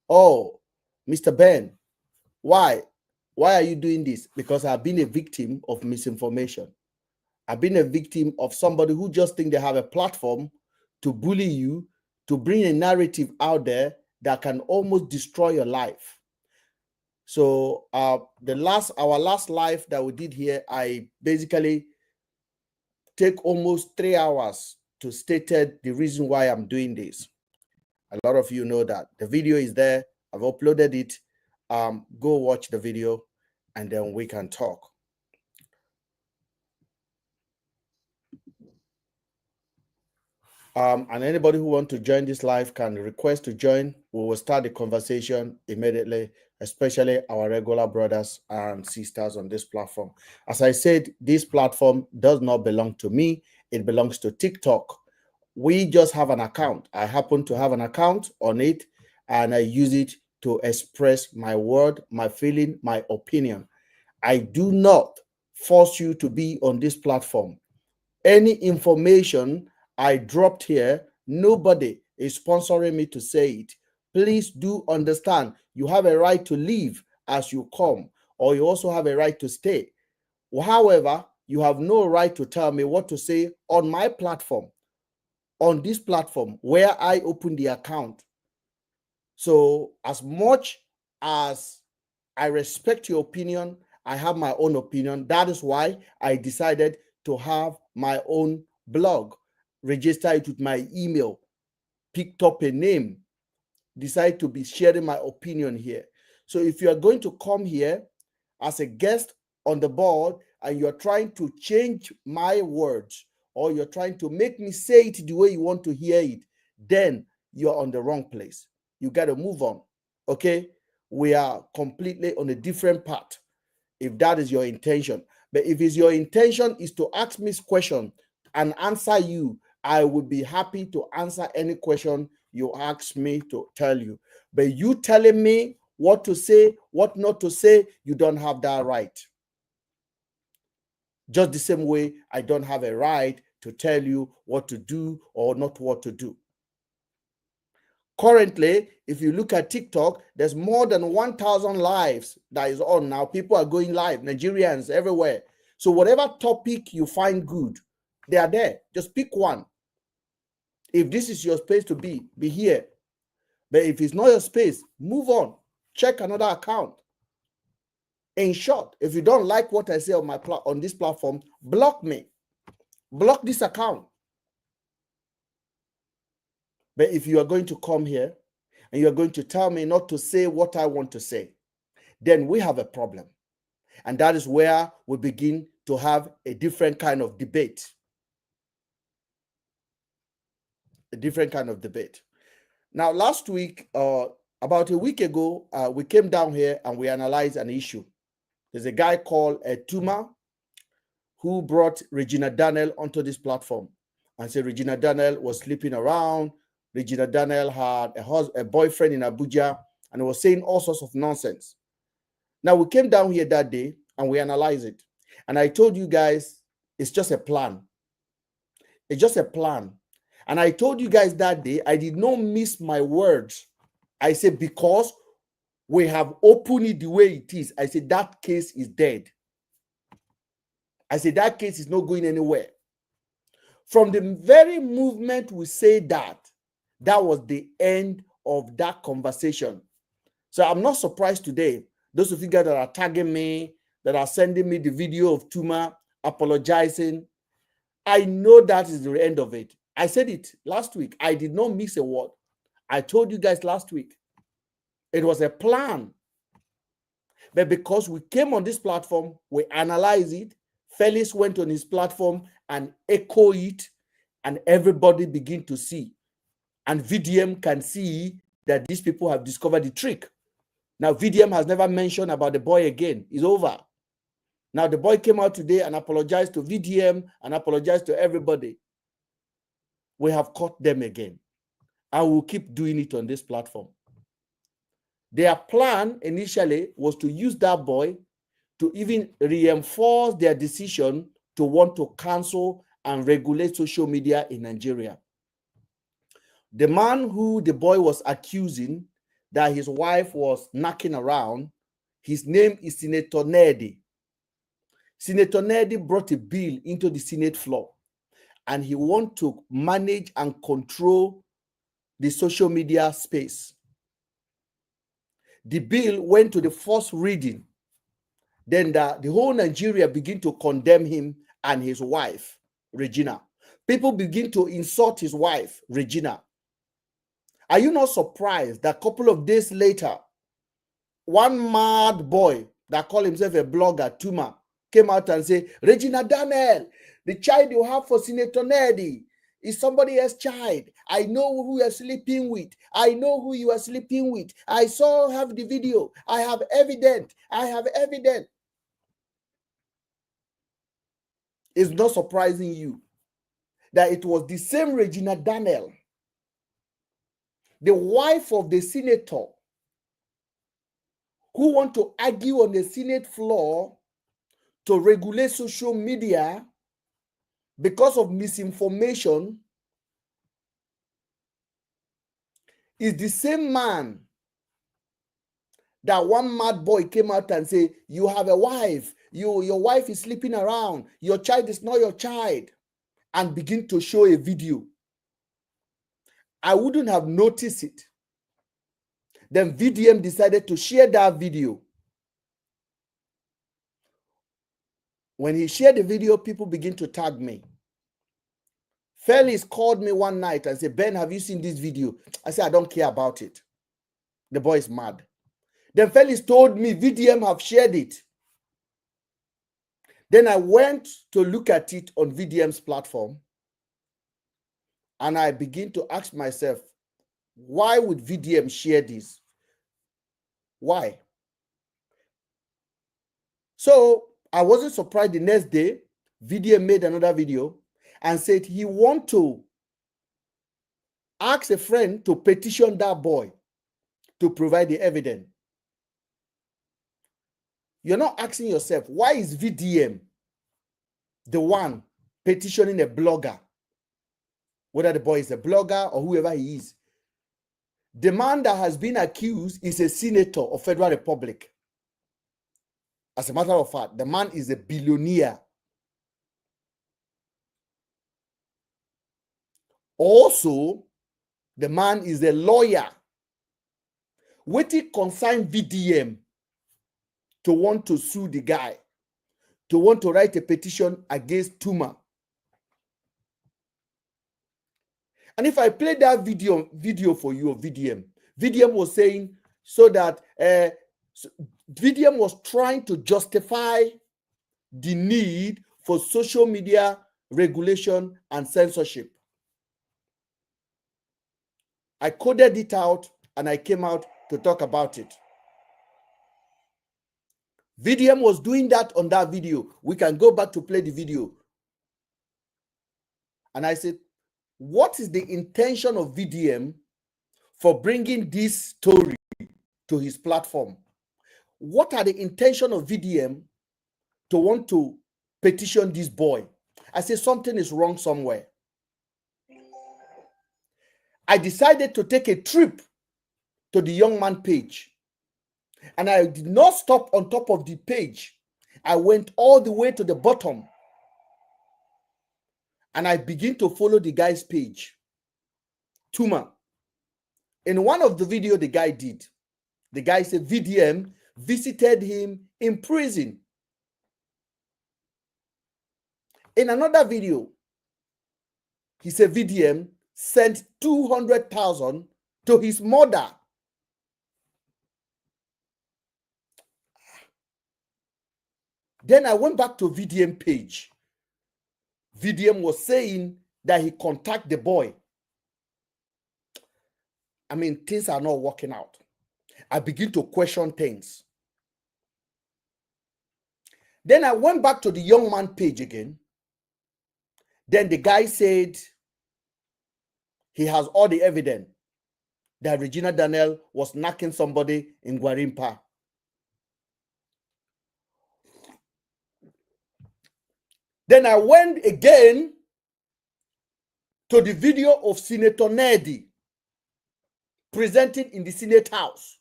oh, Mr. Ben, why? Why are you doing this? Because I've been a victim of misinformation. I've been a victim of somebody who just think they have a platform to bully you, to bring a narrative out there that can almost destroy your life. So our last live that we did here, I basically take almost 3 hours to stated the reason why I'm doing this. A lot of you know that. The video is there. I've uploaded it. Go watch the video and then we can talk. And anybody who wants to join this live can request to join. We will start the conversation immediately, especially our regular brothers and sisters on this platform. As I said, this platform does not belong to me. It belongs to TikTok. We just have an account. I happen to have an account on it, and I use it to express my word, my feeling, my opinion. I do not force you to be on this platform. Any information I dropped here, nobody is sponsoring me to say it. Please do understand, you have a right to leave as you come, or you also have a right to stay. However, you have no right to tell me what to say on my platform, on this platform where I open the account. So as much as I respect your opinion, I have my own opinion. That is why I decided to have my own blog, register it with my email, picked up a name, decide to be sharing my opinion here. So if you are going to come here as a guest on the board and you're trying to change my words, or you're trying to make me say it the way you want to hear it, then you're on the wrong place. You got to move on. Okay? We are completely on a different path, if that is your intention. But if it's your intention is to ask me question and answer you, I would be happy to answer any question you ask me to tell you. But you telling me what to say, what not to say, you don't have that right. Just the same way I don't have a right to tell you what to do or not what to do. Currently, if you look at TikTok, there's more than 1,000 lives that is on now. People are going live, Nigerians everywhere. So whatever topic you find good, they are there. Just pick one. If this is your space to be here. But if it's not your space, move on. Check another account. In short, if you don't like what I say on this platform, block me. Block this account. But if you are going to come here and you're going to tell me not to say what I want to say, then we have a problem. And that is where we begin to have a different kind of debate. A different kind of debate. Now, last week, about a week ago, we came down here and we analyzed an issue. There's a guy called Tuma who brought Regina Daniel onto this platform and said Regina Daniel was sleeping around. Regina Daniel had a boyfriend in Abuja and was saying all sorts of nonsense. Now, we came down here that day and we analyzed it. And I told you guys, it's just a plan. It's just a plan. And I told you guys that day, I did not miss my words. I said, because we have opened it the way it is, I said, that case is dead. I said, that case is not going anywhere. From the very movement we say that was the end of that conversation. So I'm not surprised today. Those of you guys that are tagging me, that are sending me the video of Tuma apologizing, I know that is the end of it. I said it last week. I did not miss a word. I told you guys last week. It was a plan. But because we came on this platform, we analyzed it. Felix went on his platform and echoed it, and everybody began to see. And VDM can see that these people have discovered the trick. Now, VDM has never mentioned about the boy again. It's over. Now, the boy came out today and apologized to VDM and apologized to everybody. We have caught them again. I will keep doing it on this platform. Their plan initially was to use that boy to even reinforce their decision to want to cancel and regulate social media in Nigeria. The man who the boy was accusing that his wife was knocking around. His name is Senator Nedi. Senator Nedi brought a bill into the Senate floor, and he wants to manage and control the social media space. The bill went to the first reading. Then the whole Nigeria began to condemn him and his wife, Regina. People begin to insult his wife, Regina. Are you not surprised that a couple of days later, one mad boy that called himself a blogger, Tuma, came out and said, Regina Daniel, the child you have for Senator Nedi is somebody else's child. I know who you are sleeping with. I know who you are sleeping with. I have the video. I have evidence. I have evidence. It's not surprising you that it was the same Regina Daniel, the wife of the senator, who want to argue on the Senate floor to regulate social media because of misinformation, is the same man that one mad boy came out and said, you have a wife, your wife is sleeping around, your child is not your child, and begin to show a video. I wouldn't have noticed it. Then VDM decided to share that video. When he shared the video, people begin to tag me. Felix called me one night and said, Ben, have you seen this video? I said, I don't care about it. The boy is mad. Then Felix told me VDM have shared it. Then I went to look at it on VDM's platform, and I begin to ask myself, why would VDM share this? Why? So I wasn't surprised. The next day, VDM made another video and said he want to ask a friend to petition that boy to provide the evidence. You're not asking yourself, why is VDM the one petitioning a blogger, whether the boy is a blogger or whoever he is? The man that has been accused is a senator of Federal Republic. As a matter of fact, the man is a billionaire. Also, the man is a lawyer. What it concern VDM to want to sue the guy, to want to write a petition against Tuma. And if I play that video for you of VDM was saying so that VDM was trying to justify the need for social media regulation and censorship. I coded it out and I came out to talk about it. VDM was doing that on that video. We can go back to play the video. And I said, what is the intention of VDM for bringing this story to his platform? What are the intention of VDM to want to petition this boy? I said, something is wrong somewhere. I decided to take a trip to the young man page. And I did not stop on top of the page. I went all the way to the bottom. And I begin to follow the guy's page. Tuma. In one of the videos the guy did, the guy said VDM visited him in prison. In another video, he said VDM sent 200,000 to his mother. Then I went back to VDM page. VDM was saying that he contacted the boy. I mean, things are not working out. I begin to question things. Then I went back to the young man page again. Then the guy said he has all the evidence that Regina Daniel was knocking somebody in Gwarimpa. Then I went again to the video of Senator Nedi presenting in the Senate House.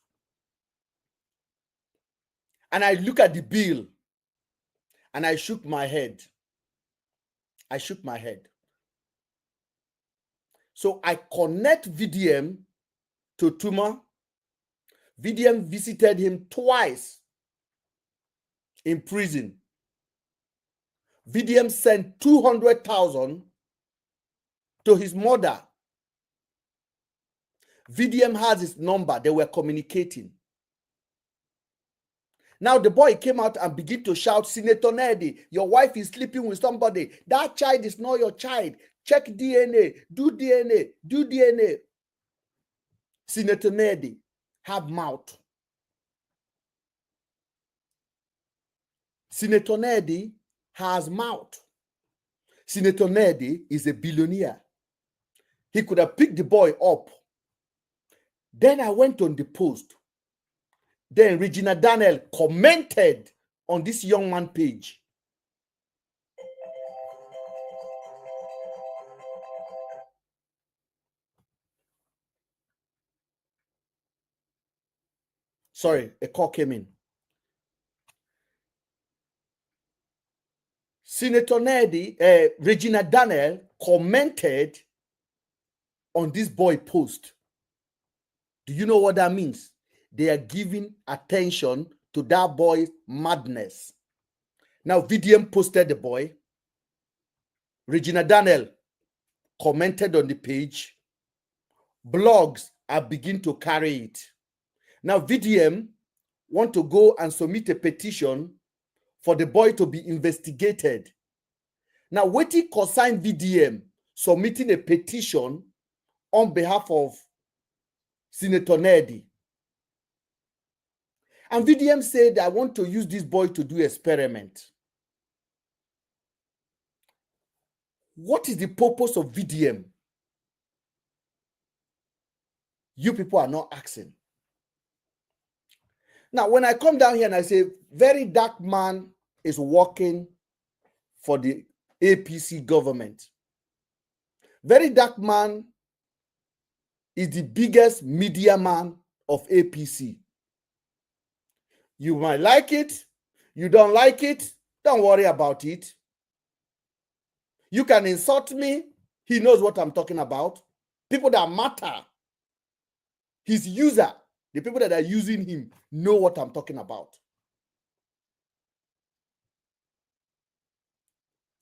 And I look at the bill and I shook my head. I shook my head. So I connect VDM to Tuma. VDM visited him twice in prison. VDM sent 200,000 to his mother. VDM has his number. They were communicating. Now the boy came out and began to shout, Senator Nedi, your wife is sleeping with somebody. That child is not your child. Check DNA. Do DNA. Do DNA. Senator Nedi have mouth. Senator Nedi has mouth. Senator Nedi is a billionaire. He could have picked the boy up. Then I went on the post. Then Regina Daniel commented on this young man page. Sorry, a call came in. Senator Nedi, Regina Daniel commented on this boy post. Do you know what that means? They are giving attention to that boy's madness. Now, VDM posted the boy. Regina Daniel commented on the page. Blogs are beginning to carry it. Now, VDM want to go and submit a petition for the boy to be investigated. Now, waiting consign VDM submitting a petition on behalf of Senator Nedi. And VDM said, I want to use this boy to do experiment. What is the purpose of VDM? You people are not asking. Now, when I come down here and I say, very dark man is working for the APC government. Very dark man is the biggest media man of APC. You might like it. You don't like it. Don't worry about it. You can insult me. He knows what I'm talking about. People that matter. His user, the people that are using him, know what I'm talking about.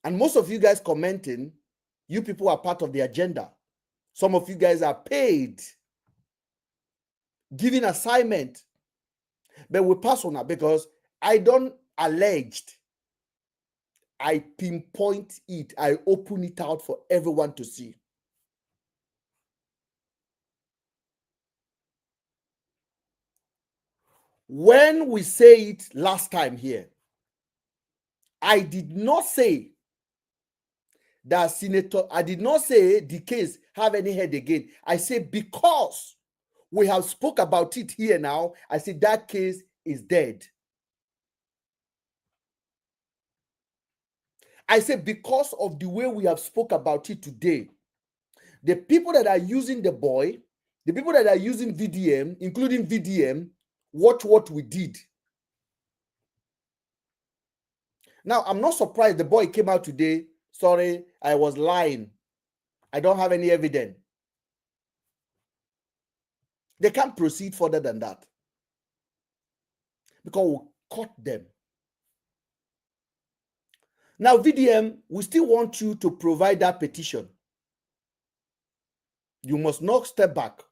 And most of you guys commenting, you people are part of the agenda. Some of you guys are paid, giving assignment. But we pass on that because I don't alleged. I pinpoint it. I open it out for everyone to see. When we say it last time here, I did not say that Senator, I did not say the case have any head again. I say because we have spoke about it here now, I say that case is dead. I say because of the way we have spoke about it today, the people that are using the boy, the people that are using VDM, including VDM, watch what we did. Now, I'm not surprised the boy came out today. Sorry, I was lying. I don't have any evidence. They can't proceed further than that because we caught them. Now, VDM, we still want you to provide that petition. You must not step back.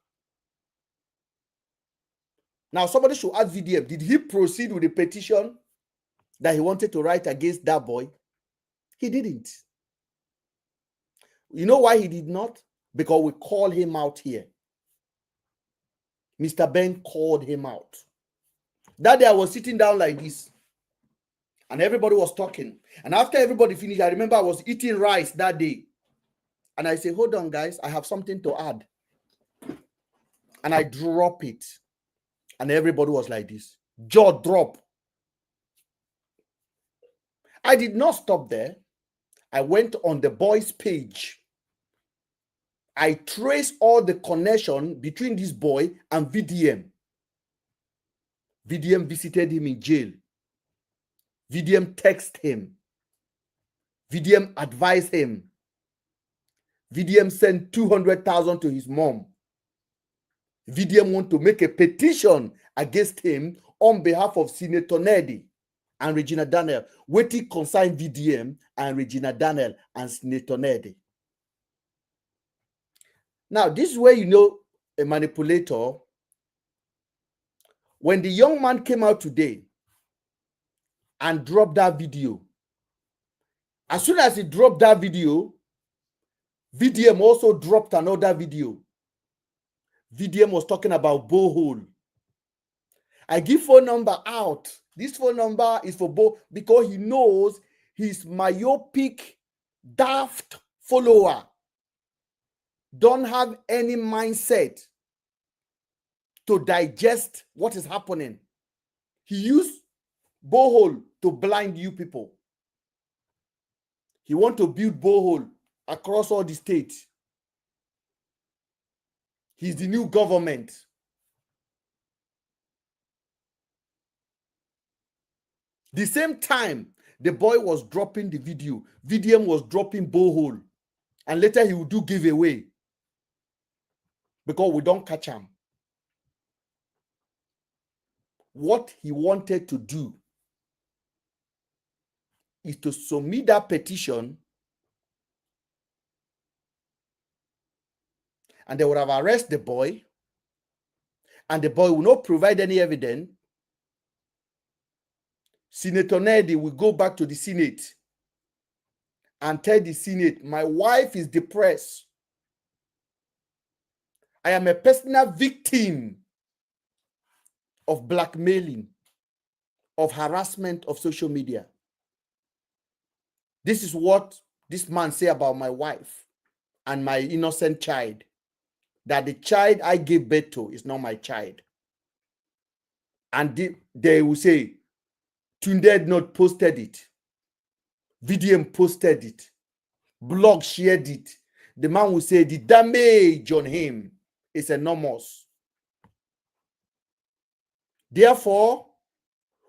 Now, somebody should ask VDM, did he proceed with the petition that he wanted to write against that boy? He didn't. You know why he did not? Because we called him out here. Mr. Ben called him out. That day I was sitting down like this and everybody was talking. And after everybody finished, I remember I was eating rice that day. And I said, hold on, guys, I have something to add. And I drop it. And everybody was like this. Jaw drop. I did not stop there. I went on the boys' page. I trace all the connection between this boy and VDM. VDM visited him in jail. VDM texted him. VDM advised him. VDM sent 200,000 to his mom. VDM want to make a petition against him on behalf of Senator Nedi and Regina Daniel. Waiting concern VDM and Regina Daniel and Senator Nedi. Now, this is where you know a manipulator. When the young man came out today and dropped that video, as soon as he dropped that video, VDM also dropped another video. VDM was talking about borehole. I give phone number out. This phone number is for both because he knows his myopic, daft follower don't have any mindset to digest what is happening. He used borehole to blind you people. He want to build borehole across all the states. He's the new government. The same time the boy was dropping the video, VDM was dropping borehole, and later he will do giveaway because we don't catch him. What he wanted to do is to submit that petition, and they would have arrested the boy, and the boy will not provide any evidence. Senator Nedi will go back to the Senate and tell the Senate, my wife is depressed. I am a personal victim of blackmailing, of harassment of social media. This is what this man say about my wife and my innocent child, that the child I gave birth to is not my child. And they will say, Tunde had not posted it. VDM posted it. Blog shared it. The man will say the damage on him is enormous. Therefore,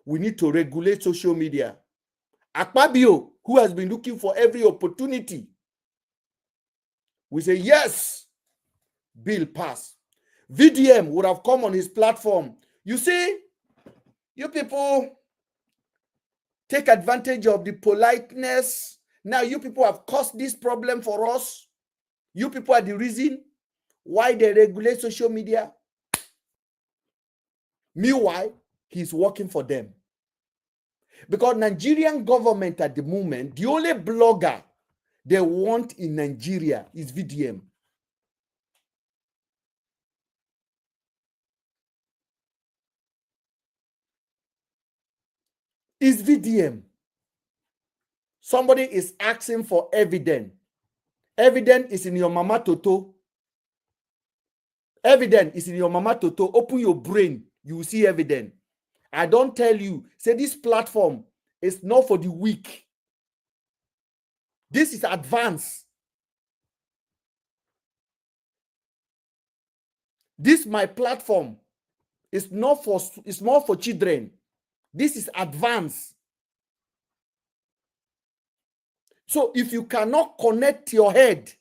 we need to regulate social media. Akpabio, who has been looking for every opportunity, we say, yes, bill pass. VDM would have come on his platform. You see, you people take advantage of the politeness. Now you people have caused this problem for us. You people are the reason why they regulate social media. Meanwhile, he's working for them. Because Nigerian government at the moment, the only blogger they want in Nigeria is VDM. Is VDM. Somebody is asking for evidence. Evidence is in your mama toto. Evidence is in your mama toto. Open your brain, you will see evidence. I don't tell you, say this platform is not for the weak. This is advanced. This my platform is not for, it's more for children. This is advanced. So if you cannot connect your head,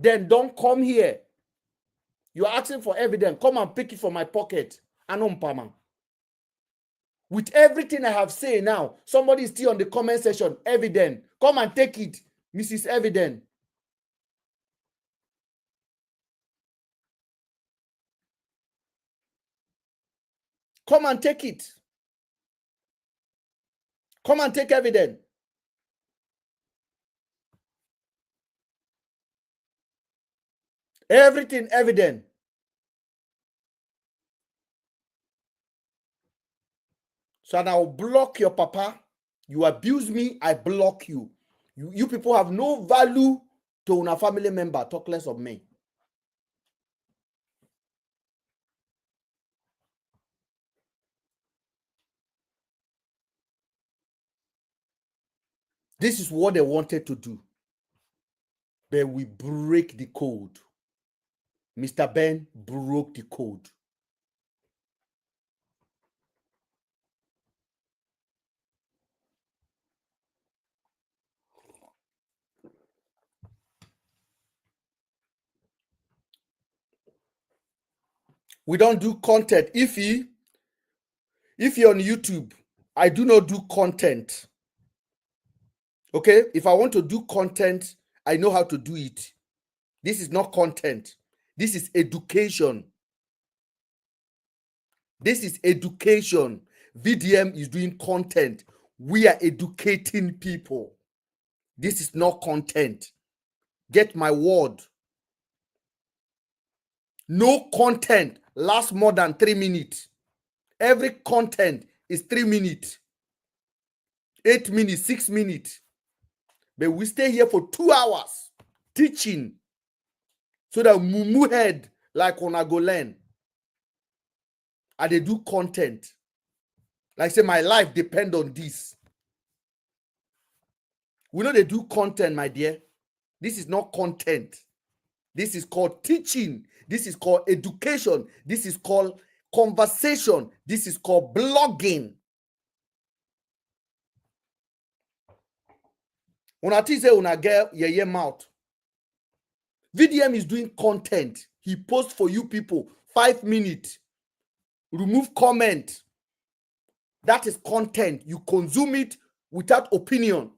then don't come here. You're asking for evidence. Come and pick it from my pocket. Anompama. With everything I have said now, somebody is still on the comment section. Evidence. Come and take it, Mrs. Evidence. Come and take it. Come and take evidence. Everything evident. So now block your papa. You abuse me, I block you. You people have no value to una family member. Talk less of me. This is what they wanted to do. But we break the code. Mr. Ben broke the code. We don't do content. If you're on YouTube, I do not do content. Okay? If I want to do content, I know how to do it. This is not content. This is education. This is education. VDM is doing content. We are educating people. This is not content. Get my word. No content lasts more than 3 minutes. Every content is 3 minutes, 8 minutes, 6 minutes. But we stay here for 2 hours teaching so that mumu head like on a go learn. And they do content. Like say my life depend on this. We know they do content, my dear. This is not content. This is called teaching. This is called education. This is called conversation. This is called blogging. Una say una get your mouth. VDM is doing content. He posts for you people 5 minutes. Remove comment. That is content. You consume it without opinion.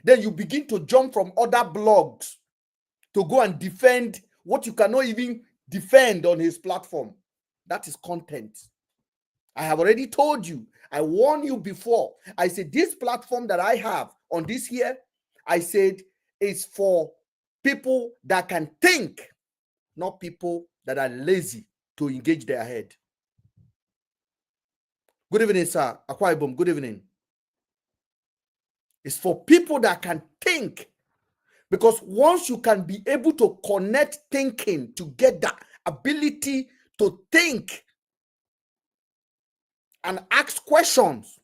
Then you begin to jump from other blogs to go and defend what you cannot even defend on his platform. That is content. I have already told you. I warned you before. I said this platform that I have on this here, I said is for people that can think, not people that are lazy to engage their head. Good evening, sir. Akwa Ibom, good evening. It's for people that can think. Because once you can be able to connect thinking together, ability to think and ask questions,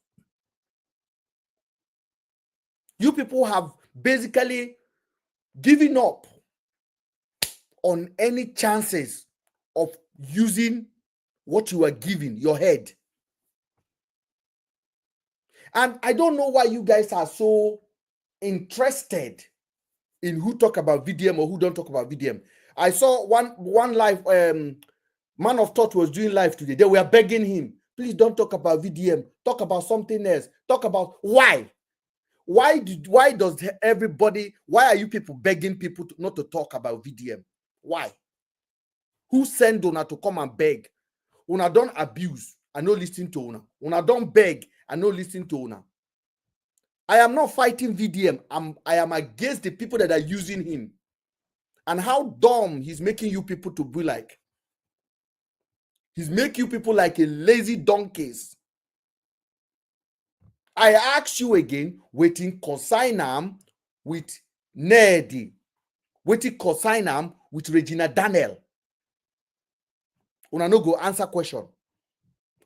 you people have basically given up on any chances of using what you are given, your head. And I don't know why you guys are so interested in who talk about VDM or who don't talk about VDM. I saw one live Man of Thought was doing live today. They were begging him, please don't talk about VDM. Talk about something else. Talk about why. Why does everybody, why are you people begging people not to talk about VDM? Why? Who send Una to come and beg? Una don't abuse and no listen to Una. Una don't beg and no listen to Una. I am not fighting VDM. I am against the people that are using him. And how dumb he's making you people to be like. He's making you people like a lazy donkeys. I ask you again, waiting consignam with Nerdy. Waiting consignam with Regina Daniel. Una no go answer question.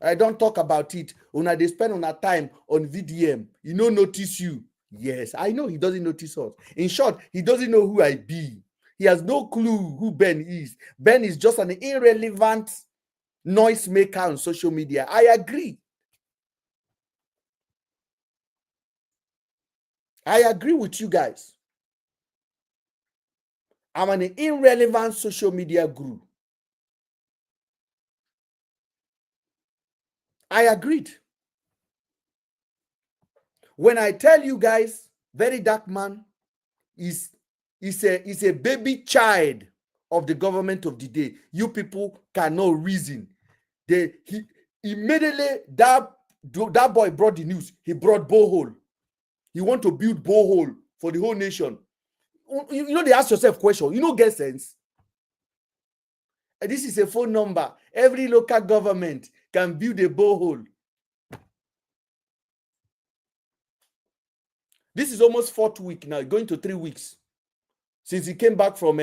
I don't talk about it. Una they spend on time on VDM. He no notice you. Yes, I know he doesn't notice us. In short, he doesn't know who I be. He has no clue who Ben is. Ben is just an irrelevant noise maker on social media. I agree. I agree with you guys. I'm an irrelevant social media guru. I agreed. When I tell you guys, Very Dark Man is a baby child of the government of the day. You people cannot reason. Immediately that boy brought the news. He brought borehole. He want to build borehole for the whole nation. You know, they ask yourself question. You know, get sense. And this is a phone number. Every local government can build a borehole. This is almost 4th week now, going to 3 weeks since he came back from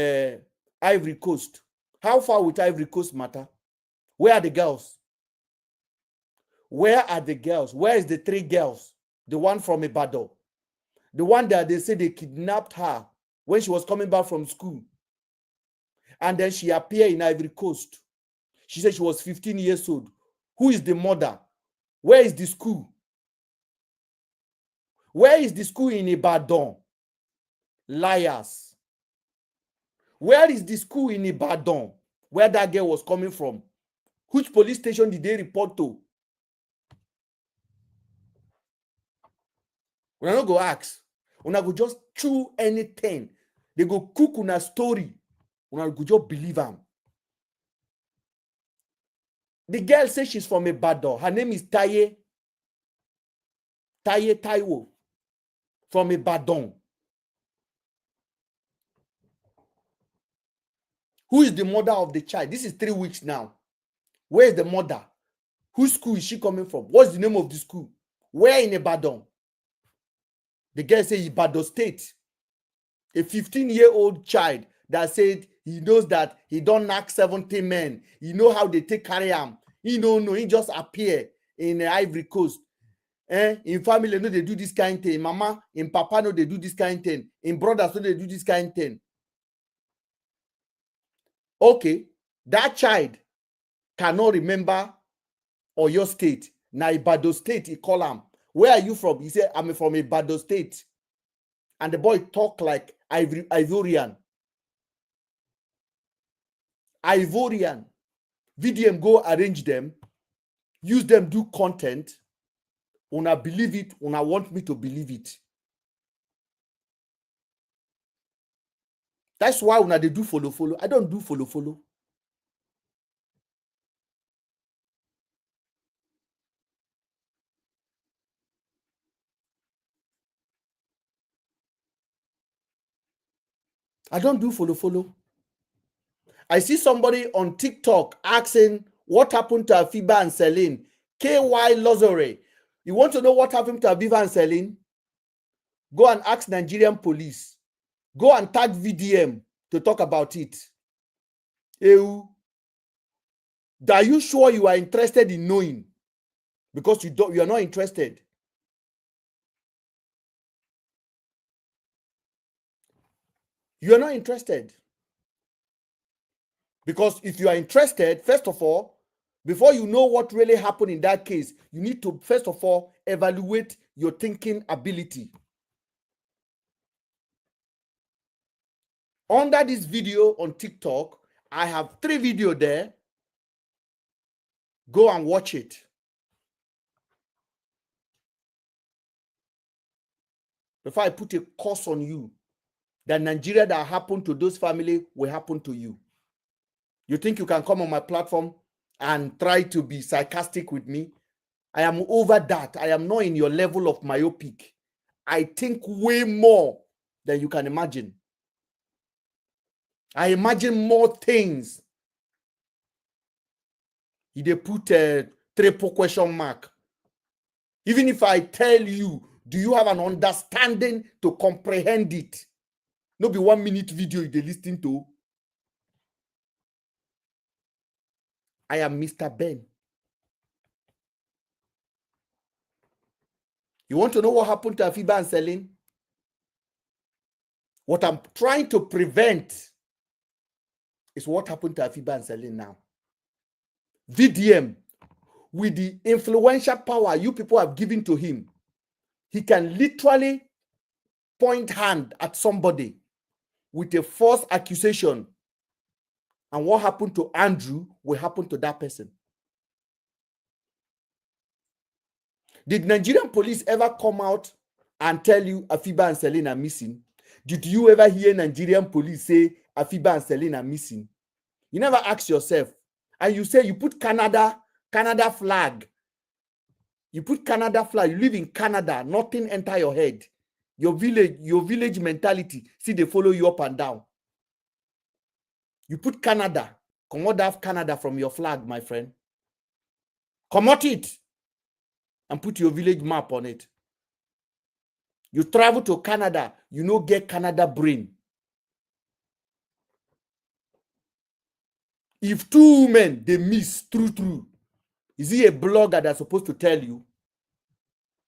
Ivory Coast. How far with Ivory Coast matter? Where are the girls? Where are the girls? Where is the 3 girls? The one from Ibadan. The one that they say they kidnapped her when she was coming back from school. And then she appeared in Ivory Coast. She said she was 15 years old. Who is the mother? Where is the school? Where is the school in Ibadan? Liars. Where is the school in Ibadan where that girl was coming from? Which police station did they report to? We're not go ask. We're not go just chew anything. They go cook on a story. We're not go just believe them. The girl says she's from Ibadan. Her name is Taye Taiwo from Ibadan. Who is the mother of the child? This is 3 weeks now. Where is the mother? Whose school is she coming from? What's the name of the school? Where in Ibadan? The girl says Ibadan State. A 15-year-old child that said he knows that he don't knock 70 men. He know how they take carry him. He don't know. He just appear in the Ivory Coast. In family, no, they do this kind of thing. Mama, in papa, no, they do this kind of thing. In brothers, no, they do this kind of thing. Okay, that child cannot remember Oyo State. Now Ibadan State, he call him. Where are you from? He said, I'm from Ibadan State. And the boy talk like Ivorian. Ivorian. VDM go arrange them, use them, do content. Una believe it, una want me to believe it. That's why una they do follow. I don't do follow. I don't do follow. I see somebody on TikTok asking what happened to Afiba and Celine. KY Lozore. You want to know what happened to Afiba and Celine? Go and ask Nigerian police. Go and tag VDM to talk about it. Ew. Are you sure you are interested in knowing? Because you are not interested. You are not interested. Because if you are interested, first of all, before you know what really happened in that case, you need to, first of all, evaluate your thinking ability. Under this video on TikTok, I have 3 videos there. Go and watch it. Before I put a curse on you, that Nigeria that happened to those families will happen to you. You think you can come on my platform and try to be sarcastic with me? I am over that. I am not in your level of myopic. I think way more than you can imagine. I imagine more things. They put a triple question mark. Even if I tell you, do you have an understanding to comprehend it? No be 1 minute video they listen to. I am Mr. Ben. You want to know what happened to Afiba and Celine? What I'm trying to prevent is what happened to Afiba and Celine now. VDM, with the influential power you people have given to him, he can literally point hand at somebody with a false accusation. And what happened to Andrew will happen to that person. Did Nigerian police ever come out and tell you Afiba and Celine are missing? Did you ever hear Nigerian police say Afiba and Celine are missing? You never ask yourself. And you say you put Canada flag. You put Canada flag. You live in Canada. Nothing enter your head. Your village mentality. See, they follow you up and down. You put Canada. Come out of Canada from your flag, my friend. Come out it. And put your village map on it. You travel to Canada. You know, get Canada brain. If 2 women, they miss, true. Is he a blogger that's supposed to tell you?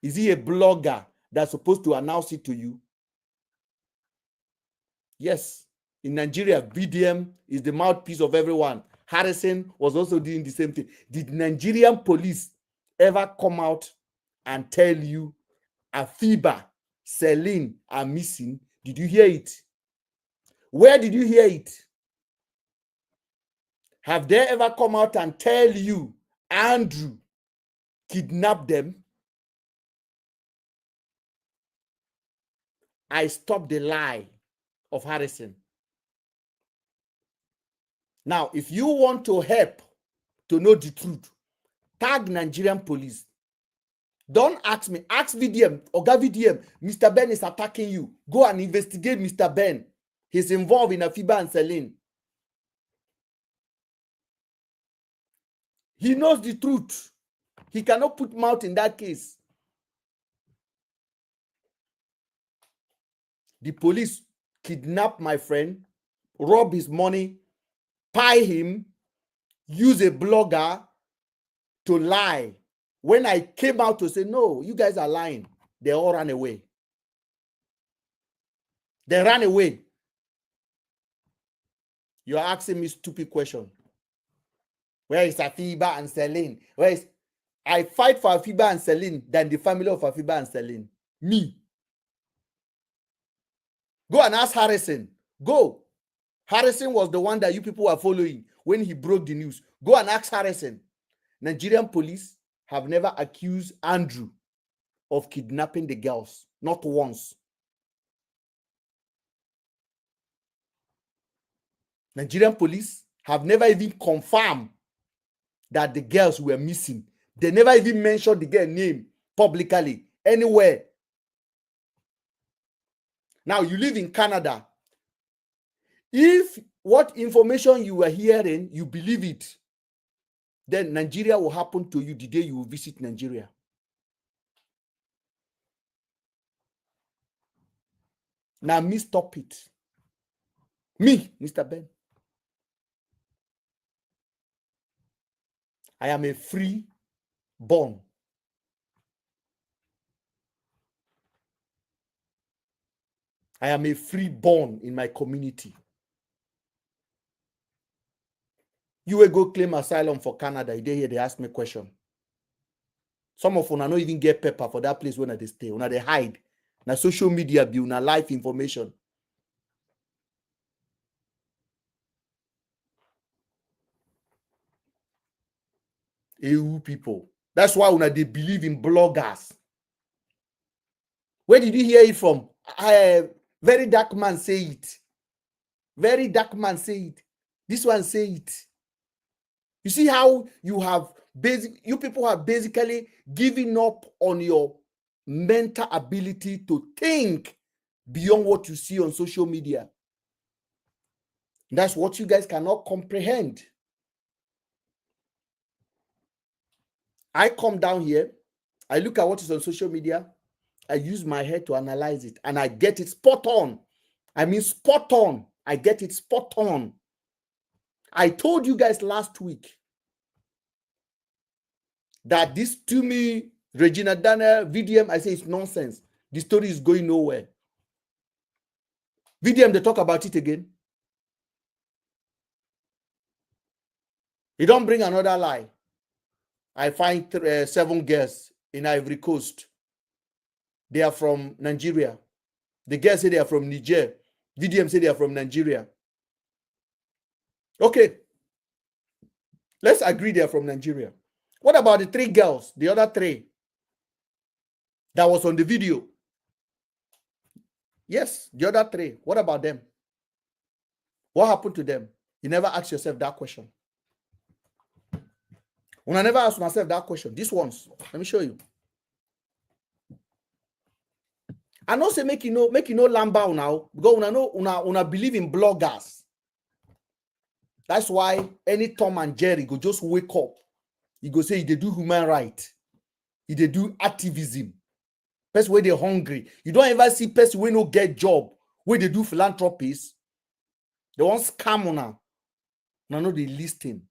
Is he a blogger that's supposed to announce it to you. Yes, in Nigeria, VDM is the mouthpiece of everyone. Harrison was also doing the same thing. Did Nigerian police ever come out and tell you Afiba, Celine are missing? Did you hear it? Where did you hear it? Have they ever come out and tell you Andrew kidnapped them? I stopped the lie of Harrison. Now, if you want to help to know the truth, tag Nigerian police. Don't ask me. Ask VDM. Oga VDM, Mr. Ben is attacking you. Go and investigate Mr. Ben. He's involved in Afiba and Celine. He knows the truth. He cannot put mouth in that case. The police kidnap my friend, rob his money, pie him, use a blogger to lie. When I came out to say, no, you guys are lying, they all ran away. They ran away. You're asking me stupid question. Where is Afiba and Celine? Where is I fight for Afiba and Celine than the family of Afiba and Celine? Me. Go and ask Harrison. Go. Harrison was the one that you people were following when he broke the news. Go and ask Harrison. Nigerian police have never accused Andrew of kidnapping the girls. Not once. Nigerian police have never even confirmed that the girls were missing. They never even mentioned the girl name publicly anywhere. Now you live in Canada. If what information you were hearing, you believe it, then Nigeria will happen to you the day you will visit Nigeria. Now me stop it. Me, Mr. Ben. I am a free born. I am a free born in my community. You will go claim asylum for Canada. You hear they ask me a question. Some of una not even get paper for that place when they stay. Una they hide. Na social media be una life information. EU people. That's why una they believe in bloggers. Where did you hear it from? Very dark man say it. Very dark man say it. This one say it. You see how you people have basically given up on your mental ability to think beyond what you see on social media. That's what you guys cannot comprehend. I come down here, I look at what is on social media, I use my head to analyze it, and I get it spot on. I mean spot on. I get it spot on. I told you guys last week that this to me, Regina Daniel, VDM, I say it's nonsense. The story is going nowhere. VDM, they talk about it again. You don't bring another lie. I find 7 girls in Ivory Coast. They are from Nigeria. The girls say they are from Niger. VDM say they are from Nigeria. Okay. Let's agree they are from Nigeria. What about the 3 girls, the other 3 that was on the video? Yes, the other 3. What about them? What happened to them? You never ask yourself that question. When I never ask myself that question, these ones, let me show you. I know say make you know lamba now because una believe in bloggers. That's why any Tom and Jerry go just wake up. You go say they do human rights, they do activism. Person where they're hungry. You don't ever see person where no get job where they do philanthropies. They want scam on now they listing.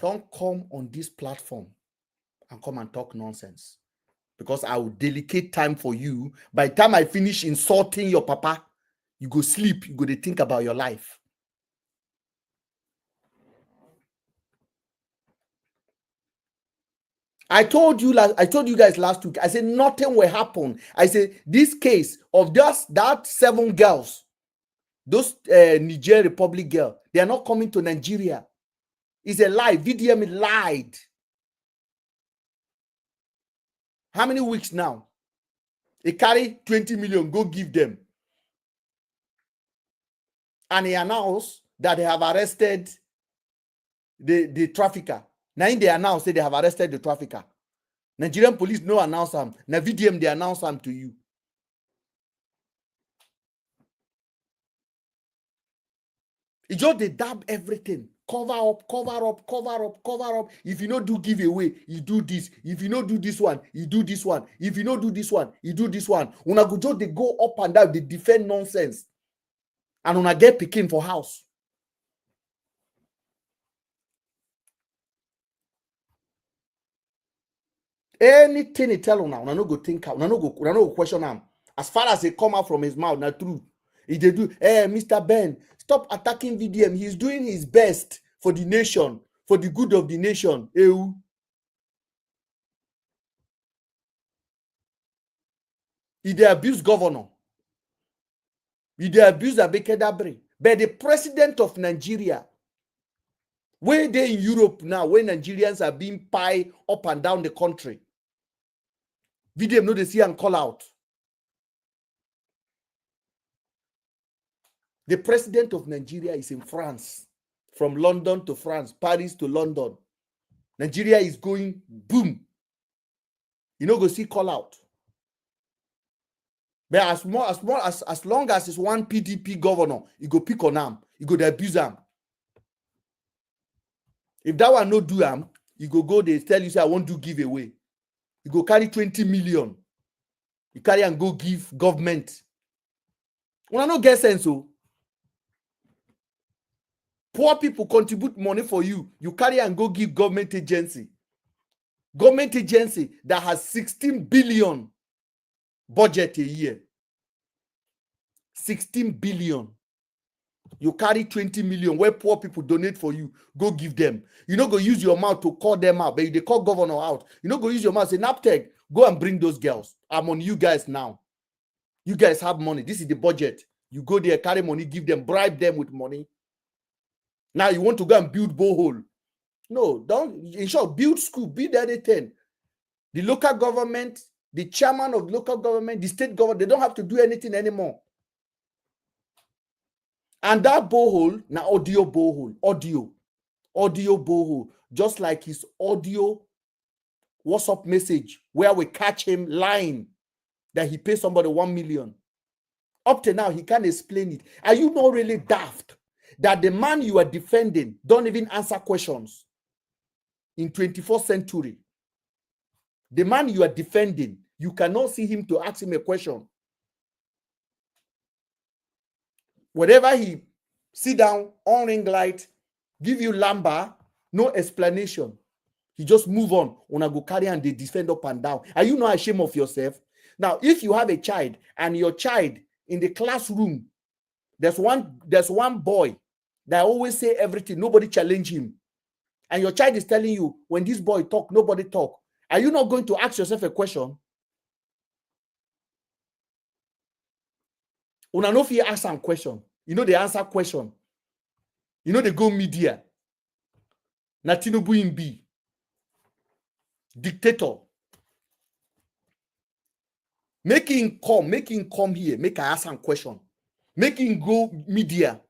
Don't come on this platform and come and talk nonsense. because I will dedicate time for you. By the time I finish insulting your papa, you go sleep, you go to think about your life. I told you guys last week, I said nothing will happen. I said this case of that 7 girls, those Niger Republic girl, they are not coming to Nigeria. It's a lie. VDM lied. How many weeks now? He carry 20 million, go give them. And he announced that they have arrested the trafficker. Now they announced that they have arrested the trafficker. Nigerian police no announce them. Now VDM they announce them to you. It just they dab everything. Cover up, cover up, cover up, cover up. If you don't do giveaway, you do this. If you don't do this one, you do this one. If you don't do this one, you do this one. Una go just they go up and down, they defend nonsense. And una get picking for house. Anything he tell una no go think out, una no go question him. As far as they come out from his mouth, not true. If they do, Mr. Ben, stop attacking VDM. He's doing his best for the nation, for the good of the nation. If they abuse governor, if they abuse Abeke, but the president of Nigeria, where they in Europe now, where Nigerians are being piled up and down the country, VDM no they see and call out. The president of Nigeria is in France, from London to France, Paris to London. Nigeria is going boom. You know, go see call out. But as long as it's one PDP governor, you go pick on him, you go to abuse him. If that one no do him, you go they tell you say I won't do giveaway. You go carry 20 million. You carry and go give government. When I no get sense, so poor people contribute money for you. You carry and go give government agency. Government agency that has 16 billion budget a year. 16 billion. You carry 20 million where poor people donate for you. Go give them. You know, go use your mouth to call them out. But they call governor out. You know, go use your mouth. Say, NAPTEC, go and bring those girls. I'm on you guys now. You guys have money. This is the budget. You go there, carry money, give them, bribe them with money. Now you want to go and build borehole. No, don't. In short, build school, build anything. The local government, the chairman of local government, the state government, they don't have to do anything anymore. And that borehole, now audio borehole, audio borehole, just like his audio WhatsApp message where we catch him lying that he paid somebody 1 million. Up to now, he can't explain it. Are you not really daft that the man you are defending don't even answer questions in 21st century? The man you are defending, you cannot see him to ask him a question. Whatever he sit down on ring light, give you lamba, no explanation. He just move on. Una go carry and they defend up and down. Are you not ashamed of yourself? Now, if you have a child and your child in the classroom, there's one boy that always say everything, nobody challenge him. And your child is telling you, when this boy talk, nobody talk. Are you not going to ask yourself a question? Una no fit ask some question. You know they answer question. You know they go media. Na Tinubu him be dictator. Make him come here. Make I ask some question. Make him go media.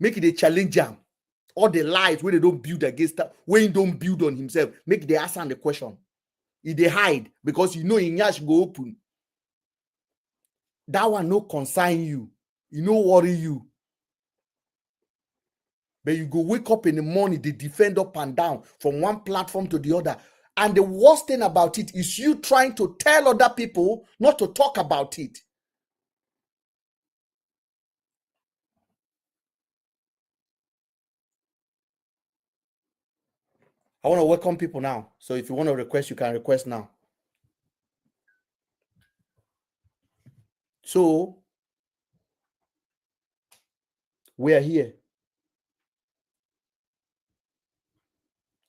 Make they challenge him. All the lies where they don't build against that, where he don't build on himself. Make they ask him the question. If they hide because you know in yash go open. That one no concern you. You no worry you. But you go wake up in the morning, they defend up and down from one platform to the other. And the worst thing about it is you trying to tell other people not to talk about it. I want to welcome people now. So if you want to request, you can request now. So we are here.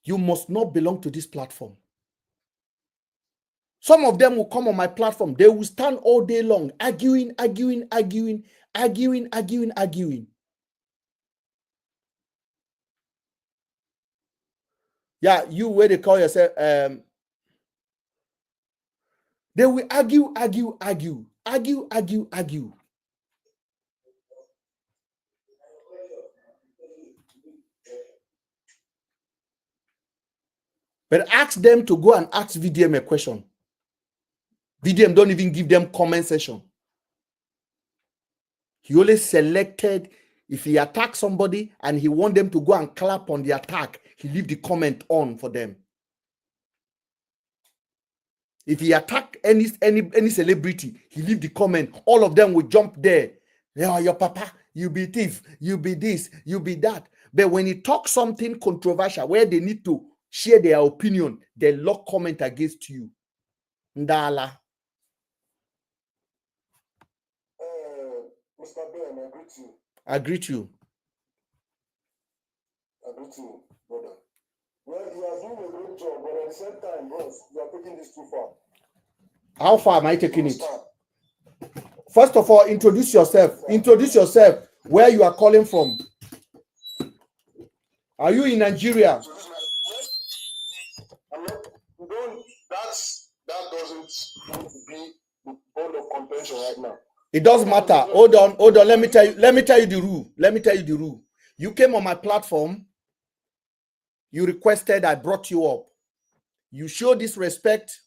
You must not belong to this platform. Some of them will come on my platform. They will stand all day long, arguing. Yeah, you where they call yourself. They will argue. But ask them to go and ask VDM a question. VDM don't even give them comment section. He only selected if he attacks somebody and he want them to go and clap on the attack, he leave the comment on for them. If he attack any celebrity, he leave the comment. All of them will jump there. Yeah, your papa, you be thief, you be this, you be that. But when he talks something controversial where they need to share their opinion, they lock comment against you. Ndala. Mr. Ben, I greet you. I greet you. I greet you, brother. Well, you are doing a great job, but at the same time, boss, you are taking this too far. How far am I taking it? First of all, introduce yourself. Introduce yourself. Where you are calling from? Are you in Nigeria? I'm not. That doesn't be the bond of contention right now. It doesn't matter. Hold on. Let me tell you the rule. You came on my platform. You requested, I brought you up. You show this respect,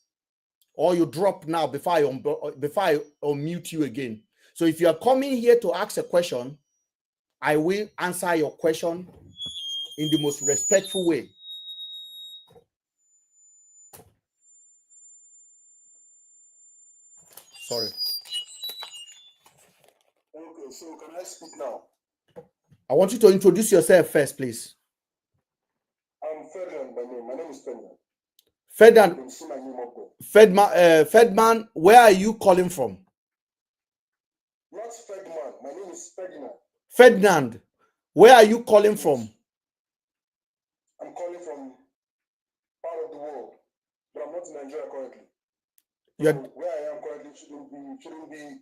or you drop now before I unmute you again. So if you are coming here to ask a question, I will answer your question in the most respectful way. Sorry. Okay, so can I speak now? I want you to introduce yourself first, please. I'm Ferdinand by name. My name is Ferdinand. Ferdinand. You can see my name up there. Ferdman, where are you calling from? Not Ferdman. My name is Ferdinand. Ferdinand, where are you calling from? I'm calling from part of the world, but I'm not in Nigeria currently. So where I am currently shouldn't be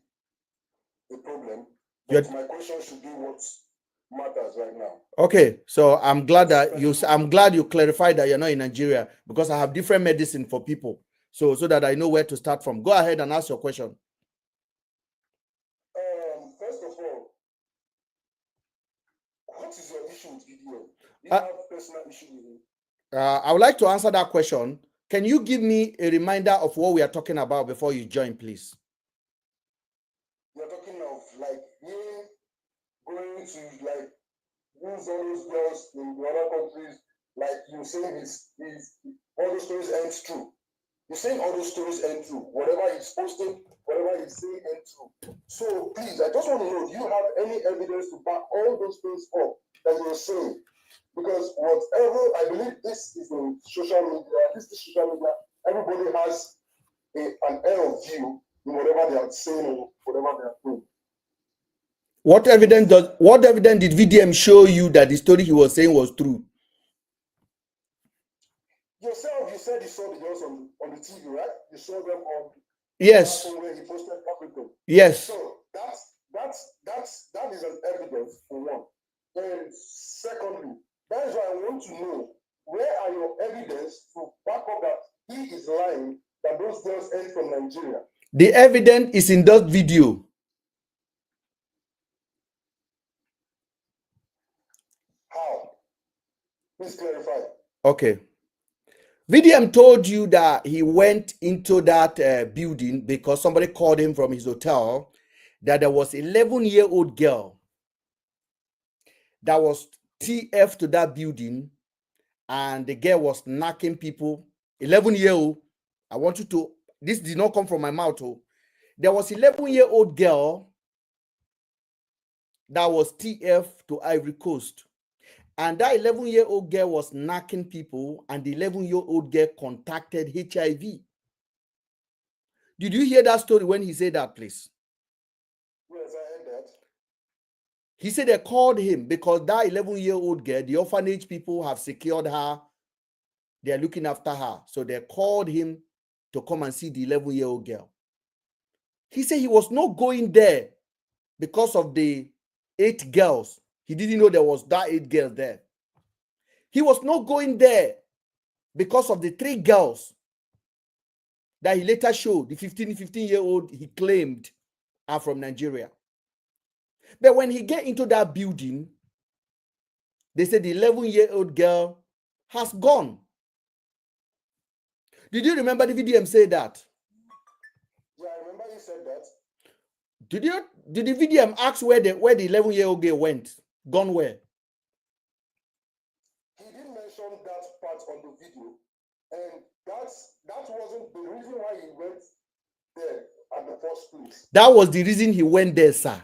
a problem. But my question should be what matters right now. Okay, so I'm glad you clarified that you're not in Nigeria, because I have different medicine for people, so that I know where to start from. Go ahead and ask your question. First of all, what is your issue with VDM? Do you have personal issue with him? I would like to answer that question. Can you give me a reminder of what we are talking about before you join, please? You're talking of like him going to like use all those girls in the other countries, like you saying all those stories end true. You're saying all those stories end true. Whatever he's posting, whatever he's saying end true. So please, I just want to know, do you have any evidence to back all those things up that you're saying? Because whatever, I believe this is in social media, everybody has an air of view in whatever they are saying or whatever they are doing. What evidence did VDM show you that the story he was saying was true? Yourself, you said you saw the girls on the TV, right? You saw them on yes where he posted everything. Yes. So that is an evidence for one. And secondly, that is why I want to know, where are your evidence to back up that he is lying, that those girls ain't from Nigeria? The evidence is in that video. How? Please clarify. Okay. VDM told you that he went into that building because somebody called him from his hotel that there was 11-year-old girl that was TF to that building, and the girl was knocking people. 11-year-old. I want you to, this did not come from my mouth. Oh. There was 11-year-old girl that was TF to Ivory Coast. And that 11-year-old girl was knocking people, and the 11-year-old girl contacted HIV. Did you hear that story when he said that, please? He said they called him because that 11-year-old girl, the orphanage people have secured her. They are looking after her. So they called him to come and see the 11-year-old girl. He said he was not going there because of the 8 girls. He didn't know there was that 8 girls there. He was not going there because of the 3 girls that he later showed. The 15-year-old he claimed are from Nigeria. But when he get into that building, they said the 11-year-old girl has gone. Did you remember the VDM say that? Yeah, I remember he said that. Did the VDM ask where the 11-year-old girl went? Gone where? He didn't mention that part on the video, and that wasn't the reason why he went there at the first place. That was the reason he went there, sir.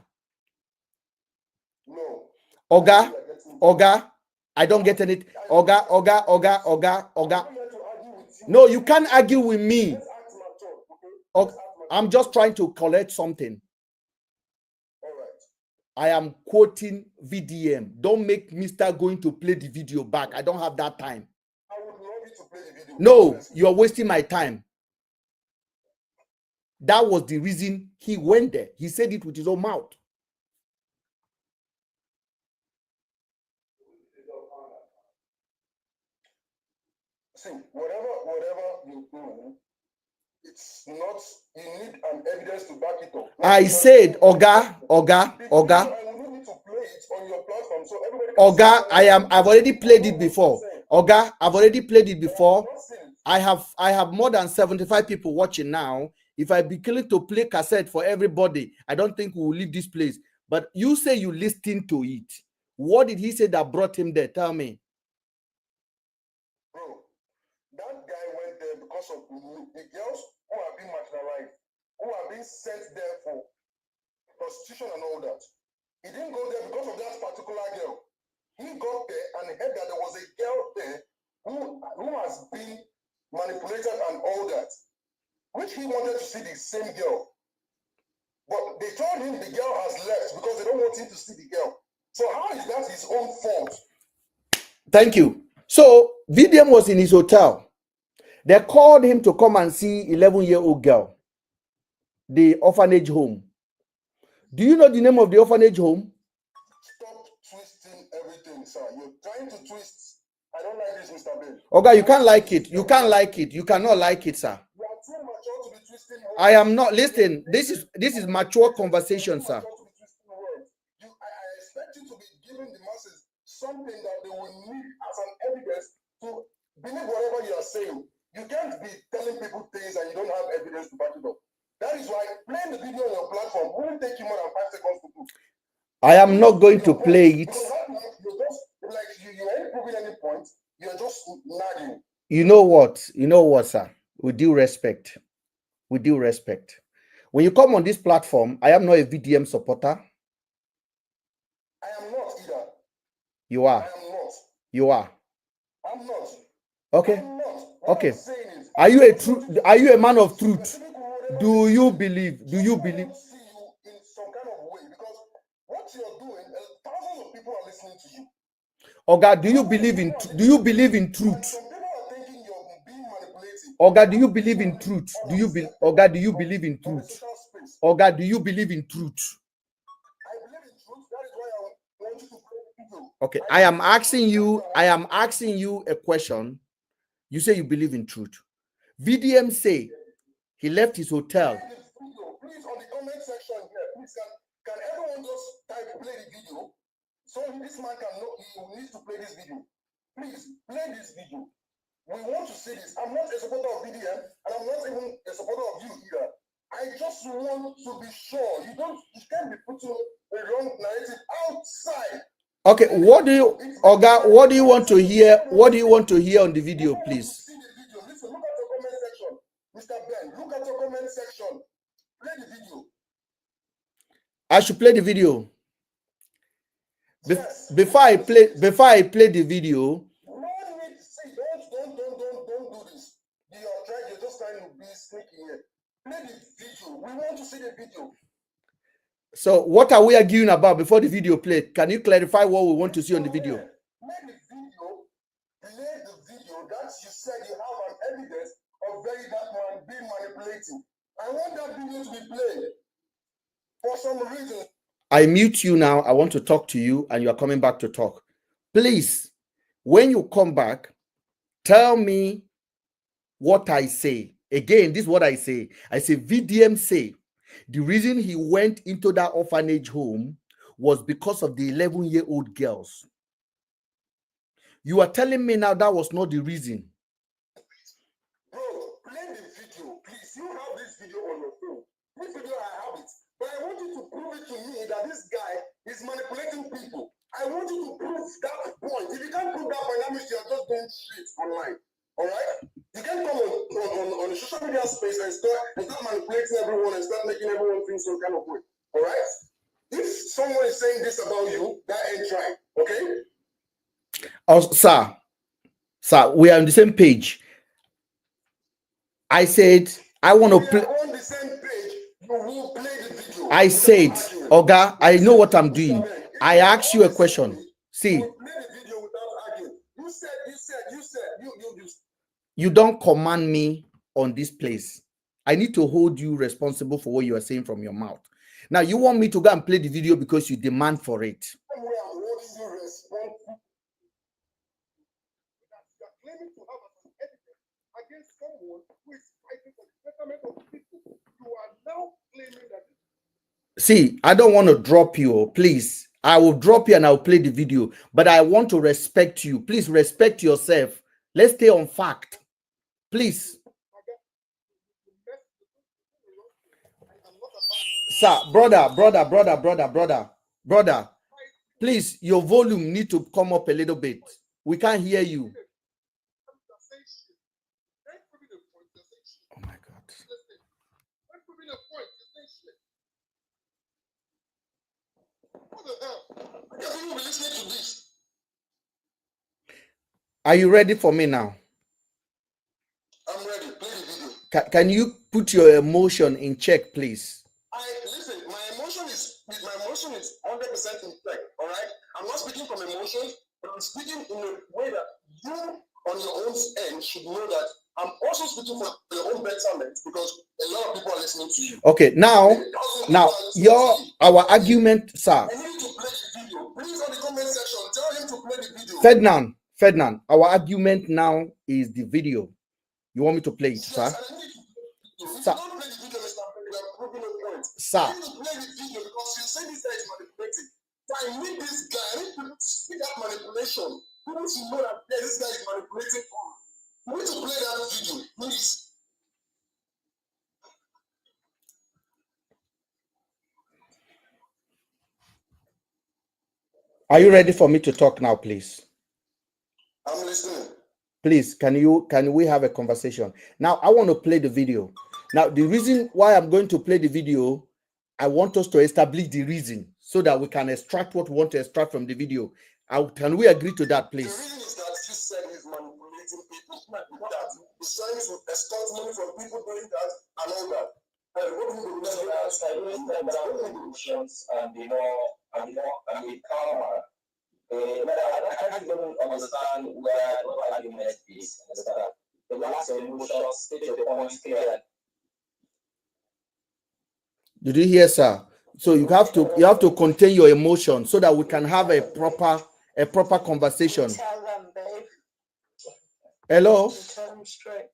No. Oga, I don't get it. Oga. No, you can't argue with me. I'm just trying to collect something. All right. I am quoting VDM. Don't make me start going to play the video back. I don't have that time. I would love you to play the video. No, you are wasting my time. That was the reason he went there. He said it with his own mouth. See, whatever you do, it's not, you need an evidence to back it up. I said, Oga. I will need to play it on your platform so everybody I've already played it before. Oga, I've already played it before. I have more than 75 people watching now. If I begin to play cassette for everybody, I don't think we will leave this place. But you say you listened to it. What did he say that brought him there? Tell me. Bro, that guy went there because of the girls who are being marginalized, who are being sent there for prostitution and all that. He didn't go there because of that particular girl. He got there and heard that there was a girl there who has been manipulated and all that, which he wanted to see the same girl. But they told him the girl has left because they don't want him to see the girl. So how is that his own fault? Thank you. So VDM was in his hotel. They called him to come and see 11-year-old girl, the orphanage home. Do you know the name of the orphanage home? Stop twisting everything, sir. You're trying to twist. I don't like this, Mr. Ben. Okay, you can't like it. You can't like it. You cannot like it, sir. You are too mature to be twisting words. I am not. Listen, this is mature conversation, sir. I expect you to be giving the masses something that they will need as an evidence to believe whatever you are saying. You can't be telling people things and you don't have evidence to back it up. That is why playing the video on your platform won't take you more than 5 seconds to do. I am not going to play it. You're just like you ain't proving any point. You're just nagging. You know what? You know what, sir? With due respect. With due respect. When you come on this platform, I am not a VDM supporter. I am not either. You are. I am not. You are. I'm not. Okay. I'm not. Okay. Are you a man of truth? Do you believe? See you in some kind of way because what you're doing, thousands of people are listening to you. Oga, do you believe in truth? Some people are thinking you're being manipulated. Oga, do you believe in truth? Oga, do you believe in truth? Oga, do you believe in truth? I believe in truth. That is why I want you to play the video. Okay, I am asking you a question. You say you believe in truth. VDM say he left his hotel. Please, on the comment section here, please can everyone just type play the video so this man can know he needs to play this video. Please play this video. We want to see this. I'm not a supporter of VDM and I'm not even a supporter of you either. I just want to be sure you can't be putting a wrong narrative outside. Okay, what do you want to hear? What do you want to hear on the video, please? See the video. Listen, look at the comment section. Mr. Ben, look at the comment section. Play the video. I should play the video. Yes. Before I play the video. Don't do this. You're just trying to be sneaky here. Play the video. We want to see the video. So what are we arguing about before the video played? Can you clarify what we want to see on the video? Play the video that you said you have an evidence of very dark man being manipulating. I want that video to be played for some reason. I mute you now. I want to talk to you, and you are coming back to talk. Please, when you come back, tell me what I say. Again, this is what I say. I say VDM say the reason he went into that orphanage home was because of the 11-year-old girls. You are telling me now that was not the reason. Bro, play the video, please. You have this video on your phone. This video, I have it. But I want you to prove it to me that this guy is manipulating people. I want you to prove that point. If you can't prove that point, that means you're just doing shit online. All right? You can't come on the social media space and start manipulating everyone and start making everyone think some kind of way. All right? If someone is saying this about you, that ain't right. Okay? Oh, sir, we are on the same page. I said I want to play. On the same page, you will play the video. I said, Oga, I know what I'm doing. I asked you a question. See, you don't command me on this place. I need to hold you responsible for what you are saying from your mouth. Now, you want me to go and play the video because you demand for it. See, I don't want to drop you, please. I will drop you and I'll play the video, but I want to respect you. Please respect yourself. Let's stay on fact. Please. Sir, brother. Please, your volume need to come up a little bit. We can't hear you. Oh my God. What the hell? I can't even be listening to this. Are you ready for me now? I'm ready. Play the video. Can you put your emotion in check, please? Listen, my emotion is 100% in check. All right, I'm not speaking from emotion, but I'm speaking in a way that you, on your own end, should know that I'm also speaking for your own betterment because a lot of people are listening to you. Okay, now our argument, sir. I need to play the video. Please, on the comment section, tell him to play the video. Ferdinand, our argument now is the video. You want me to play it, yes, sir? Sir. Sir. I need to play the video because you say this guy is manipulating. So I need this guy. I need people to speak that manipulation. People should know that this guy is manipulating. We need to play that video, please. Are you ready for me to talk now, please? I'm listening. Please, can we have a conversation? Now, I want to play the video. Now, the reason why I'm going to play the video, I want us to establish the reason so that we can extract what we want to extract from the video. Can we agree to that, please? The reason is that you said he's manipulating people. That he's trying to extort money from people doing that and all that. What do you do? And the karma. I don't understand where the argument is. The last emotion stated the point clear. Did you hear, sir? So you have to contain your emotion so that we can have a proper conversation. Tell them, babe. Hello. Tell them straight.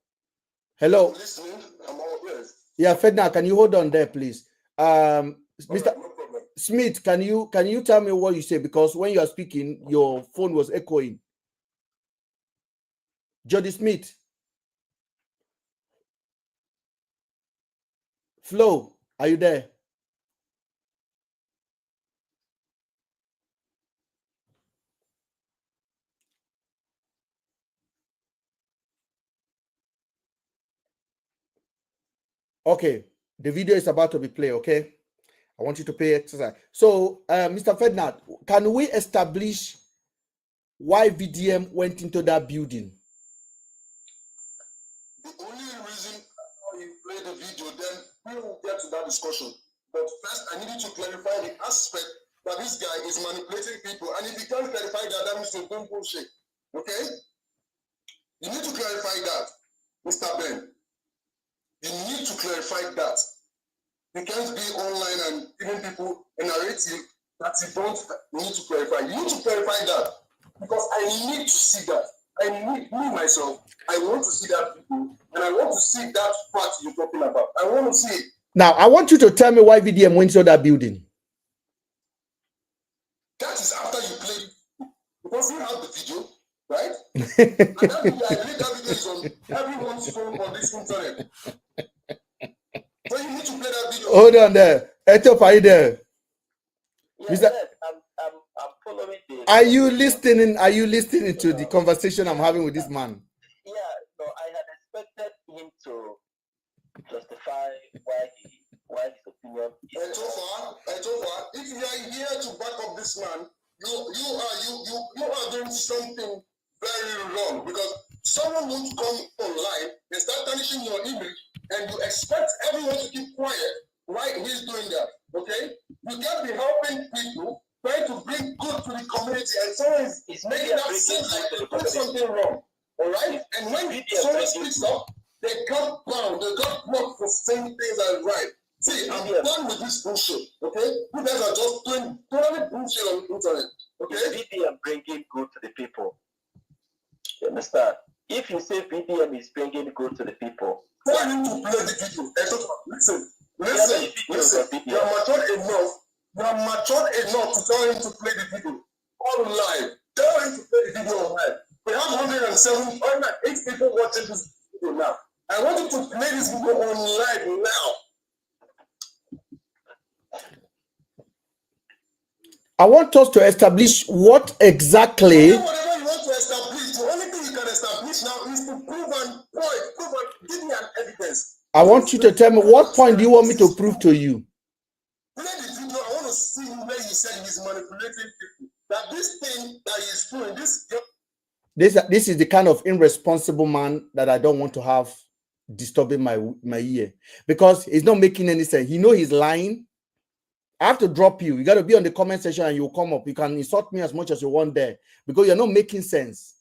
Hello. I'm listening. I'm all ears. Yeah, Fedna, can you hold on there, please? Mr. Smith, can you tell me what you say? Because when you are speaking, your phone was echoing. Jody Smith. Flo, are you there? Okay, the video is about to be played, okay? I want you to pay exercise. So, Mr. Ferdinand, can we establish why VDM went into that building? The only reason you play the video, then we will get to that discussion. But first, I need you to clarify the aspect that this guy is manipulating people. And if you can't clarify that, that means you're doing bullshit. Okay? You need to clarify that, Mr. Ben. You need to clarify that. You can't be online and giving people a narrative that you don't need to clarify. You need to clarify that because I need to see that. I need me myself. I want to see that people, and I want to see that part you're talking about. I want to see it. Now, I want you to tell me why VDM went to that building. That is after you played, because you have the video, right? And that video, I believe that video is on everyone's phone on this internet. So you need to play that video. Hold on there. Etop, are you there? Yes, I'm following this. Are you listening? Are you listening to the conversation I'm having with this man? Yeah, no, I had expected him to justify why his opinion is. Etofa, if you are here to back up this man, you are doing something very wrong because someone won't come online and start tarnishing your image, and you expect everyone to keep quiet while he's doing that. Okay, you can't be helping people, trying to bring good to the community, and someone is making that seem like they did something wrong. All right, and when someone speaks up, they got bound, they got blocked for saying things that are right. See, I'm done with this bullshit, okay? You guys are just doing totally bullshit on the internet, okay? VDM bringing good to the people. You understand? If you say VDM is bringing good to the people, tell him to play the video. Listen. You're matured enough to tell him to play the video on live. Tell him to play the video on live. We have 108 people watching this video now. I want you to play this video on live now. I want us to establish what exactly. Whatever you want to establish, the only thing you can establish now is to prove and give me an evidence. I want you to tell me what point do you want me to prove to you? Play the video. I want to see where you said he's manipulating people. That this thing that he's doing, this is the kind of irresponsible man that I don't want to have disturbing my ear because it's not making any sense. He know he's lying. I have to drop you. You got to be on the comment section and you'll come up. You can insult me as much as you want there because you're not making sense.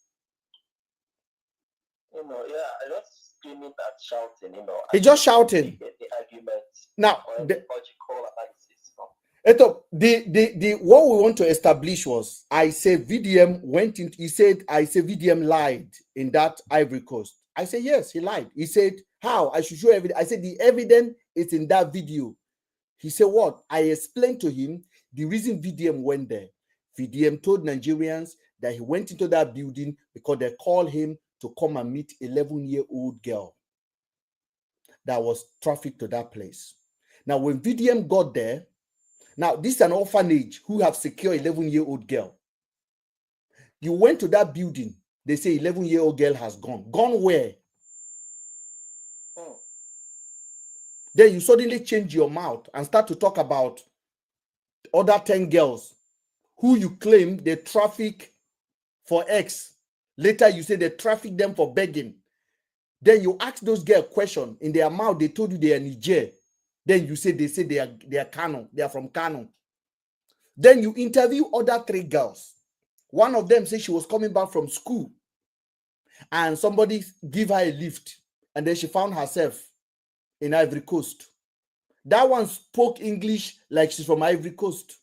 You know, yeah, I just screaming and shouting, you know. He's just shouting. The argument. Now, the what we want to establish was I say VDM went into, he said, I say VDM lied in that Ivory Coast. I say, yes, he lied. He said, how? I should show evidence. I said, the evidence is in that video. He said, what? I explained to him the reason VDM went there. VDM told Nigerians that he went into that building because they called him to come and meet 11-year-old girl that was trafficked to that place. Now, when VDM got there, now this is an orphanage who have secured 11-year-old girl. You went to that building, they say 11-year-old girl has gone. Gone where? Then you suddenly change your mouth and start to talk about other 10 girls who you claim they traffic for X. Later you say they traffic them for begging. Then you ask those girls question in their mouth, they told you they are Niger. Then you say they are Kano, they are from Kano. Then you interview other 3 girls. One of them said she was coming back from school and somebody give her a lift and then she found herself in Ivory Coast. That one spoke English like she's from Ivory Coast.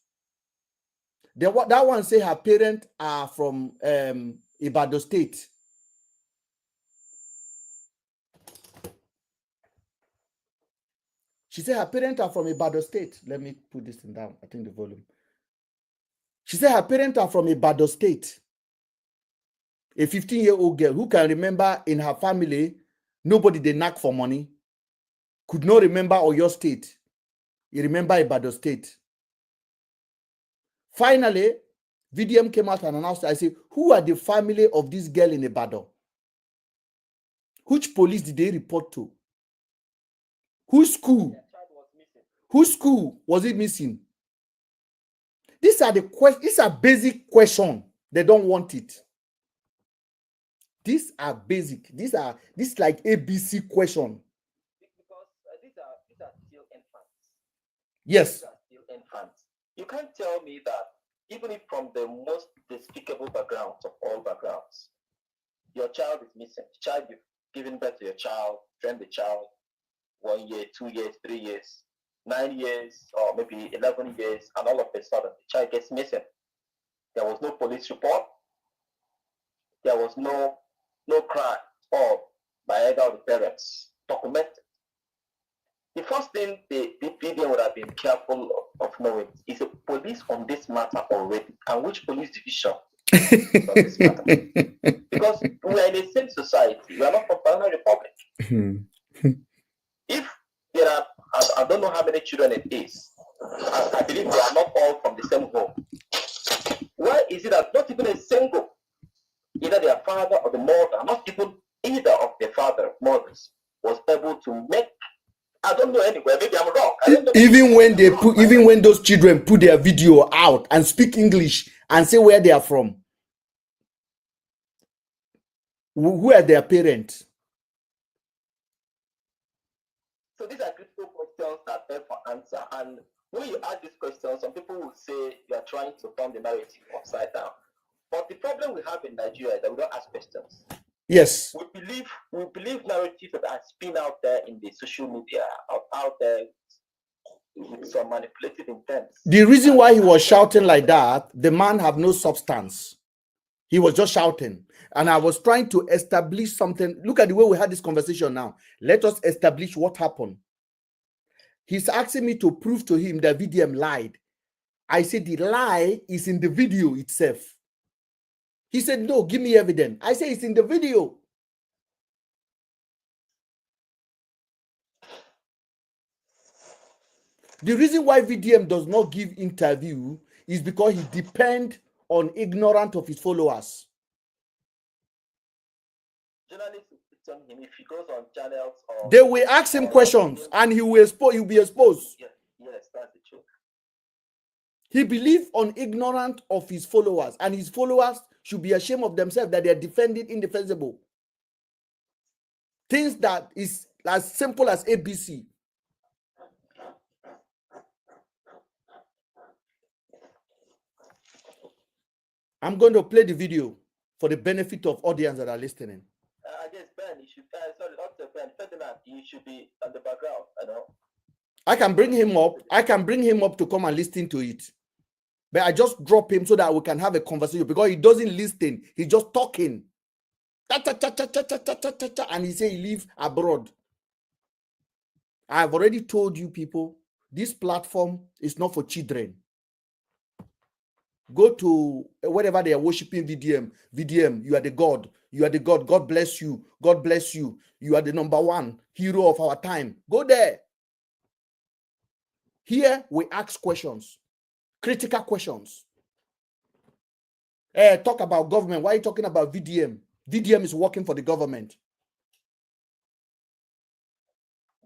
That one say her parents are from Ibadan State. She said her parents are from Ibadan State. Let me put this thing down. I think the volume. She said her parents are from Ibadan State. A 15-year-old girl who can remember in her family, nobody they knock for money. Could not remember Oyo State. You remember Ibadan State. Finally, VDM came out and announced, I said, who are the family of this girl in Ibadan? Which police did they report to? Whose school? Whose school was it missing? These are the questions. These are basic questions. They don't want it. These are basic. This like ABC question. because these are still infants. Yes. Are still infants. You can't tell me that even if from the most despicable backgrounds of all backgrounds, your child is missing. The child, you've given birth to your child, trained the child 1 year, 2 years, 3 years, 9 years, or maybe 11 years, and all of a sudden the child gets missing. There was no police report. There was no crime or by either of the parents documented. The first thing the PDM would have been careful of knowing is the police on this matter already, and which police division is on this matter. Because we are in the same society. We are not from Banana Republic. If there are, I don't know how many children it is, I believe they are not all from the same home. Why is it that not even a single, either their father or the mother, not even either of their father, mothers, was able to make, I don't know anywhere, maybe I'm wrong. I don't know, even when they put, even when those children put their video out and speak English and say where they are from, who are their parents? So these are critical questions that beg for answer. And when you ask these questions, some people will say you are trying to turn the narrative upside down. But the problem we have in Nigeria is that we don't ask questions. Yes. We believe narratives that are spin out there in the social media, out there with some manipulative intent. The reason why he was shouting like that, the man have no substance. He was just shouting. And I was trying to establish something. Look at the way we had this conversation now. Let us establish what happened. He's asking me to prove to him that VDM lied. I said the lie is in the video itself. He said, no, give me evidence. I say it's in the video. The reason why VDM does not give interview is because he depends on ignorance of his followers. Journalists will him if he goes on channels or they will ask him questions and he will he'll be exposed. Yes, that's the truth. He believes on ignorance of his followers, and his followers should be ashamed of themselves that they are defending indefensible. Things that is as simple as ABC. I'm going to play the video for the benefit of audience that are listening. I guess Ben, you should, sorry, not Ben, Ferdinand, you should be on the background, I know. I can bring him up. I can bring him up to come and listen to it. But I just drop him so that we can have a conversation, because he doesn't listen. He's just talking. And he say he lives abroad. I've already told you people, this platform is not for children. Go to wherever they are worshiping VDM. VDM, you are the God. You are the God. God bless you. God bless you. You are the number one hero of our time. Go there. Here we ask questions, critical questions. Talk about government. Why are you talking about VDM? VDM is working for the government.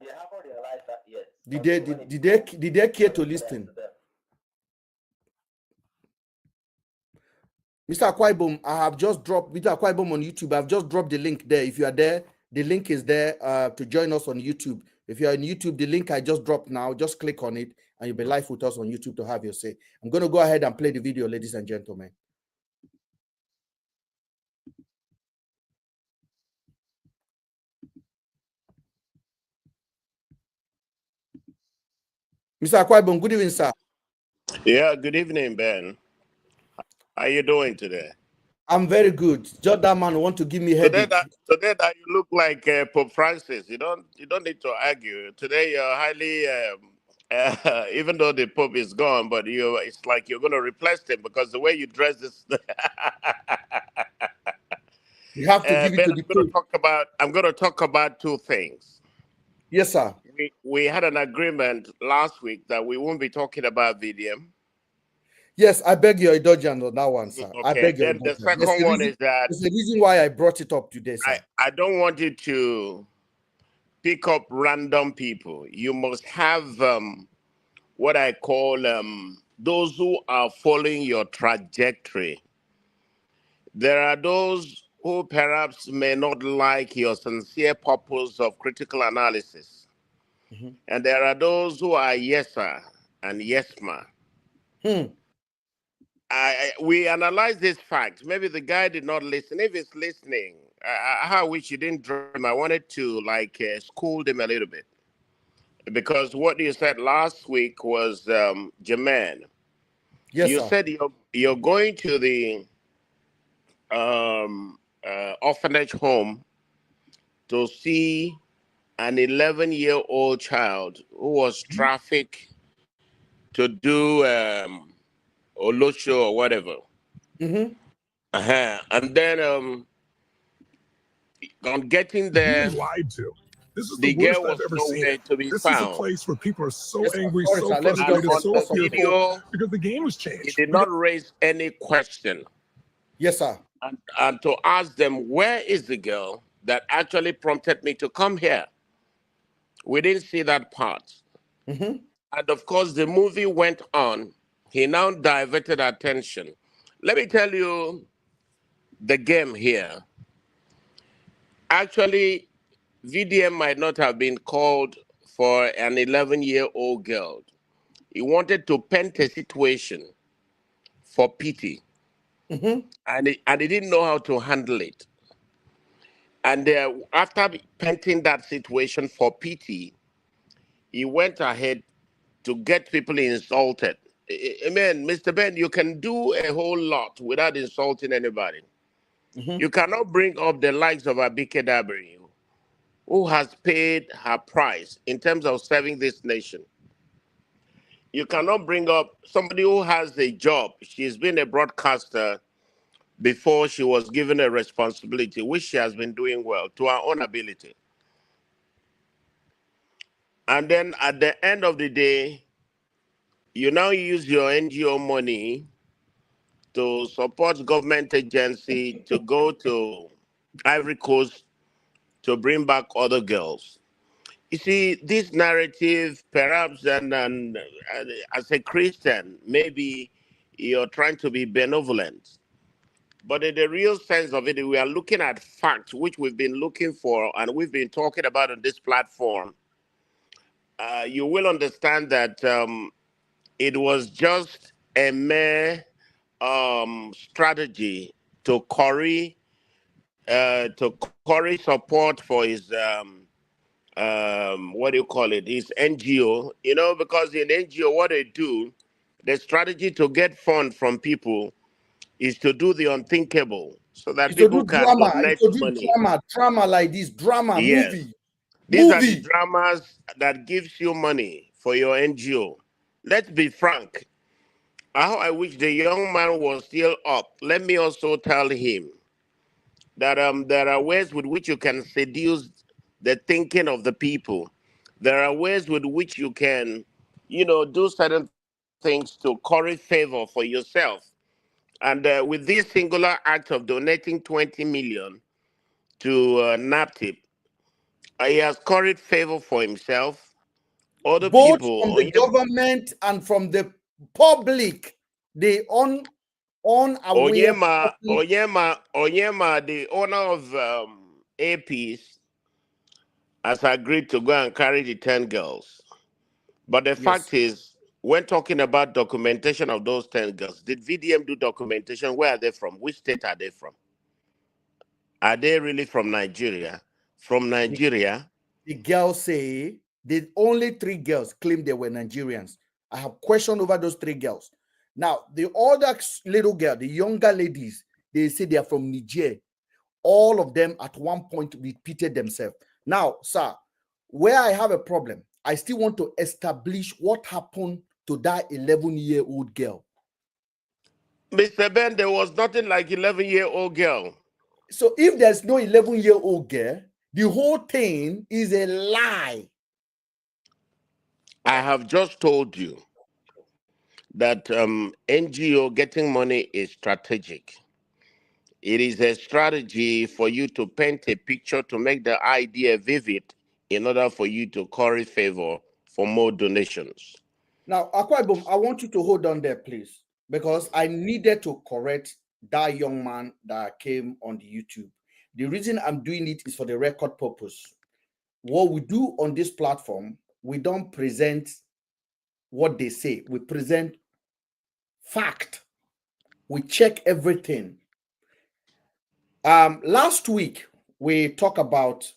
They haven't realized that yet. Did they care to listen? Mr. Akwa Ibom, I have just dropped Mr. Akwa Ibom on YouTube. I've just dropped the link there. If you are there, the link is there to join us on YouTube. If you're on YouTube, the link I just dropped now, just click on it and you'll be live with us on YouTube to have your say. I'm going to go ahead and play the video, ladies and gentlemen. Mr. Akwa Ibom, good evening, sir. Yeah, good evening, Ben. How are you doing today? I'm very good. Just that man want to give me headache. Today that you look like Pope Francis. You don't need to argue. Today you're highly, even though the Pope is gone, but it's like you're going to replace him because the way you dress this. You have to give it to the Pope. I'm going to talk about two things. Yes, sir. We had an agreement last week that we won't be talking about VDM. Yes, I beg your indulgence on that one, sir. Okay. I beg your indulgence. The second one is that there's a reason why I brought it up today, sir. I don't want you to pick up random people. You must have what I call those who are following your trajectory. There are those who perhaps may not like your sincere purpose of critical analysis. Mm-hmm. And there are those who are yes, sir. and Yesma. Hmm. We analyze this fact. Maybe the guy did not listen. If he's listening, I wish you didn't drop him. I wanted to scold him a little bit, because what you said last week was, Jermaine. Yes, You sir. said you're going to the orphanage home to see an 11-year-old child who was trafficked to do Olosho or whatever. Mm-hmm. And then on getting there, being lied to. This is the the girl worst I've was ever seen nowhere it. to be This is a found. place where people are so Yes, sir. angry, Sorry, so sir. Let me just And frustrated, on so the fearful video, because the game has he changed. did not raise any question. Yes, sir. And to ask them, where is the girl that actually prompted me to come here? We didn't see that part. Mm-hmm. And of course, the movie went on. He now diverted attention. Let me tell you the game here. Actually, VDM might not have been called for an 11-year-old girl. He wanted to paint a situation for pity, Mm-hmm. and he didn't know how to handle it. And after painting that situation for pity, he went ahead to get people insulted. Amen. Mr. Ben, you can do a whole lot without insulting anybody. Mm-hmm. You cannot bring up the likes of Abike Dabiri, who has paid her price in terms of serving this nation. You cannot bring up somebody who has a job. She's been a broadcaster before she was given a responsibility, which she has been doing well to her own ability. And then at the end of the day, you now use your NGO money to support government agency to go to Ivory Coast to bring back other girls. You see, this narrative, perhaps, and as a Christian, maybe you're trying to be benevolent. But in the real sense of it, we are looking at facts, which we've been looking for and we've been talking about on this platform. You will understand that it was just a mere strategy to curry support for his what do you call it, his NGO. Because in NGO, what they do, the strategy to get funds from people is to do the unthinkable so that It's to people do can drama. It's donate to do money. drama like this. Drama, Yes, movie. these are the Movie. dramas that gives you money for your NGO. Let's be frank. How I wish the young man was still up. Let me also tell him that there are ways with which you can seduce the thinking of the people. There are ways with which you can, do certain things to curry favor for yourself. And with this singular act of donating 20 million to NAPTIP, he has curried favor for himself, other Both from people. the government and from the public. The unaware public. Onyema, the owner of APs, has agreed to go and carry the 10 girls. But the Yes. fact is, when talking about documentation of those 10 girls, did VDM do documentation? Where are they from? Which state are they from? Are they really from Nigeria? From The, Nigeria? the girls say the only 3 girls claim they were Nigerians. I have question over those 3 girls. Now, the other little girl, the younger ladies, they say they are from Niger. All of them at one point repeated themselves. Now, sir, where I have a problem, I still want to establish what happened to that 11-year-old girl. Mr. Ben, there was nothing like 11-year-old girl. So if there's no 11-year-old girl, the whole thing is a lie. I have just told you that NGO getting money is strategic. It is a strategy for you to paint a picture to make the idea vivid in order for you to curry favor for more donations. Now, Akwa Ibom, I want you to hold on there, please, because I needed to correct that young man that came on the YouTube. The reason I'm doing it is for the record purpose. What we do on this platform, we don't present what they say. We present fact. We check everything. Last week we talked about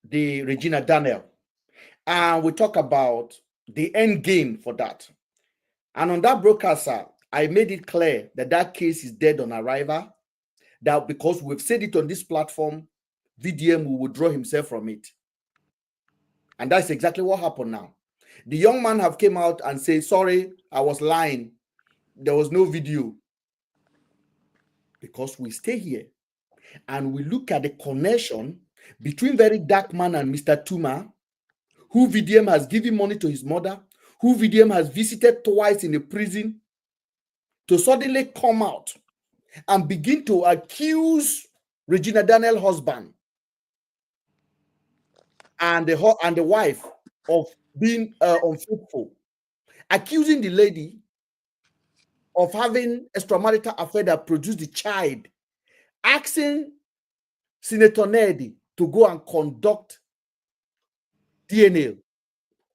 the Regina Daniel, and we talk about the end game for that. And on that broadcast, I made it clear that that case is dead on arrival. That because we've said it on this platform, VDM will withdraw himself from it. And that's exactly what happened now. The young man have came out and say, sorry, I was lying. There was no video. Because we stay here and we look at the connection between Very Dark Man and Mr. Tuma, who VDM has given money to his mother, who VDM has visited twice in a prison, to suddenly come out and begin to accuse Regina Daniel's husband and the wife of being unfaithful, accusing the lady of having extramarital affair that produced the child, asking Senator Nedi to go and conduct DNA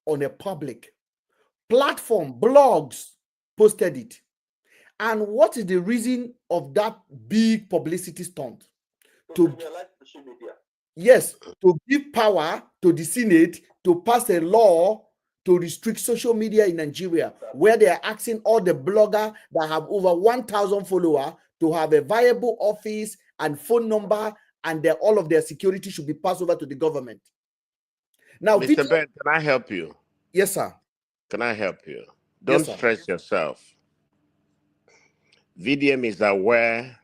on a public platform. Blogs posted it. And what is the reason of that big publicity stunt? To social media. Yes, to give power to the Senate to pass a law to restrict social media in Nigeria, where they are asking all the bloggers that have over 1,000 followers to have a viable office and phone number, and all of their security should be passed over to the government. Now, Mr. Ben, can I help you? Yes, sir. Can I help you? Don't stress yourself. VDM is aware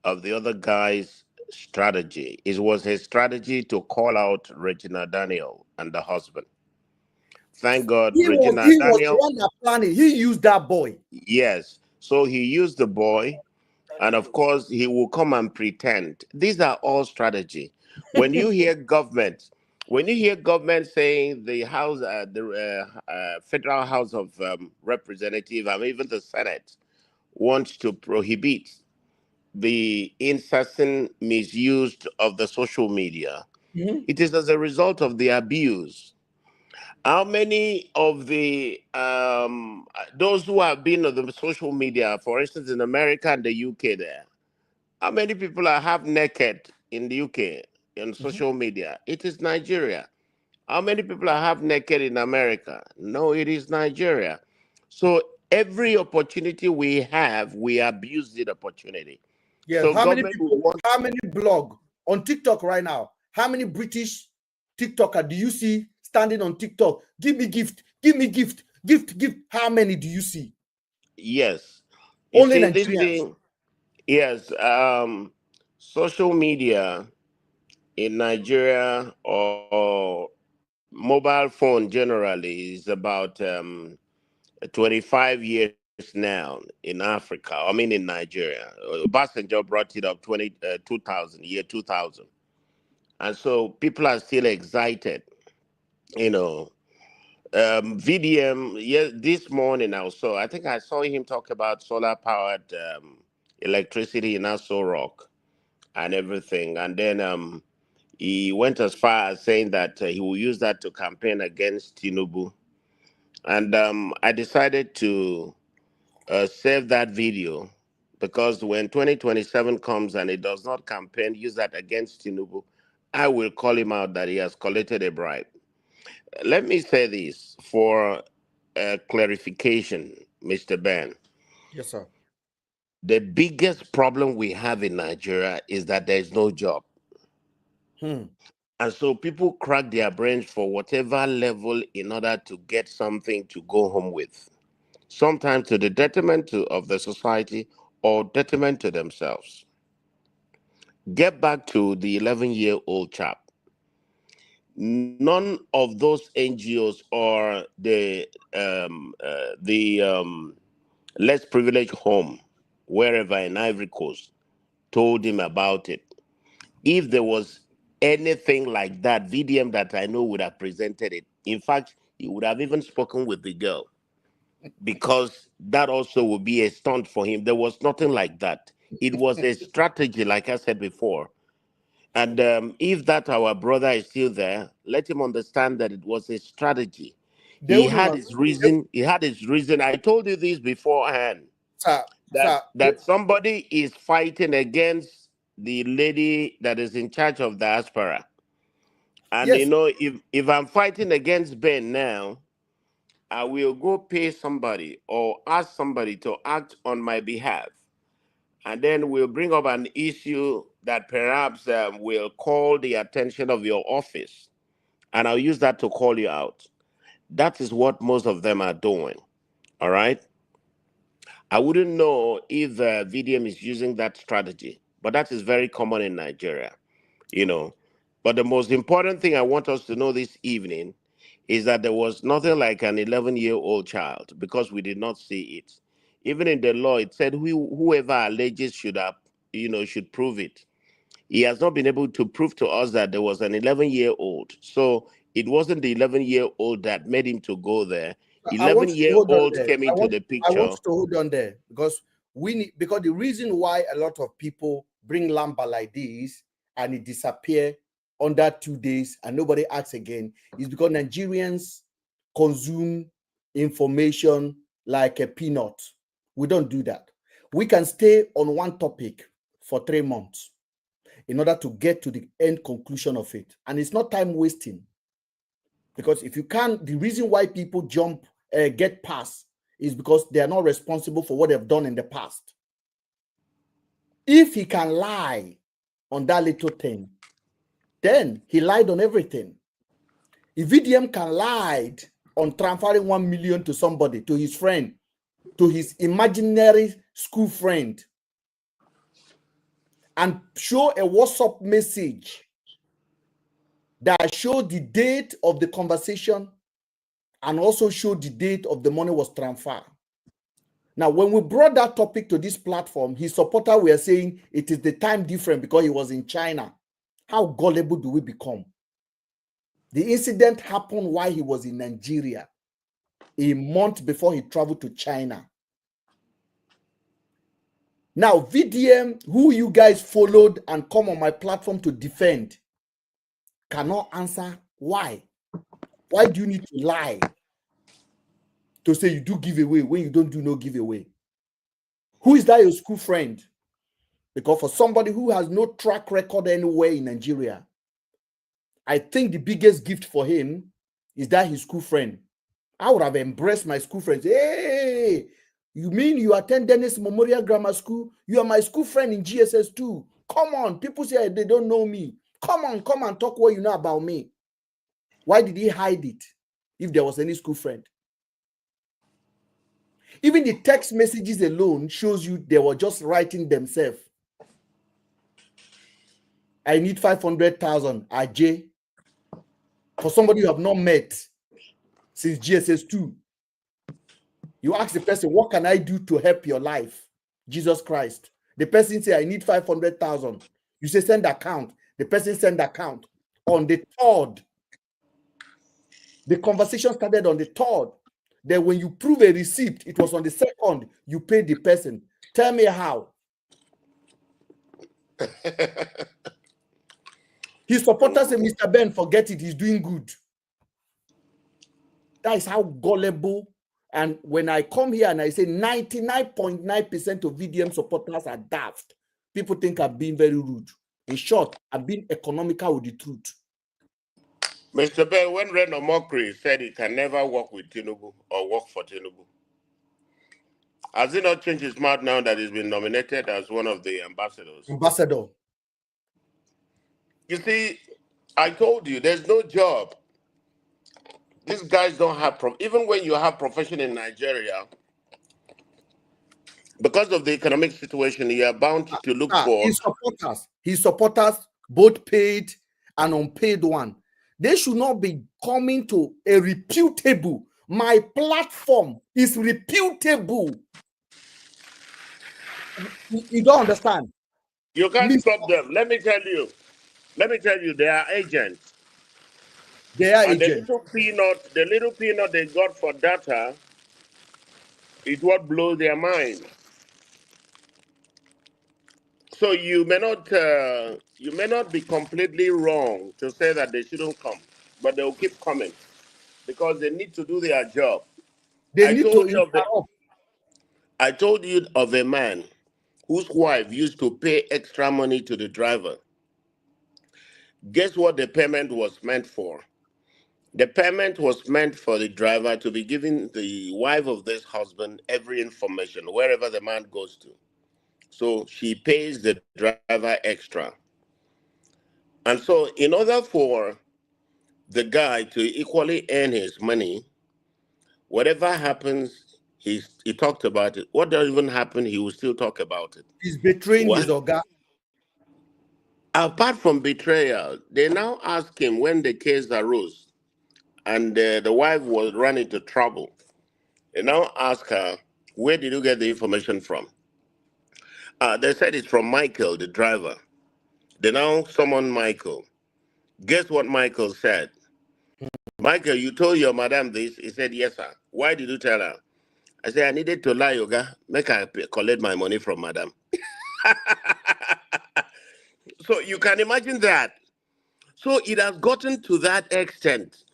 of the other guy's strategy. It was his strategy to call out Regina Daniel and the husband. Thank God, Regina Daniel was the one that planned it. He used that boy. Yes. So he used the boy, and of course, he will come and pretend. These are all strategy. When you hear government, saying the House, Federal House of Representatives, and even the Senate wants to prohibit the incessant misuse of the social media, it is as a result of the abuse. How many of the those who have been on the social media, for instance, in America and the UK, there, how many people are half naked in the UK on social media? It is Nigeria. How many people are half naked in America? No, it is Nigeria. So every opportunity we have, we abuse the opportunity. Yes. So how many blog on TikTok right now? How many British TikToker do you see standing on TikTok? Give me gift, give me gift, gift. How many do you see? Yes. Only Nigerians. Yes. Social media in Nigeria or mobile phone generally is about 25 years now in Africa. I mean, in Nigeria. Obasanjo brought it up 2000, year 2000. And so people are still excited, you know. VDM, yes, this morning I think I saw him talk about solar powered electricity in Aso Rock and everything. And then he went as far as saying that he will use that to campaign against Tinubu. And I decided to save that video, because when 2027 comes and it does not campaign, use that against Tinubu, I will call him out that he has collected a bribe. Let me say this for clarification, Mr. Ben. Yes, sir. The biggest problem we have in Nigeria is that there is no job. And so people crack their brains for whatever level in order to get something to go home with, sometimes to the detriment of the society or detriment to themselves. Get back to the 11-year-old chap. None of those NGOs or the less privileged home, wherever in Ivory Coast, told him about it. If there was anything like that, VDM that I know would have presented it. In fact, he would have even spoken with the girl, because that also would be a stunt for him. There was nothing like that. It was a strategy, like I said before. And if that our brother is still there, let him understand that it was a strategy. They He wouldn't had want, his reason. He had his reason. I told you this beforehand. sir, sir. That somebody is fighting against the lady that is in charge of diaspora. And Yes, if I'm fighting against Ben now, I will go pay somebody or ask somebody to act on my behalf. And then we'll bring up an issue that perhaps will call the attention of your office. And I'll use that to call you out. That is what most of them are doing. All right. I wouldn't know if VDM is using that strategy, but that is very common in Nigeria, you know. But the most important thing I want us to know this evening is that there was nothing like an 11-year-old child because we did not see it. Even in the law, it said whoever alleges should prove it. He has not been able to prove to us that there was an 11-year-old. So it wasn't the 11-year-old that made him to go there. I want you to hold on 11-year-old there. came into the I want picture. you to hold on there because the reason why a lot of people bring Lamba like this and it disappear under 2 days and nobody acts again is because Nigerians consume information like a peanut. We don't do that. We can stay on one topic for 3 months in order to get to the end conclusion of it. And it's not time wasting. Because if you can't, the reason why people get past is because they are not responsible for what they've done in the past. If he can lie on that little thing, then he lied on everything. If VDM can lie on transferring 1 million to somebody, to his friend, to his imaginary school friend, and show a WhatsApp message that showed the date of the conversation and also showed the date of the money was transferred. Now, when we brought that topic to this platform, his supporters were saying it is the time different because he was in China. How gullible do we become? The incident happened while he was in Nigeria, a month before he traveled to China. Now, VDM, who you guys followed and come on my platform to defend, cannot answer why. Why do you need to lie to say you do giveaway when you don't do no giveaway? Who is that your school friend? Because for somebody who has no track record anywhere in Nigeria, I think the biggest gift for him is that his school friend. I would have embraced my school friends. Hey, you mean you attend Dennis Memorial Grammar School? You are my school friend in GSS too. Come on, people say they don't know me. Come on, come and talk what you know about me. Why did he hide it if there was any school friend? Even the text messages alone shows you they were just writing themselves. I need 500,000 Ajay for somebody you have not met since GSS2. You ask the person, what can I do to help your life? Jesus Christ. The person say, I need 500,000. You say, send account. The person send account. On the 3rd, the conversation started on the 3rd. Then when you prove a receipt, it was on the 2nd, you paid the person. Tell me how. His supporters say, Mr. Ben, forget it. He's doing good. That is how gullible. And when I come here and I say 99.9% of VDM supporters are daft, people think I'm being very rude. In short, I'm being economical with the truth. Mr. Ben, when Reno Mokri said he can never work with Tinubu or work for Tinubu, has he not changed his mind now that he's been nominated as one of the ambassadors? Ambassador. You see, I told you, there's no job. These guys don't have, even when you have profession in Nigeria, because of the economic situation, you are bound to look for. His supporters, both paid and unpaid one, they should not be coming to a reputable. My platform is reputable. You don't understand. You can't stop them. Let me tell you, they are agents. They are and agents. The little peanut they got for data is what blows their mind. So you may not be completely wrong to say that they shouldn't come, but they'll keep coming because they need to do their job. They I need to told you of interrupt. I told you of a man whose wife used to pay extra money to the driver. Guess what the payment was meant for? The payment was meant for the driver to be giving the wife of this husband every information wherever the man goes to. So she pays the driver extra. And so, in order for the guy to equally earn his money, whatever happens, he talked about it. What doesn't even happen, he will still talk about it. He's betraying his What? organ. Apart from betrayal, they now ask him when the case arose and the wife was run into trouble. They now ask her, where did you get the information from? They said it's from Michael, the driver. They now summon Michael. Guess what Michael said? Michael, you told your madam this? He said, yes, sir. Why did you tell her? I said, I needed to lie, Yoga. Make her collect my money from madam. So you can imagine that. So it has gotten to that extent.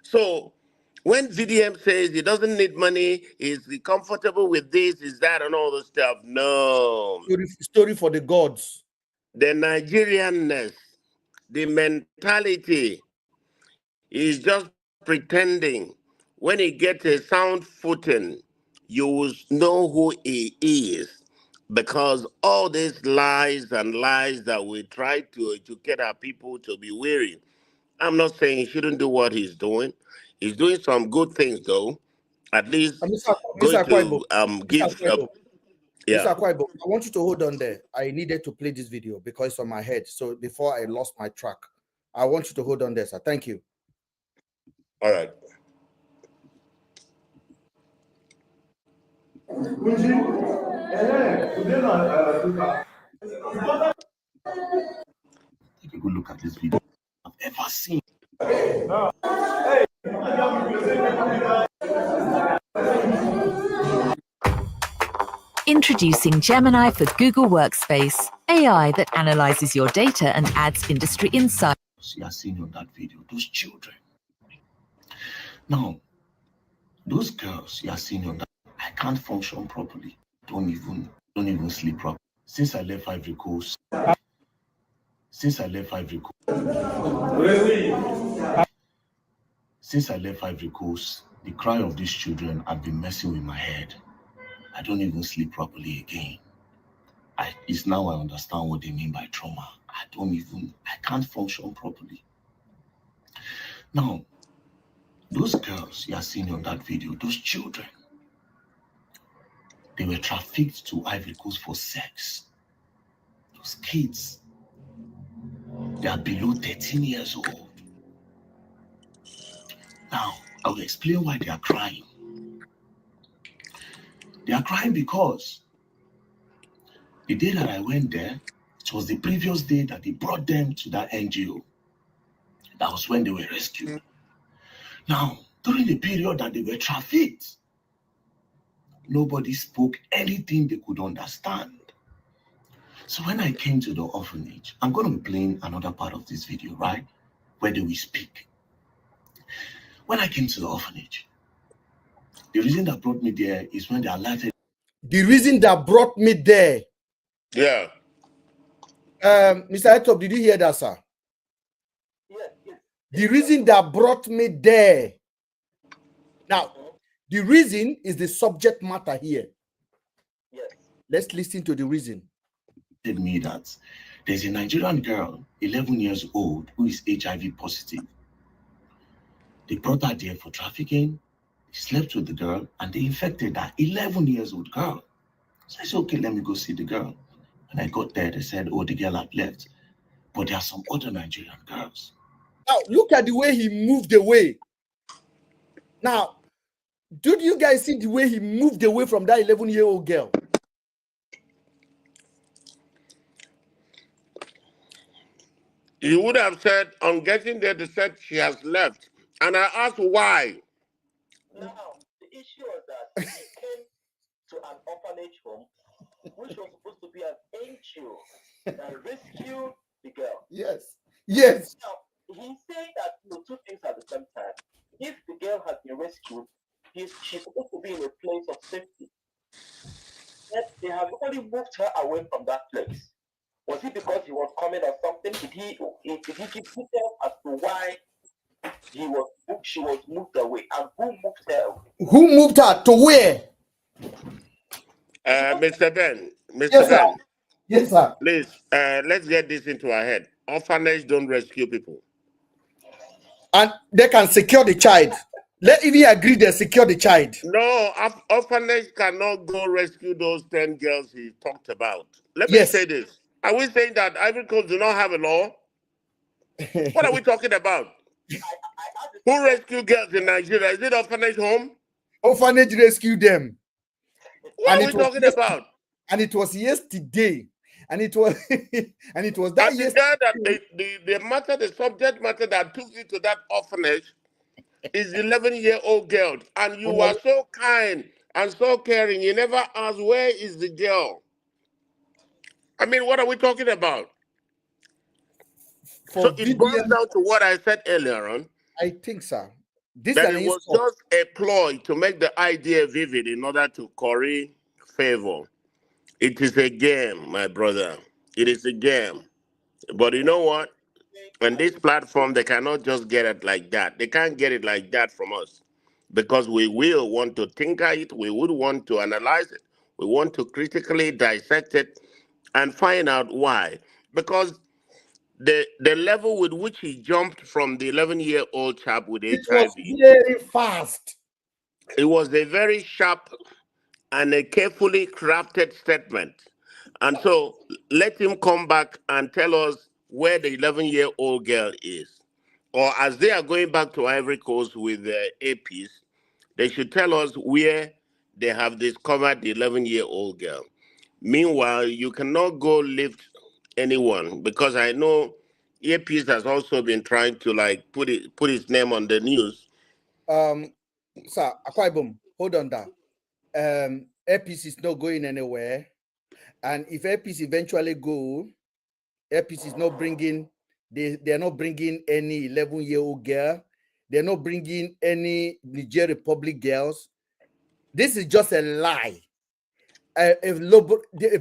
So when VDM says he doesn't need money, is he comfortable with this, is that, and all this stuff? No. Story for the gods. The Nigerianness, the mentality is just pretending. When he gets a sound footing, you will know who he is. Because all these lies and lies that we try to educate our people to be weary. I'm not saying he shouldn't do what he's doing. He's doing some good things, though. At least Mr. going Akwaebo, to give. Mr. Akwaebo, I want you to hold on there. I needed to play this video because it's on my head. So before I lost my track, I want you to hold on there, sir. Thank you. All right. Take a good look at this video. I've ever seen. Introducing Gemini for Google Workspace, AI that analyzes your data and adds industry insight. You are seeing on that video, those children. Now, those girls you are seeing on that, I can't function properly. Don't even sleep properly. Since I left Ivory Coast. Since I left Ivory Coast, the cry of these children have been messing with my head. I don't even sleep properly again. It's now I understand what they mean by trauma. I can't function properly. Now, those girls you are seeing on that video, those children, they were trafficked to Ivory Coast for sex. Those kids, they are below 13 years old. Now, I will explain why they are crying. They are crying because the day that I went there, it was the previous day that they brought them to that NGO. That was when they were rescued. Now, during the period that they were trafficked, nobody spoke anything they could understand. So when I came to the orphanage, I'm going to be playing another part of this video, right? Where they will speak. When I came to the orphanage, the reason that brought me there is when they alerted. The reason that brought me there. Yeah. Mr. Etop, did you hear that, sir? Yes. The reason that brought me there. Now, the reason is the subject matter here. Yes. Let's listen to the reason. Told me that there's a Nigerian girl, 11 years old, who is HIV positive. They brought her there for trafficking. They slept with the girl and they infected that 11 years old girl. So I said, okay, let me go see the girl. When I got there, they said, oh, the girl had left. But there are some other Nigerian girls. Now, look at the way he moved away. Now, did you guys see the way he moved away from that 11-year-old girl? You would have said, on getting there, they said she has left. And I asked why. Now, the issue was that he came to an orphanage home, which was supposed to be an NGO that rescued the girl. Yes. Yes. Now, he's saying that two things at the same time. if the girl has been rescued, she's supposed to be in a place of safety. Yet they have only moved her away from that place. Was it because he was coming or something? Did he give details as to why she was moved away, and who moved her away? Who moved her to where? Mr. Ben, Mr. Yes, sir. Ben, Yes, sir. please, let's get this into our head. Orphanage don't rescue people. And they can secure the child. Let me agree they secure the child. No, orphanage cannot go rescue those 10 girls he talked about. Let Yes. me say this. Are we saying that Ivory Coast do not have a law? What are we talking about? Who rescue girls in Nigeria? Is it orphanage home? Orphanage rescued them. What are we talking about? And it was yesterday. And it was and it was that And the yesterday. guy that the subject matter that took you to that orphanage is 11-year-old girl. And you are so kind and so caring. You never ask, where is the girl? I mean, what are we talking about? So it boils down to what I said earlier on. I think, sir. That it was just a ploy to make the idea vivid in order to curry favor. It is a game, my brother. It is a game. But you know what? On this platform, they cannot just get it like that. They can't get it like that from us. Because we will want to tinker it. We would want to analyze it. We want to critically dissect it and find out why. Because the level with which he jumped from the 11-year-old chap with it HIV. was very fast. It was a very sharp and a carefully crafted statement. And so let him come back and tell us where the 11-year-old girl is. Or as they are going back to Ivory Coast with the APs, they should tell us where they have discovered the 11-year-old girl. Meanwhile, you cannot go lift anyone, because I know APs has also been trying to put his name on the news. Sir, Akwaibom, hold on there. APC is not going anywhere. And if APC eventually go, APC is not bringing, they're not bringing any 11-year-old girl. They're not bringing any Niger Republic girls. This is just a lie, a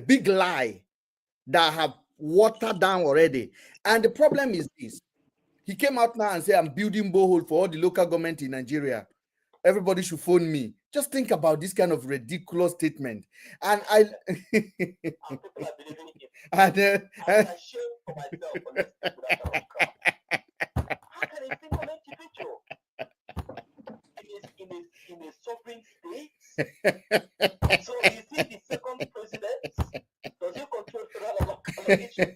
big lie that have watered down already. And the problem is this. He came out now and said, I'm building borehole for all the local government in Nigeria. Everybody should phone me. Just think about this kind of ridiculous statement. And I and for myself. How can a single individual in a sovereign state? So is he the second president? Does he control federal allocation?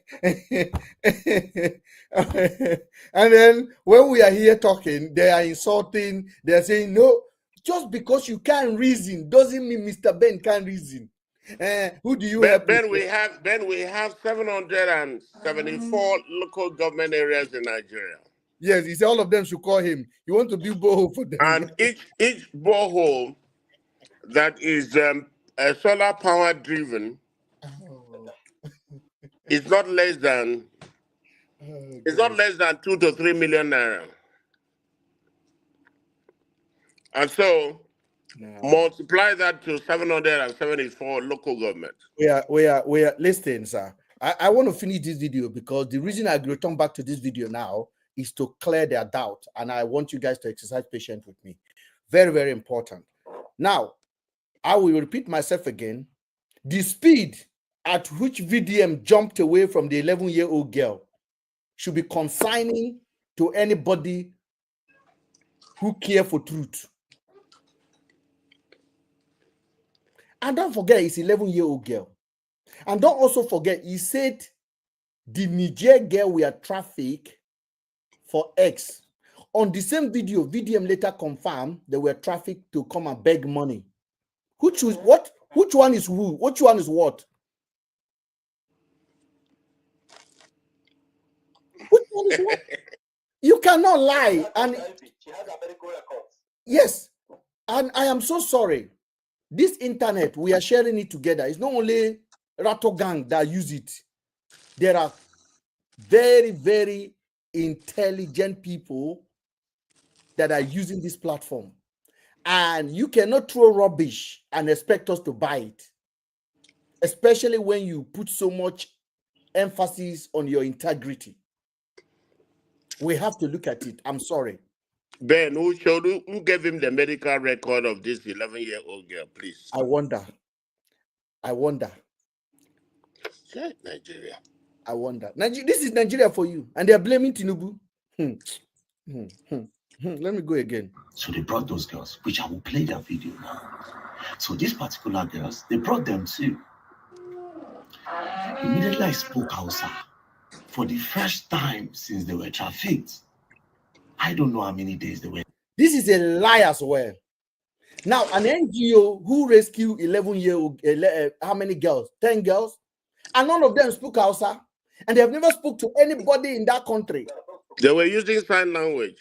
And then when we are here talking, they are insulting. They are saying, no, just because you can't reason doesn't mean Mr. Ben can't reason. Who do you have? Ben, we have 774 local government areas in Nigeria. Yes, he said all of them should call him. You want to build borehole for them. And each borehole that is solar power driven is not less than 2 to 3 million naira. And so multiply that to 774 local governments. We are listening, sir. I want to finish this video because the reason I return back to this video now is to clear their doubt, and I want you guys to exercise patience with me. Very, very important. Now, I will repeat myself again. The speed at which VDM jumped away from the 11-year-old girl should be consigning to anybody who care for truth. And don't forget, it's 11-year-old girl. And don't also forget, he said the Niger girl we are trafficked for X. On the same video, VDM later confirmed they were trafficked to come and beg money. Which one is who? Which one is what? Which one is what? You cannot lie. And she has a medical records. yes, and I am so sorry. This internet, we are sharing it together. It's not only Rattle Gang that use it. There are very, very intelligent people that are using this platform. And you cannot throw rubbish and expect us to buy it, especially when you put so much emphasis on your integrity. We have to look at it. I'm sorry. Ben, who gave him the medical record of this 11-year-old girl, please? I wonder. Yeah, Nigeria. I wonder. This is Nigeria for you, and they're blaming Tinubu. Let me go again. So they brought those girls, which I will play their video now. So these particular girls, they brought them too. Immediately I spoke Hausa for the first time since they were trafficked. I don't know how many days they were. This is a lie as well. Now, an NGO who rescued 11-year-old, how many girls? 10 girls, and none of them spoke Hausa, and they have never spoke to anybody in that country. They were using sign language.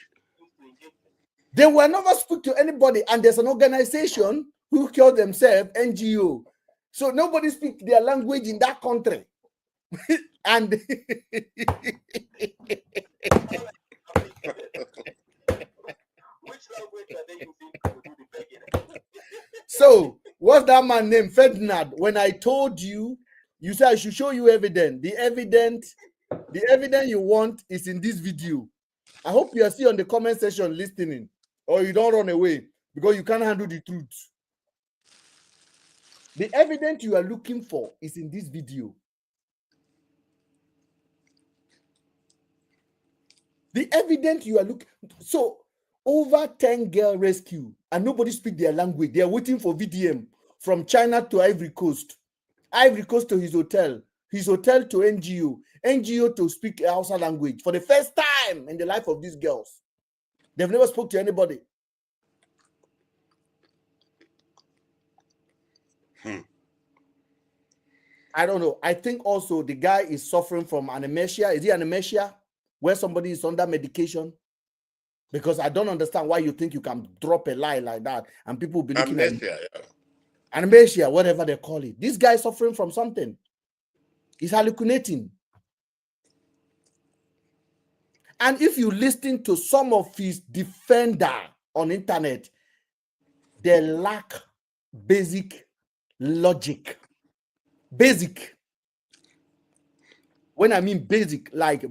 They were never spoke to anybody, and there's an organization who call themselves NGO. So nobody speaks their language in that country. And so what's that man named? Ferdinand. When I told you, you said I should show you evidence. The evidence you want is in this video. I hope you are still on the comment section listening, or you don't run away because you can't handle the truth. The evidence you are looking for is in this video. The evidence you are looking, so over 10 girl rescue and nobody speak their language. They are waiting for VDM from China to Ivory Coast to his hotel to NGO to speak Hausa language for the first time in the life of these girls. They've never spoke to anybody. I don't know. I think also the guy is suffering from anemia. Is he anemia? Where somebody is under medication? Because I don't understand why you think you can drop a lie like that and people will be looking at anemia, whatever they call it. This guy is suffering from something. He's hallucinating. And if you listen to some of his defender on internet, they lack basic logic. Basic. When I mean basic, like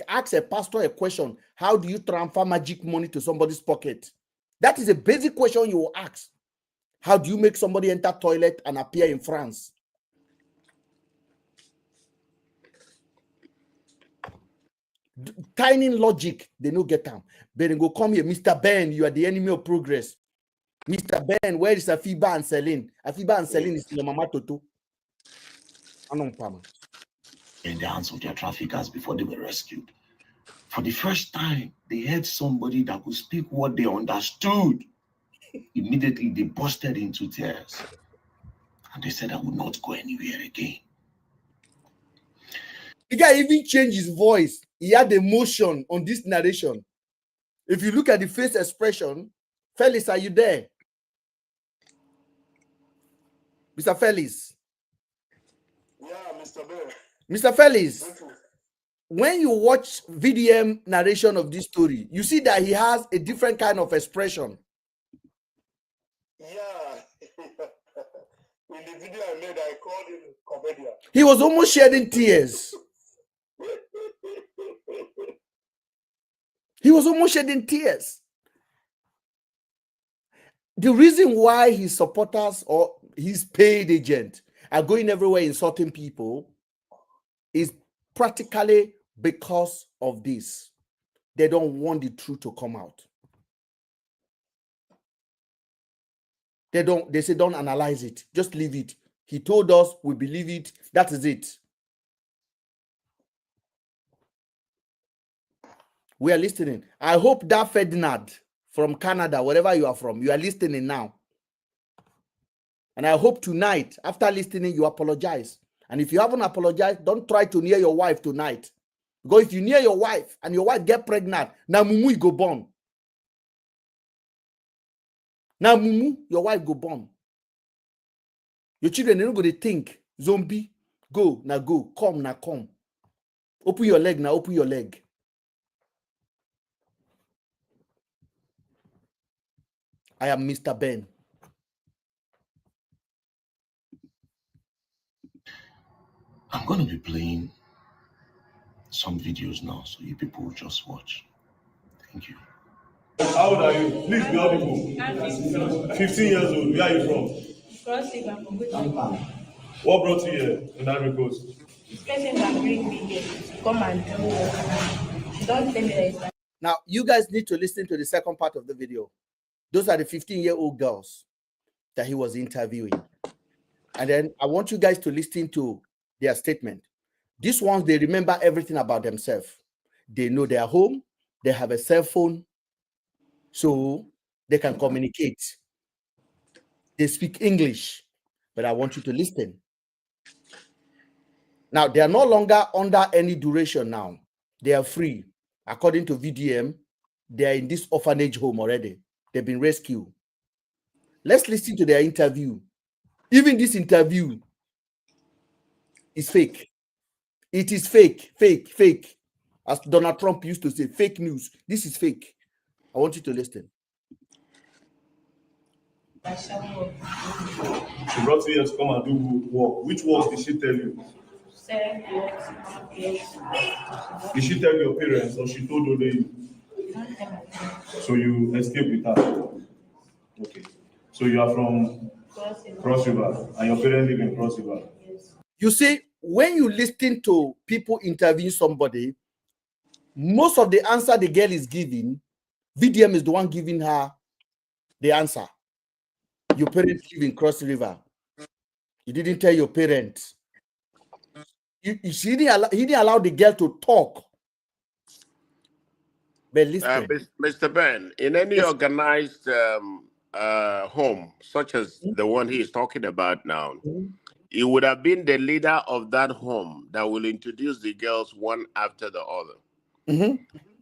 ask a pastor a question. How do you transfer magic money to somebody's pocket? That is a basic question you will ask. How do you make somebody enter toilet and appear in France? Tiny logic, they no get them. But go come here, Mr. Ben, you are the enemy of progress. Mr. Ben, where is Afiba and Celine? Afiba and Celine is your mama Toto. In the hands of their traffickers before they were rescued. For the first time, they heard somebody that could speak what they understood. Immediately, they busted into tears. And they said, I will not go anywhere again. The guy even changed his voice. He had emotion on this narration. If you look at the face expression, Felix, are you there? Mr. Felix. Yeah, Mr. Bear. Mr. Felix, when you watch VDM narration of this story, you see that he has a different kind of expression. Yeah. In the video I made, I called him comedian. He was almost shedding tears. He was almost shedding tears. The reason why his supporters or his paid agent are going everywhere insulting people is practically because of this. They don't want the truth to come out. They say don't analyze it, just leave it. He told us, we believe it, that is it. We are listening. I hope that Ferdinand from Canada, wherever you are from, you are listening now. And I hope tonight, after listening, you apologize. And if you haven't apologized, don't try to near your wife tonight. Because if you near your wife and your wife get pregnant, now mumu go born. Now mumu, your wife go born. Your children, they're not going to think, zombie, go, now go, come, now come. Open your leg, now open your leg. I am Mr. Ben. I'm going to be playing some videos now, so you people will just watch. Thank you. How old are you? Please be audible. 15 years old. Where are you from? Cross River from Guatemala. What brought you here in Ivory Coast? This person that bring me here to come and do. Don't tell me that it's like. Now, you guys need to listen to the second part of the video. Those are the 15-year-old girls that he was interviewing. And then I want you guys to listen to their statement. These ones, they remember everything about themselves. They know their home. They have a cell phone, so they can communicate. They speak English, but I want you to listen. Now, they are no longer under any duration now. They are free. According to VDM, they are in this orphanage home already. They've been rescued. Let's listen to their interview. Even this interview is fake. It is fake, fake, fake. As Donald Trump used to say, fake news. This is fake. I want you to listen. She brought you here to come and do work. Which work did she tell you? Did she tell your parents or she told only you? So you escaped with her? Okay. So you are from Cross River and your parents live in Cross River? You see, when you listen to people interviewing somebody, most of the answer the girl is giving, VDM is the one giving her the answer. Your parents live in Cross River. You didn't tell your parents. He didn't allow the girl to talk. But listen. Mr. Ben, in any organized home, such as the one he is talking about now, he would have been the leader of that home that will introduce the girls one after the other.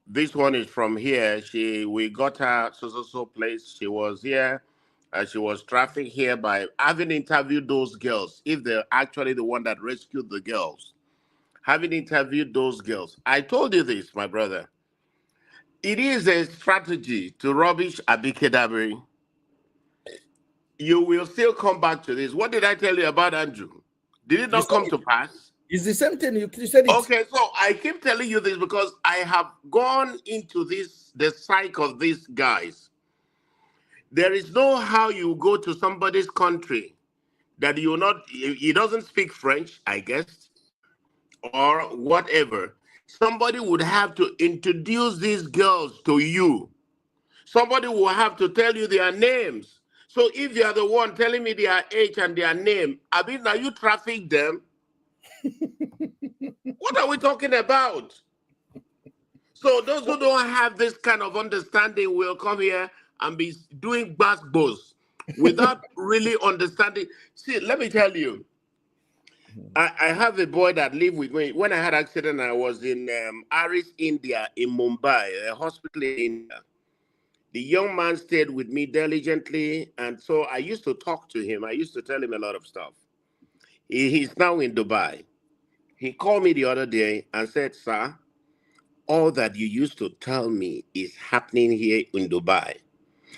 This one is from here. We got her so place. She was here. She was trafficked here by having interviewed those girls. If they're actually the one that rescued the girls, having interviewed those girls, I told you this, my brother. It is a strategy to rubbish Abike Dabiri. You will still come back to this. What did I tell you about Andrew? Did it not come to pass? It's the same thing. You said it. Okay, so I keep telling you this because I have gone into the psyche of these guys. There is no how you go to somebody's country that he doesn't speak French, I guess, or whatever. Somebody would have to introduce these girls to you. Somebody will have to tell you their names. So if you are the one telling me their age and their name, I mean, now you traffic them. What are we talking about? So those who don't have this kind of understanding will come here and be doing basketballs without really understanding. See, let me tell you, I have a boy that lived with me. When I had an accident, I was in Aris, India, in Mumbai, a hospital in India. The young man stayed with me diligently, and so I used to talk to him. I used to tell him a lot of stuff. He's now in Dubai. He called me the other day and said, "Sir, all that you used to tell me is happening here in Dubai.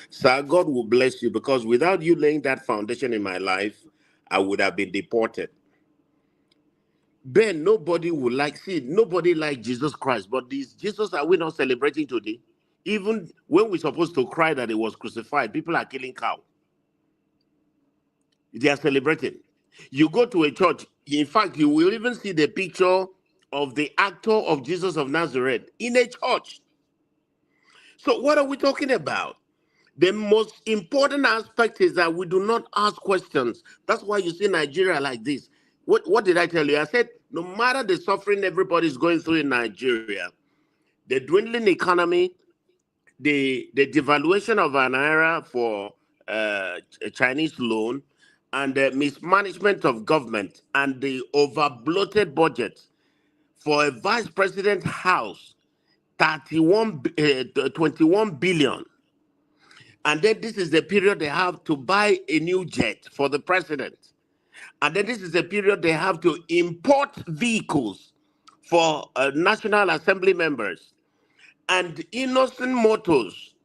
Sir, God will bless you because without you laying that foundation in my life, I would have been deported." Ben, nobody like Jesus Christ, but this Jesus are we not celebrating today? Even when we're supposed to cry that he was crucified, people are killing cow. They are celebrating. You go to a church, in fact, you will even see the picture of the actor of Jesus of Nazareth in a church. So what are we talking about? The most important aspect is that we do not ask questions. That's why you see Nigeria like this. What did I tell you? I said, no matter the suffering everybody's going through in Nigeria, the dwindling economy, the devaluation of an naira for a Chinese loan, and the mismanagement of government, and the over-bloated budget for a vice president house, 21 billion. And then this is the period they have to buy a new jet for the president. And then this is the period they have to import vehicles for National Assembly members. And Innocent Motors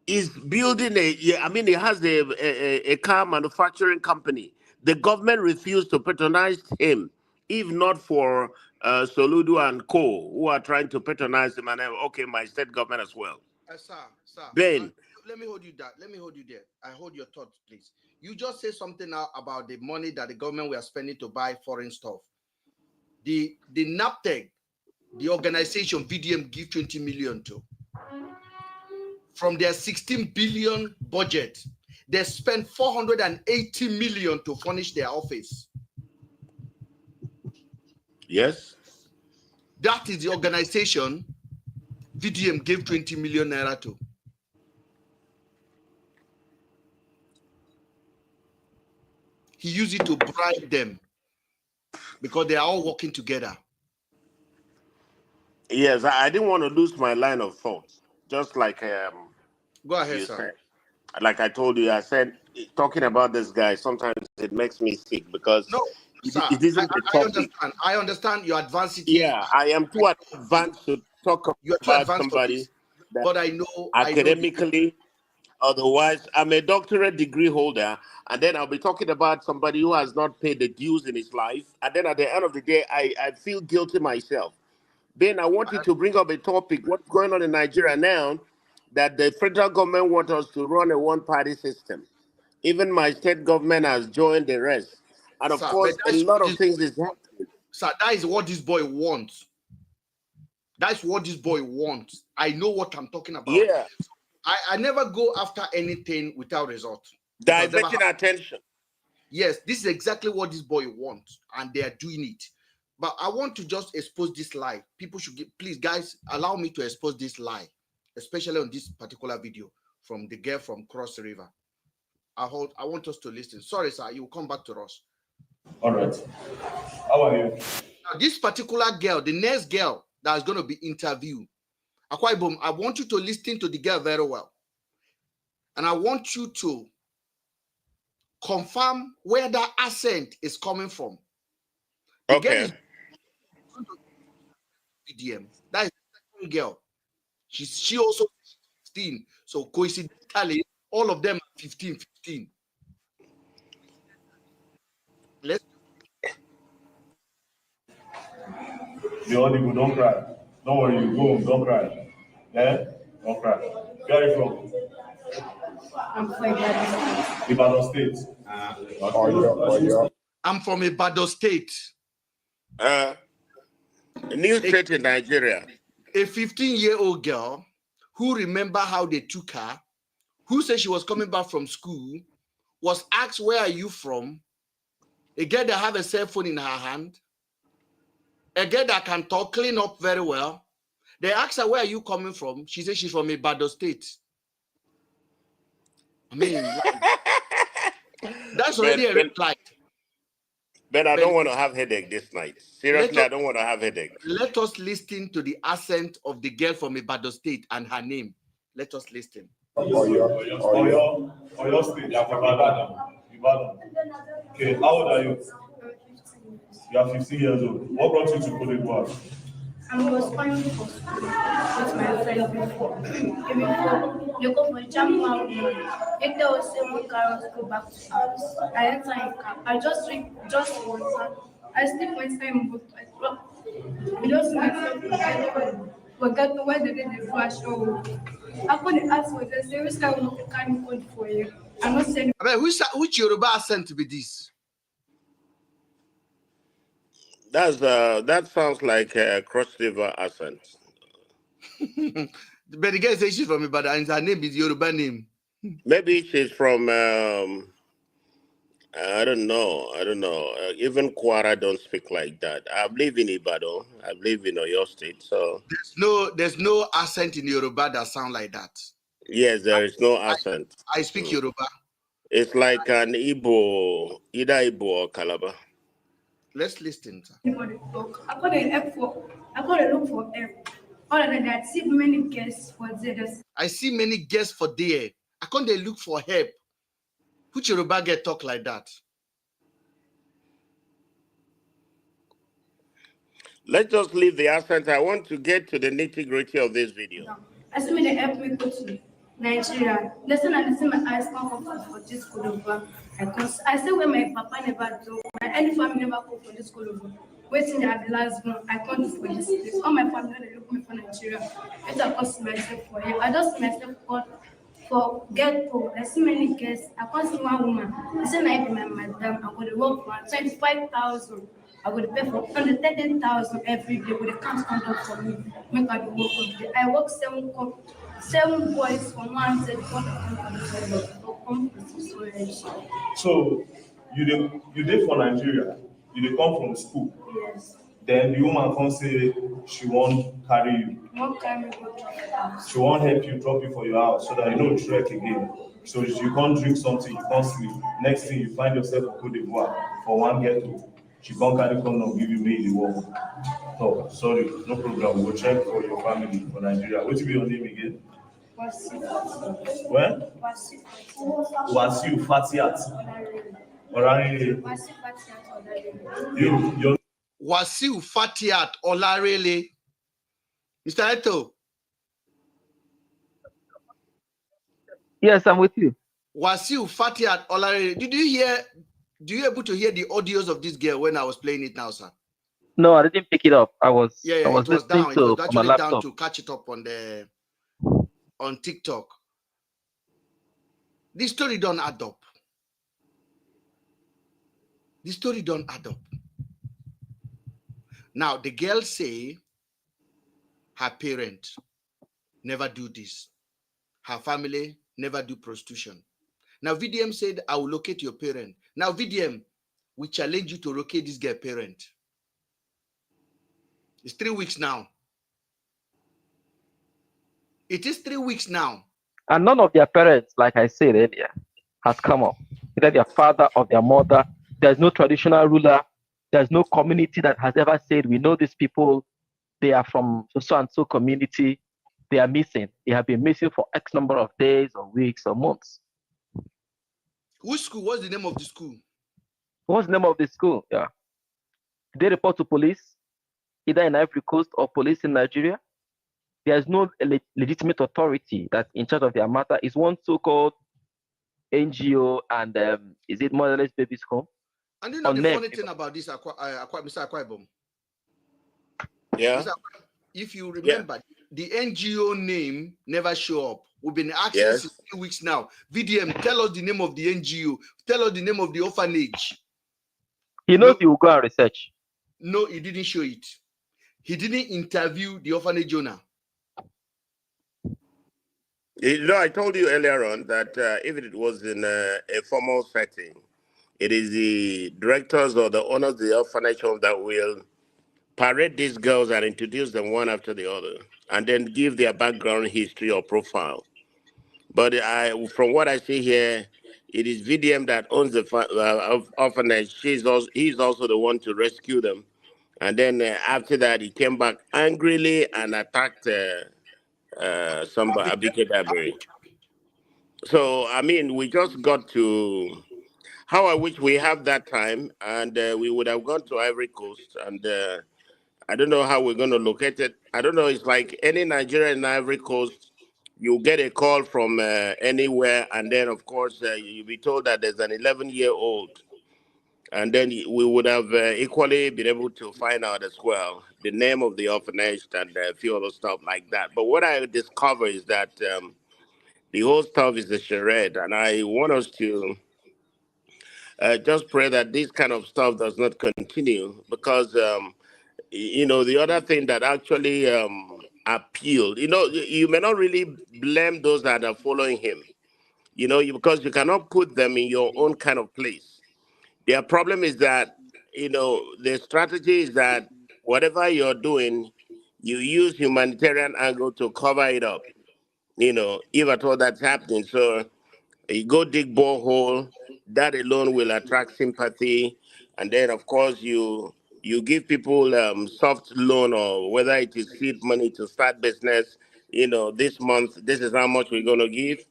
is building he has a car manufacturing company. The government refused to patronize him, if not for Soludo and Co, who are trying to patronize him, and okay, my state government as well. Sir, Ben, let me hold you that. Let me hold you there. I hold your thoughts, please. You just say something now about the money that the government were spending to buy foreign stuff. The NAPTEC, the organization VDM, give 20 million to. From their 16 billion budget, they spent 480 million to furnish their office. Yes. That is the organization VDM gave 20 million naira to. He used it to bribe them because they are all working together. Yes, I didn't want to lose my line of thought. Just like Go ahead, you sir. said. Like I told you, I said, talking about this guy, sometimes it makes me sick because No, sir, it isn't the topic. I understand your advanced. Yeah, I am too advanced to talk about somebody that but I know academically. Otherwise, I'm a doctorate degree holder, and then I'll be talking about somebody who has not paid the dues in his life. And then at the end of the day, I feel guilty myself. Ben, I wanted to bring up a topic, what's going on in Nigeria now, that the federal government wants us to run a one-party system. Even my state government has joined the rest. And of course, a lot of things is happening. Sir, that is what this boy wants. That's what this boy wants. I know what I'm talking about. Yeah. I never go after anything without result. Diverting attention. Yes, this is exactly what this boy wants, and they are doing it. But I want to just expose this lie. People should please, guys, allow me to expose this lie, especially on this particular video from the girl from Cross River. I want us to listen. Sorry, sir, you will come back to us. All right. How are you? Now, this particular girl, the next girl that is going to be interviewed, Akwa Ibom, I want you to listen to the girl very well. And I want you to confirm where that accent is coming from. The girl is VDM. That is the second girl. She also 15. So coincidentally, all of them are 15. Let's. The audible, don't cry. Don't worry, you go home, don't cry. Yeah? Don't cry. Where are you from? I'm from Ibadan. Ibadan State. I'm from Ibadan State. A new state in Nigeria. A 15-year-old girl who remember how they took her, who said she was coming back from school, was asked, where are you from? A girl that have a cell phone in her hand. A girl that can talk, clean up very well. They asked her, where are you coming from? She said she's from Ibadan State. I mean, that's already a red flag. But I don't want to have headache this night. Seriously, I don't want to have headache. Let us listen to the accent of the girl from Ibadan State and her name. Let us listen. Oyo State. Ibadan. Okay, how old are you? You are 15 years old. What brought you to Cote d'Ivoire? I was going for school with my friend before. You go for January. If there was someone carrying to go back to house, I enter in car. I just drink just water. I sleep one time, but I just myself forget where the day the flash over. I couldn't ask for the service. I want to carry code for you. I'm not saying. I mean, which Yoruba accent to be this? That sounds like a Cross River accent. But the girl says she's from Ibadan and her name is Yoruba name. Maybe she's from I don't know. Even Kwara don't speak like that. I live in Ibadan. I live in Oyo State. So there's no accent in Yoruba that sound like that. Yes, there is no accent. I speak Yoruba. It's like an Igbo, either Igbo or Calabar. Let's listen. I got to look for help. Other than that, see many guests for this. I see many guests for there. I can't look for help. Which Yoruba get talk like that? Let's just leave the accent. I want to get to the nitty-gritty of this video. I see me they help me go to Nigeria. Listen, I listen. My eyes come for this school over. I say when my papa never do, my any family never come for this school over. Waiting at the last one, I can't do for this place. All my family they look me for Nigeria. It's a cost myself for here. I just see myself for get to. I see many guests. I can't see one woman. I say I be my madam. I'm going to work for 25,000. I would pay for 130,000 every day with a count conduct for me. Make I work of the I work 7 boys from one set So you did for Nigeria, you dey come from school. Yes. Then the woman come say she won't carry you. One carry go to the house. She won't help you drop you for your house so that you don't trek again. So you can't drink something, you can't sleep. Next thing you find yourself in Cote d'Ivoire for one ghetto. She can't carry condom, give you me the work. Oh, sorry, no problem. We'll check for your family for Nigeria. What will be your name again? When? Wasiu Fatiat. Olarele. Your Wasiu Fatiat Olarele. Mr. Eto. Yes, I'm with you. Wasiu Fatiat Olarele. Do you able to hear the audios of this girl when I was playing it now, sir? No, I didn't pick it up. I was it was listening down. to It was my actually laptop. down to catch it up on TikTok. This story don't add up. The story don't add up. Now the girl say her parents never do this. Her family never do prostitution. Now VDM said, I will locate your parent. Now VDM, we challenge you to locate this girl parent. It's 3 weeks now. It is 3 weeks now. And none of their parents, like I said earlier, has come up. Either their father or their mother. There's no traditional ruler. There's no community that has ever said, we know these people, they are from so and so community. They are missing. They have been missing for X number of days or weeks or months. Which school? What's the name of the school? What's the name of the school? Yeah. They report to police, either in Ivory Coast or police in Nigeria. There's no legitimate authority that's in charge of their matter. It's one so-called NGO and is it Motherless Babies Home? And you know the funny thing about this, Mr. Akwaibom? Yeah. If you remember, the NGO name never show up. We've been asking since 2 weeks now. VDM, tell us the name of the NGO. Tell us the name of the orphanage. He knows you will go and research. No, he didn't show it. He didn't interview the orphanage owner. You know, I told you earlier on that if it was in a formal setting, it is the directors or the owners of the orphanage home that will parade these girls and introduce them one after the other, and then give their background history or profile. But from what I see here, it is VDM that owns the orphanage. He's also the one to rescue them. And then after that, he came back angrily and attacked somebody, Abike Dabiri. So, I mean, we just got to... How I wish we have that time, and we would have gone to Ivory Coast, and I don't know how we're going to locate it. I don't know. It's like any Nigerian in Ivory Coast, you get a call from anywhere, and then, of course, you'll be told that there's an 11-year-old. And then we would have equally been able to find out as well the name of the orphanage and a few other stuff like that. But what I discover is that the whole stuff is a charade, and I want us to just pray that this kind of stuff does not continue, because you know, the other thing that actually appealed, you know, you may not really blame those that are following him, you know, because you cannot put them in your own kind of place. Their problem is that, you know, the strategy is that whatever you're doing, you use humanitarian angle to cover it up, you know, if at all that's happening. So you go dig borehole, that alone will attract sympathy. And then, of course, you give people soft loan, or whether it is seed money to start business. You know, this month, this is how much we're going to give.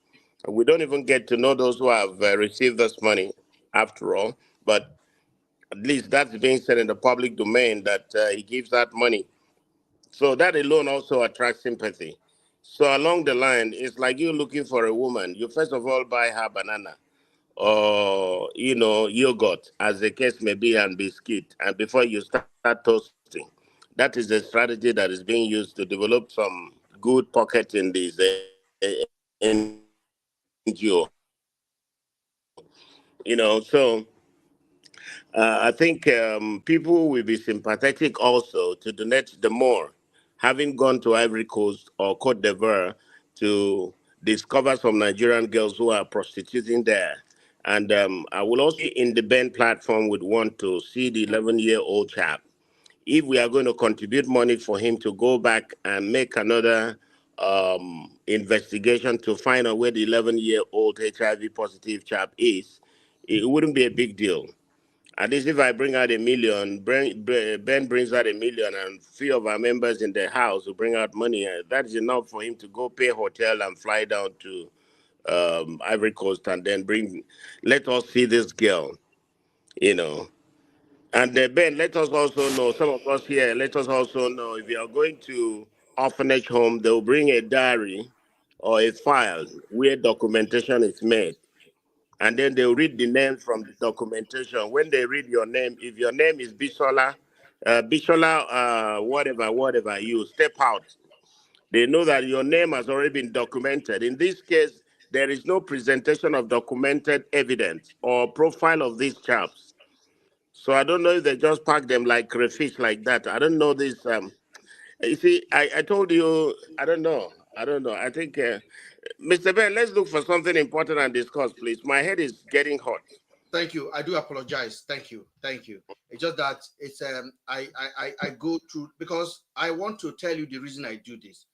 We don't even get to know those who have received this money after all. But at least that's being said in the public domain that he gives that money. So that alone also attracts sympathy. So along the line, it's like you looking for a woman. You first of all buy her banana or, yogurt, as the case may be, and biscuit, and before you start toasting. That is the strategy that is being used to develop some good pocket in these NGO. So I think people will be sympathetic also to donate the more, having gone to Ivory Coast or Cote d'Ivoire to discover some Nigerian girls who are prostituting there. And I will also, in the Ben platform, would want to see the 11-year-old chap. If we are going to contribute money for him to go back and make another investigation to find out where the 11-year-old HIV positive chap is, it wouldn't be a big deal. At least if I bring out $1 million, Ben brings out $1 million, and few of our members in the house will bring out money, that is enough for him to go pay hotel and fly down to Ivory Coast and then let us see this girl, And Ben, let us also know, some of us here, let us also know, if you are going to orphanage home, they'll bring a diary or a file where documentation is made. And then they'll read the name from the documentation. When they read your name, if your name is Bishola, whatever, you step out. They know that your name has already been documented. In this case, there is no presentation of documented evidence or profile of these chaps. So I don't know if they just pack them like crayfish like that. I don't know this. You see, I told you, I don't know. I think, Mr. Ben, let's look for something important and discuss, please. My head is getting hot. Thank you. I do apologize. Thank you. It's just that it's I go through, because I want to tell you the reason I do this.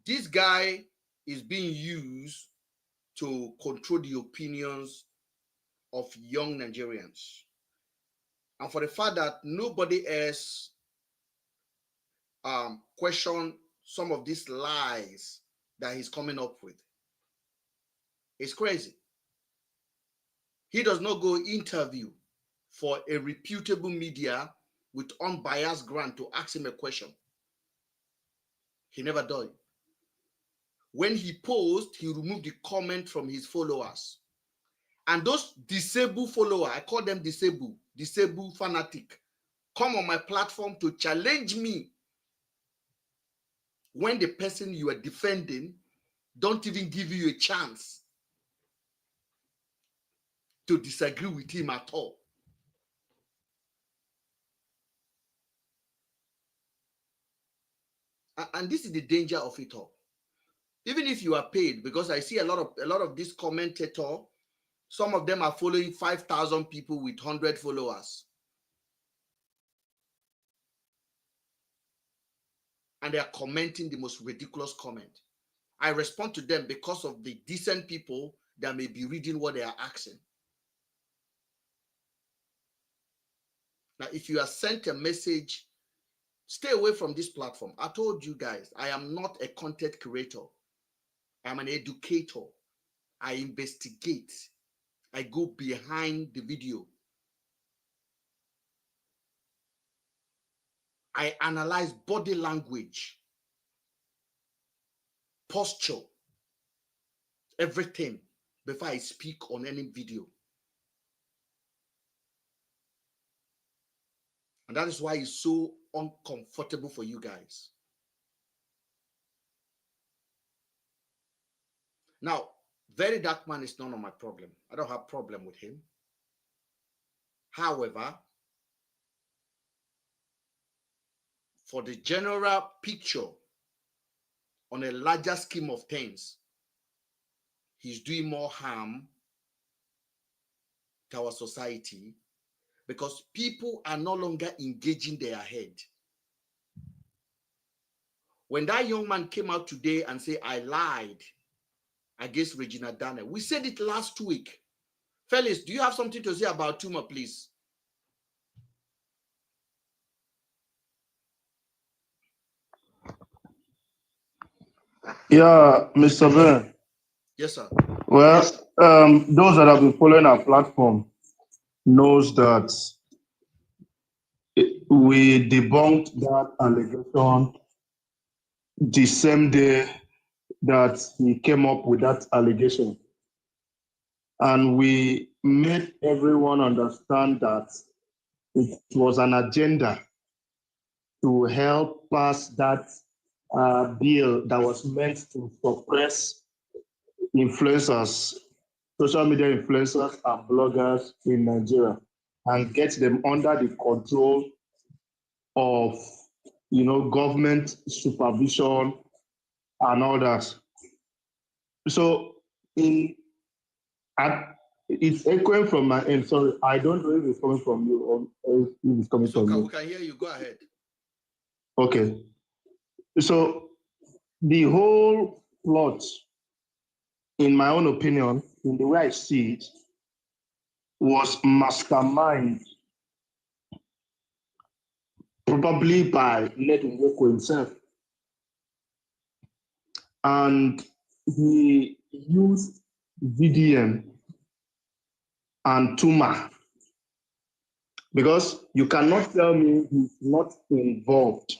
This guy is being used to control the opinions of young Nigerians. And for the fact that nobody else question some of these lies that he's coming up with, it's crazy. He does not go interview for a reputable media with unbiased ground to ask him a question. He never does. When he posts, he removed the comment from his followers. And those disabled followers, I call them disabled fanatic, come on my platform to challenge me when the person you are defending don't even give you a chance to disagree with him at all. And this is the danger of it all. Even if you are paid, because I see a lot of these commentators, some of them are following 5,000 people with 100 followers. And they are commenting the most ridiculous comment. I respond to them because of the decent people that may be reading what they are asking. Now, if you are sent a message, stay away from this platform. I told you guys, I am not a content creator. I'm an educator. I investigate. I go behind the video. I analyze body language, posture, everything before I speak on any video. And that is why it's so uncomfortable for you guys. Now, Very Dark Man is none of my problem. I don't have problem with him. However, for the general picture on a larger scheme of things, he's doing more harm to our society because people are no longer engaging their head. When that young man came out today and said, I lied against Regina Daniel, we said it last week. Felix, do you have something to say about Tuma, please? Yeah, Mr. Ben. Yes, sir. Well, those that have been following our platform knows that we debunked that allegation the same day that he came up with that allegation. And we made everyone understand that it was an agenda to help pass that bill that was meant to suppress influencers, social media influencers and bloggers in Nigeria and get them under the control of, government supervision and all that. So it's echoing from my end. Sorry, I don't know if it's coming from you or if it's coming from you. We can hear you. Go ahead. Okay. So the whole plot, in my own opinion, in the way I see it, was masterminded probably by Ned Nwoko himself. And he used VDM and Tuma, because you cannot tell me he's not involved.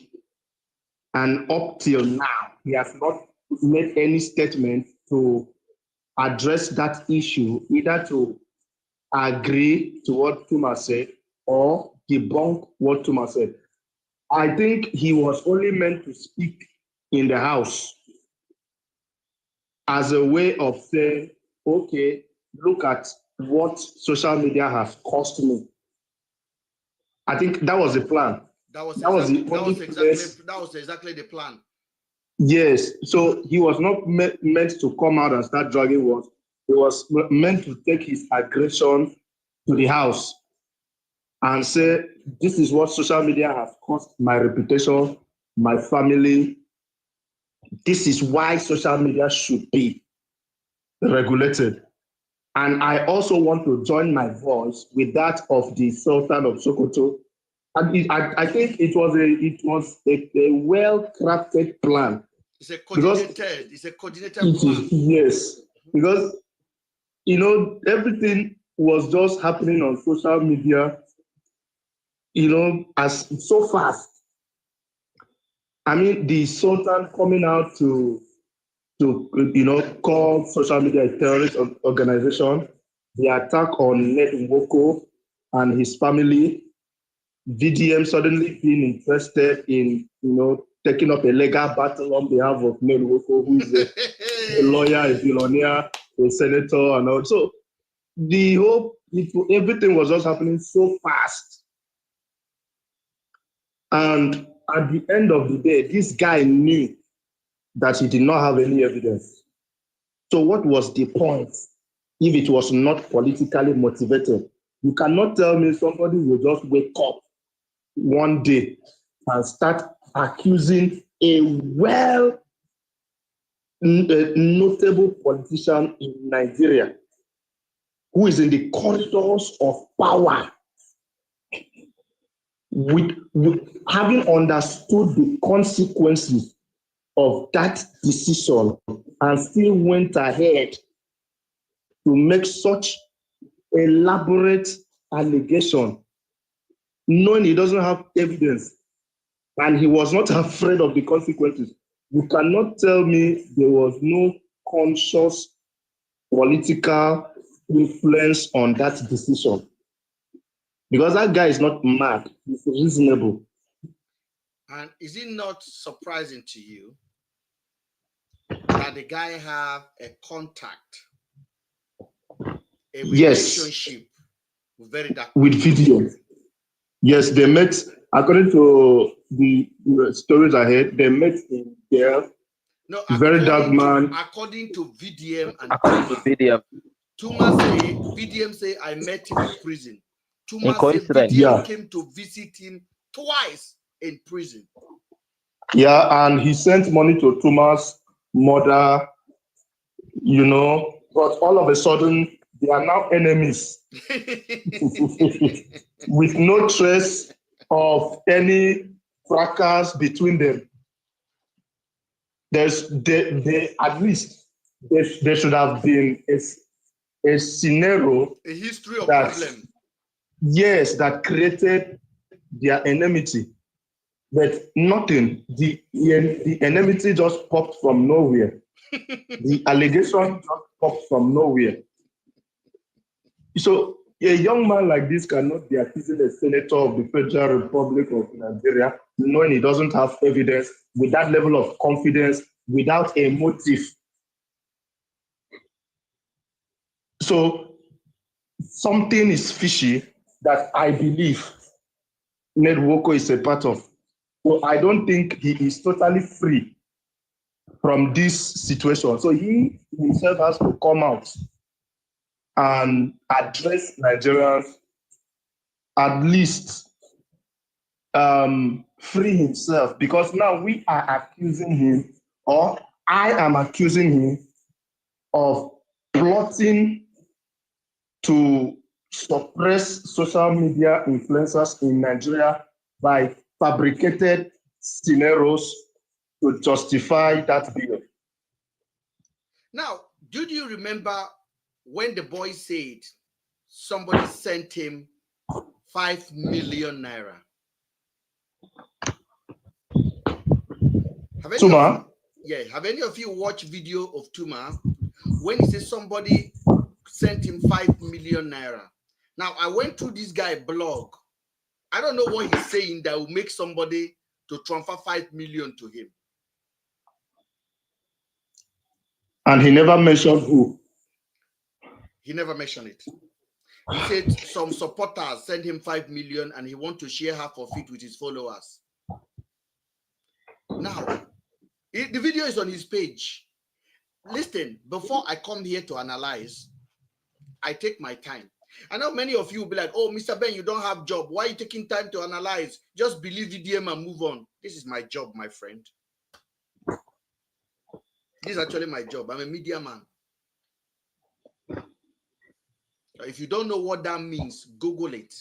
And up till now, he has not made any statement to address that issue, either to agree to what Tuma said or debunk what Tuma said. I think he was only meant to speak in the House as a way of saying, okay, look at what social media has cost me. I think that was the plan. That was exactly the plan. Yes. So he was not meant to come out and start dragging words. He was meant to take his aggression to the House and say, this is what social media has cost my reputation, my family. This is why social media should be regulated. And I also want to join my voice with that of the Sultan of Sokoto. And I think it was a well-crafted plan. It's a coordinated plan. Yes, because everything was just happening on social media, as so fast. I mean, the Sultan coming out to call social media a terrorist organization, the attack on Ned Nwoko and his family, VDM suddenly being interested in, taking up a legal battle on behalf of Ned Nwoko, who is a lawyer, a billionaire, a senator, and all. So everything was just happening so fast. And at the end of the day, this guy knew that he did not have any evidence. So what was the point if it was not politically motivated? You cannot tell me somebody will just wake up one day and start accusing a notable politician in Nigeria who is in the corridors of power, with having understood the consequences of that decision and still went ahead to make such elaborate allegation, knowing he doesn't have evidence, and he was not afraid of the consequences. You cannot tell me there was no conscious political influence on that decision. Because that guy is not mad, he's reasonable. And is it not surprising to you that the guy have a contact, a relationship with VDM? Yes, they met, according to the stories I heard, they met in there. No, very dark man. According to VDM and Tuma say, VDM say, I met him in prison. Tuma say VDM came to visit him twice in prison. Yeah, and he sent money to Tuma's mother, but all of a sudden, they are now enemies with no trace of any fracas between them. At least there should have been a scenario, a history of problem. Yes, that created their enmity. but nothing. The enmity just popped from nowhere. The allegation just popped from nowhere. So a young man like this cannot be accusing a senator of the Federal Republic of Nigeria, knowing he doesn't have evidence, with that level of confidence, without a motive. So something is fishy that I believe Ned Nwoko is a part of. So I don't think he is totally free from this situation. So he himself has to come out and address Nigerians, at least free himself, because now we are accusing him, or I am accusing him of plotting to suppress social media influencers in Nigeria by fabricated scenarios to justify that bill. Now, do you remember when the boy said somebody sent him 5 million naira? Have any of you watched video of Tuma when he says somebody sent him 5 million naira? Now, I went through this guy blog. I don't know what he's saying that will make somebody to transfer 5 million to him. And he never mentioned who. He never mentioned it. He said some supporters sent him 5 million and he wants to share half of it with his followers. Now, the video is on his page. Listen, before I come here to analyze, I take my time. I know many of you will be like, oh, Mr. Ben, you don't have job. Why are you taking time to analyze? Just believe VDM and move on. This is my job, my friend. This is actually my job. I'm a media man. If you don't know what that means, Google it.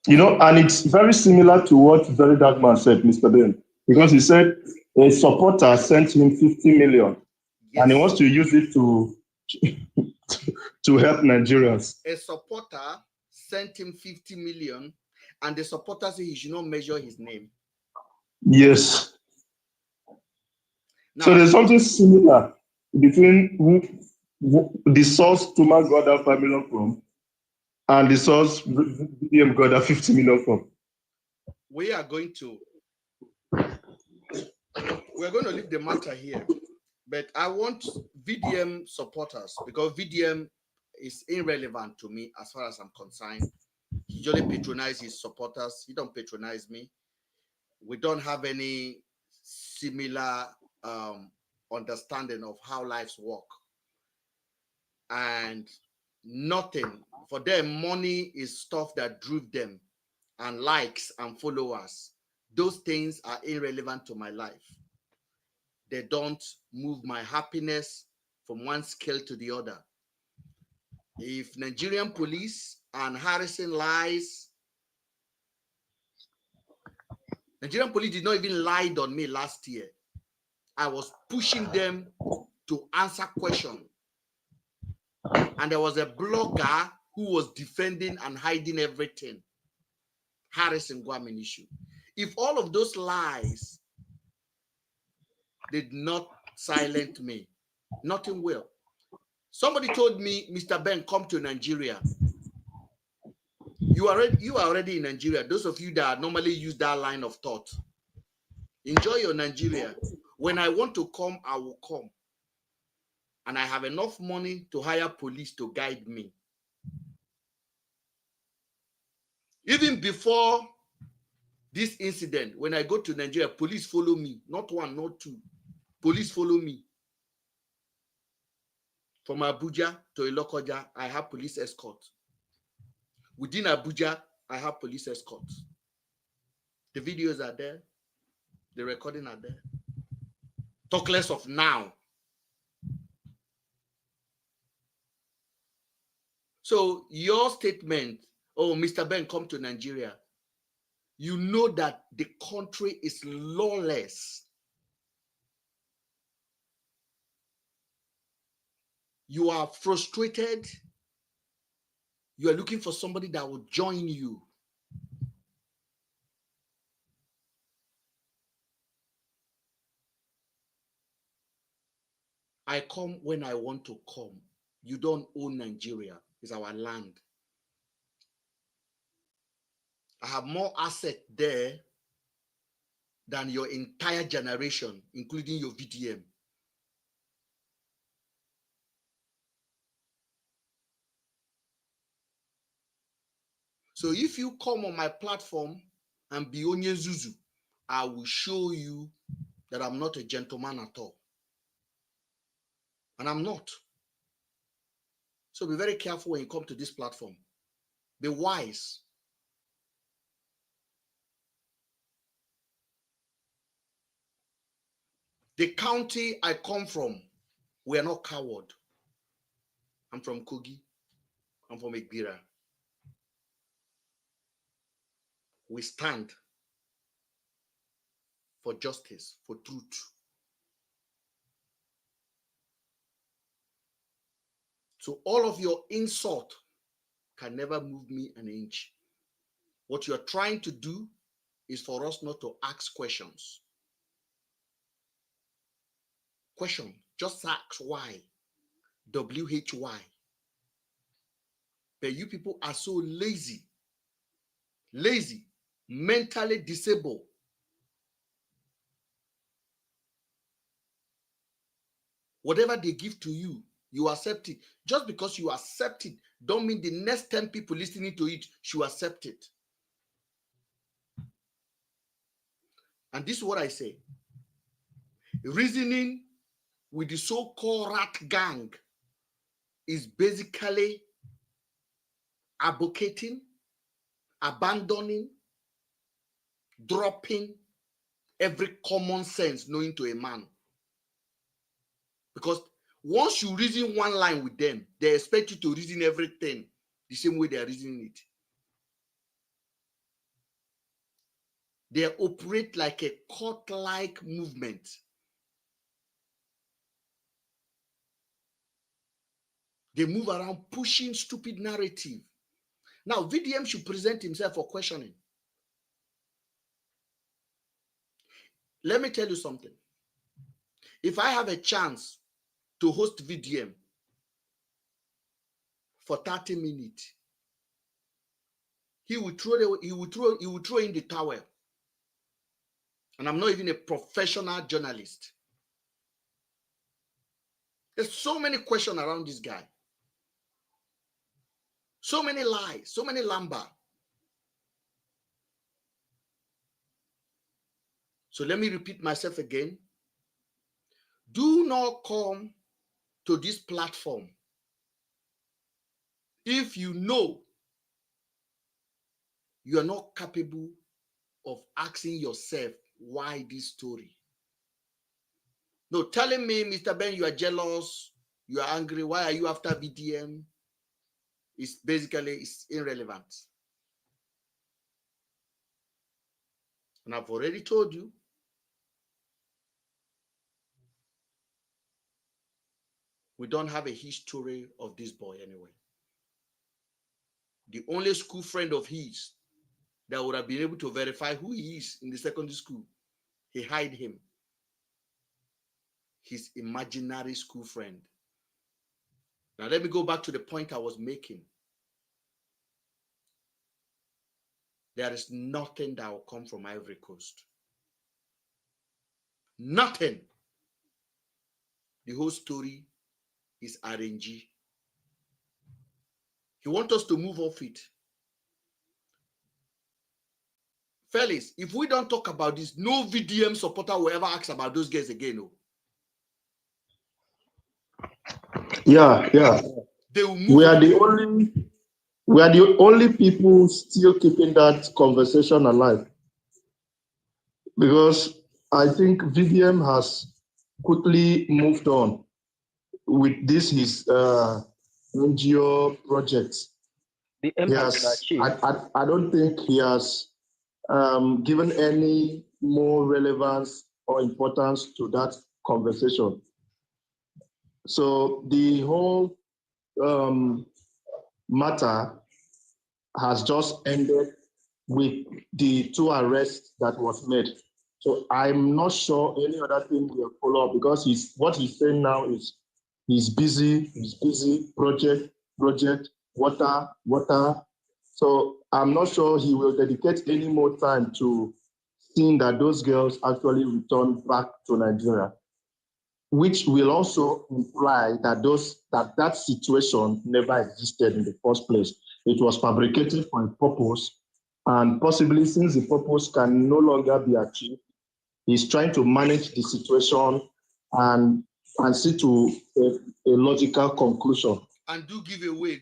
You know, and it's very similar to what Very Dark Man said, Mr. Ben, because he said a supporter sent him 50 million, yes, and he wants to use it to help Nigerians. A supporter sent him 50 million, and the supporter said he should not measure his name. Yes. Now, so there's something similar between the source Tuma got that 5 million from and the source VDM got that 50 million from. We're going to leave the matter here, but I want VDM supporters, because VDM is irrelevant to me as far as I'm concerned. He only patronizes his supporters. He don't patronize me. We don't have any similar understanding of how lives work. And nothing for them. Money is stuff that drove them, and likes and followers. Those things are irrelevant to my life. They don't move my happiness from one scale to the other. If Nigerian police and Harrison lies, Nigerian police did not even lie on me last year. I was pushing them to answer questions. And there was a blogger who was defending and hiding everything. Harrison Gwamin issue. If all of those lies did not silence me, nothing will. Somebody told me, Mr. Ben, come to Nigeria. You are already in Nigeria. Those of you that normally use that line of thought, enjoy your Nigeria. When I want to come, I will come. And I have enough money to hire police to guide me. Even before this incident, when I go to Nigeria, police follow me. Not one, not two. Police follow me. From Abuja to Ilokoja, I have police escort. Within Abuja, I have police escort. The videos are there. The recording are there. Talk less of now. So your statement, oh, Mr. Ben, come to Nigeria. You know that the country is lawless. You are frustrated. You are looking for somebody that will join you. I come when I want to come. You don't own Nigeria. It's our land. I have more asset there than your entire generation, including your VDM. So if you come on my platform and be Onye Zuzu, I will show you that I'm not a gentleman at all. And I'm not. So be very careful when you come to this platform. Be wise. The county I come from, we are not coward. I'm from Kogi. I'm from Egbira. We stand for justice, for truth. So all of your insult can never move me an inch. What you're trying to do is for us not to ask questions. Question, just ask why. WHY. But you people are so lazy, mentally disabled. Whatever they give to you, you accept it. Just because you accept it, don't mean the next 10 people listening to it should accept it. And this is what I say. Reasoning with the so-called rat gang is basically advocating, abandoning, dropping every common sense known to a man. Because once you reason one line with them, they expect you to reason everything the same way they are reasoning it. They operate like a cult-like movement. They move around pushing stupid narrative. Now, VDM should present himself for questioning. Let me tell you something. If I have a chance to host VDM for 30 minutes, he will throw in the towel. And I'm not even a professional journalist. There's so many questions around this guy. So many lies, so many lamba. So let me repeat myself again. Do not come to this platform if you know you are not capable of asking yourself why this story. No, telling me, Mr. Ben, you are jealous, you are angry, why are you after VDM? It's irrelevant. And I've already told you, we don't have a history of this boy anyway. The only school friend of his that would have been able to verify who he is in the secondary school, he hid him. His imaginary school friend. Now let me go back to the point I was making. There is nothing that will come from Ivory Coast. Nothing. The whole story is RNG. He wants us to move off it. Fellas, if we don't talk about this, no VDM supporter will ever ask about those guys again. No. Yeah. They will move. We are the only people still keeping that conversation alive. Because I think VDM has quickly moved on with his NGO projects. The impact I don't think he has given any more relevance or importance to that conversation. So the whole matter has just ended with the 2 arrests that was made. So I'm not sure any other thing will follow up, because what he's saying now is he's busy, project, water. So I'm not sure he will dedicate any more time to seeing that those girls actually return back to Nigeria, which will also imply that that situation never existed in the first place. It was fabricated for a purpose, and possibly since the purpose can no longer be achieved, he's trying to manage the situation and see to a logical conclusion. And do give away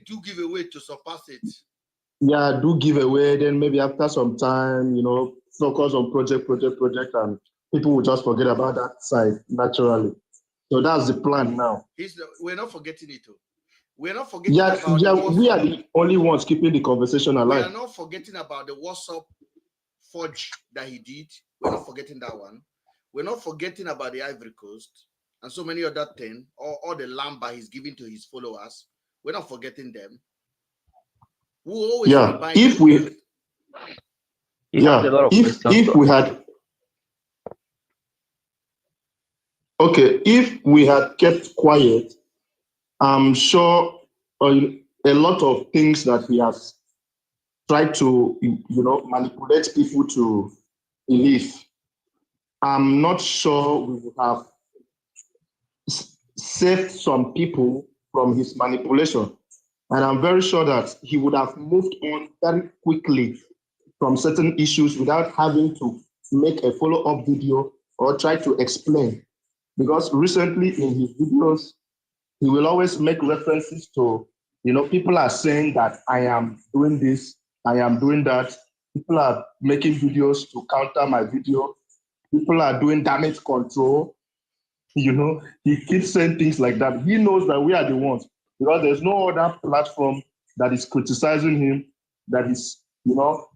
to surpass it. Yeah, do give away. Then maybe after some time, focus on project, and people will just forget about that side naturally. So that's the plan now. We're not forgetting it. We're not forgetting we are the only ones keeping the conversation alive. We are not forgetting about the WhatsApp forge that he did. We're not forgetting that one. We're not forgetting about the Ivory Coast and so many other things, or the lamba he's giving to his followers. We're not forgetting them. We'll always if we had kept quiet, I'm sure a lot of things that he has tried to manipulate people to believe, I'm not sure we would have saved some people from his manipulation. And I'm very sure that he would have moved on very quickly from certain issues without having to make a follow-up video or try to explain. Because recently in his videos, he will always make references to, people are saying that I am doing this, I am doing that. People are making videos to counter my video. People are doing damage control. He keeps saying things like that. He knows that we are the ones, because there's no other platform that is criticizing him, that is,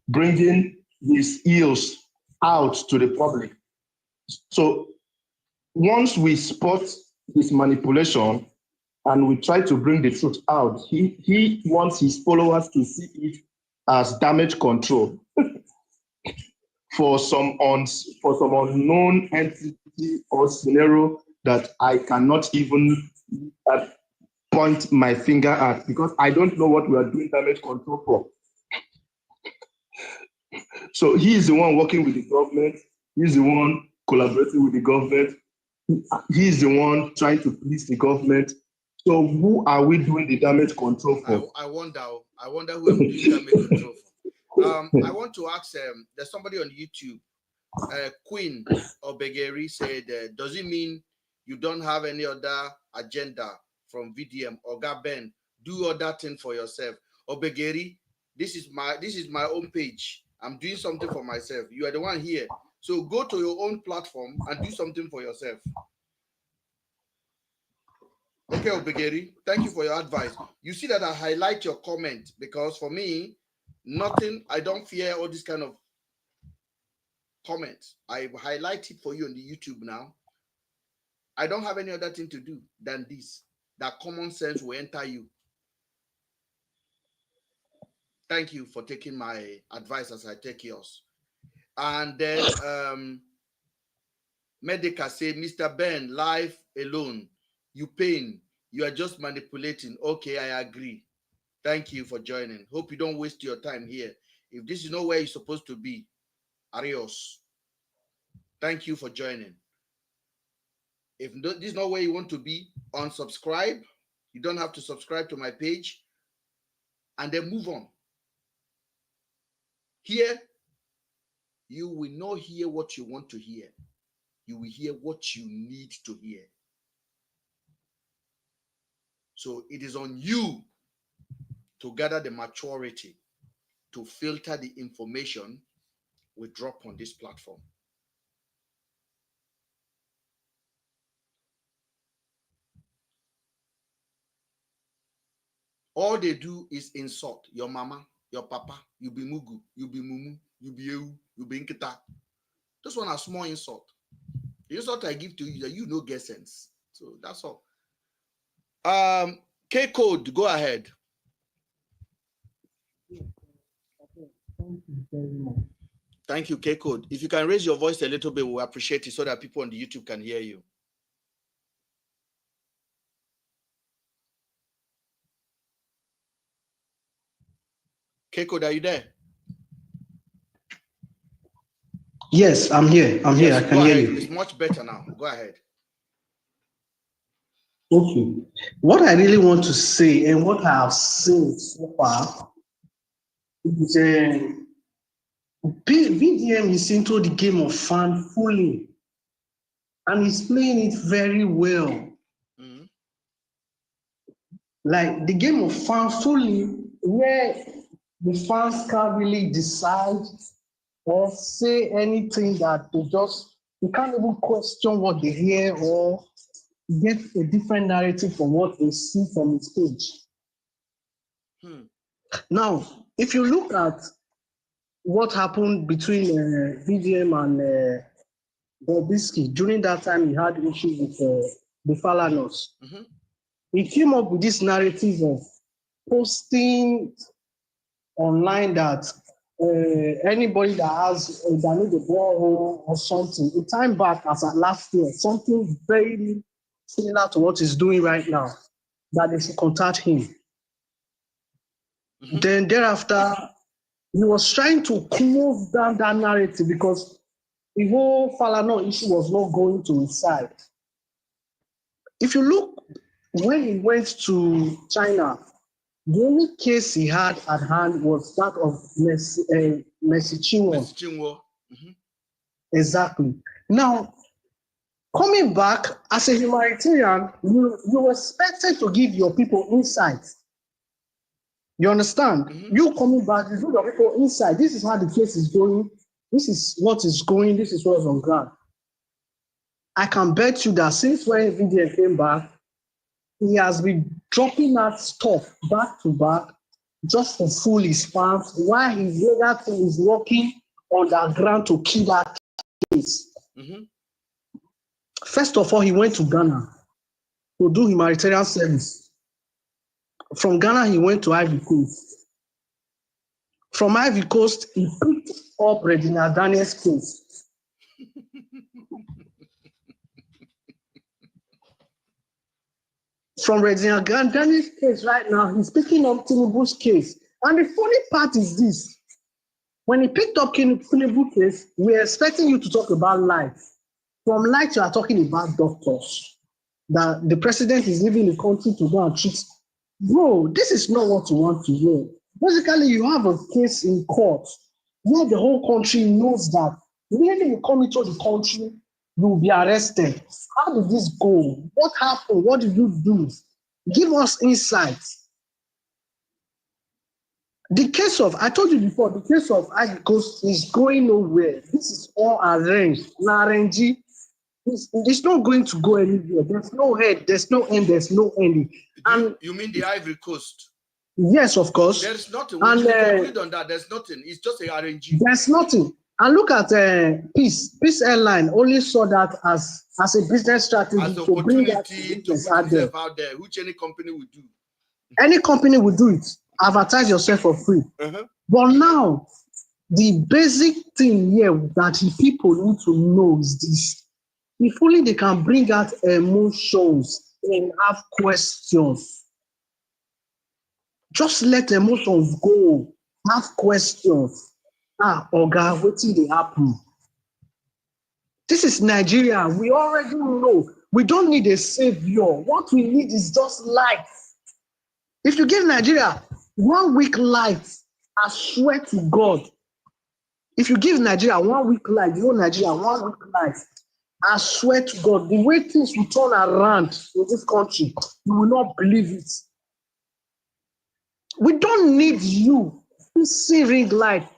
bringing his ills out to the public. So once we spot his manipulation and we try to bring the truth out, he wants his followers to see it as damage control for some unknown entity or scenario that I cannot even point my finger at, because I don't know what we are doing damage control for. So he is the one working with the government. He's the one collaborating with the government. He is the one trying to please the government. So who are we doing the damage control for? I wonder who I'm doing damage control for. I want to ask, there's somebody on YouTube, Queen Obegeri said, does it mean you don't have any other agenda from VDM or Gaben? Do other thing for yourself. Obegeri, this is my own page. I'm doing something for myself. You are the one here. So go to your own platform and do something for yourself. Okay, Obegeri, thank you for your advice. You see that I highlight your comment, because for me, I don't fear all this kind of comments. I highlight it for you on the YouTube now. I don't have any other thing to do than this. That common sense will enter you. Thank you for taking my advice as I take yours. And then Medica say, Mr. Ben, life alone, you pain, you are just manipulating. Okay, I agree. Thank you for joining. Hope you don't waste your time here. If this is not where you're supposed to be, adios. Thank you for joining. If this is not where you want to be, unsubscribe. You don't have to subscribe to my page, and then move on. Here, you will not hear what you want to hear. You will hear what you need to hear. So it is on you to gather the maturity to filter the information we drop on this platform. All they do is insult your mama, your papa. You be mugu, you be mumu, you be eu, you be nkita. This one a small insult. The insult I give to you, that you no get sense. So that's all. K Code, go ahead. Thank you very much. Thank you, K-Code. If you can raise your voice a little bit, we'll appreciate it so that people on the YouTube can hear you. K-Code, are you there? Yes, I'm here. I'm here. I can hear you. It's much better now. Go ahead. Okay. What I really want to say and what I have seen so far is VDM is into the game of fan fully, and he's playing it very well. Mm-hmm. Like the game of fan fully, where the fans can't really decide or say anything that they can't even question what they hear or get a different narrative from what they see from the stage. Now, if you look at what happened between VDM and Bobrisky, during that time he had issues with the Falanos. Mm-hmm. He came up with this narrative of posting online that anybody that needs a borehole or something, a time back as at last year, something very similar to what he's doing right now, that they should contact him. Mm-hmm. Then thereafter, he was trying to close down that narrative because the whole Falana issue was not going to his side. If you look, when he went to China, the only case he had at hand was that of Mercy Chinwo. Mm-hmm. Exactly. Now, coming back as a humanitarian, you expected to give your people insight. You understand? Mm-hmm. You coming back, you give your people insight. This is how the case is going. This is what is going. This is what's on ground. I can bet you that since when VDM came back, he has been dropping that stuff back to back just to fool his fans while his legal team is working on the ground to kill that case. Mm-hmm. First of all, he went to Ghana to do humanitarian service. From Ghana, he went to Ivory Coast. From Ivory Coast, he picked up Regina Daniels' case. From Regina Daniels' case right now, he's picking up Tinubu's case. And the funny part is this. When he picked up Tinubu's case, we're expecting you to talk about life. From life, you are talking about doctors. That the president is leaving the country to go and treat. Bro, this is not what you want to hear. Basically, you have a case in court where the whole country knows that when you come into the country, you will be arrested. How did this go? What happened? What did you do? Give us insights. The case of, I told you before, the case of Ivory Coast is going nowhere. This is all arranged. Narenji, it's not going to go anywhere. There's no head, there's no end, there's no ending. And you mean the Ivory Coast? Yes, of course. There's nothing. We conclude on that. There's nothing. It's just a RNG. There's nothing. And look at Peace Airline only saw that as a business strategy as to bring that out there, which any company would do. Any company would do it. Advertise yourself for free. Uh-huh. But now, the basic thing here that the people need to know is this. If only they can bring out emotions and have questions. Just let emotions go. Have questions. Oga, what did they happen? This is Nigeria. We already know. We don't need a savior. What we need is just life. If you give Nigeria 1 week life, I swear to God, if you give Nigeria 1 week life, the whole Nigeria 1 week life, I swear to God, the way things will turn around in this country, you will not believe it. We don't need you see ring light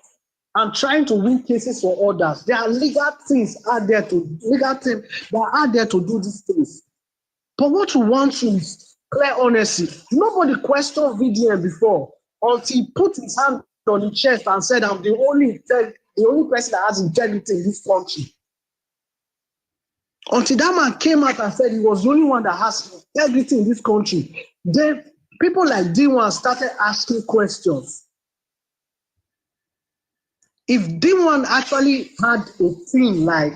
and trying to win cases for others. There are legal things out there to do these things. But what we want is clear honesty. Nobody questioned VDM before until he put his hand on the chest and said, "I'm the only person that has integrity in this country." Until that man came out and said he was the only one that has integrity in this country, then people like D1 started asking questions. If D1 actually had a team, like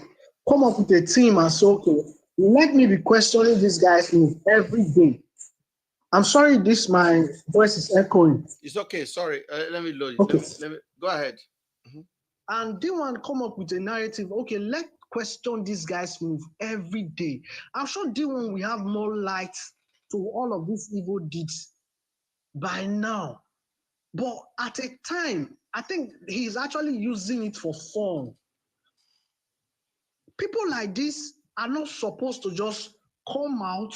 come up with a team and say, okay, let me be questioning these guys every day. I'm sorry, my voice is echoing. It's okay. Sorry. Let me load it. Okay. Let me go ahead. And D1 come up with a narrative. Okay, let's question this guy's move every day. I'm sure D1 will have more light to all of these evil deeds by now. But at a time, I think he's actually using it for fun. People like this are not supposed to just come out,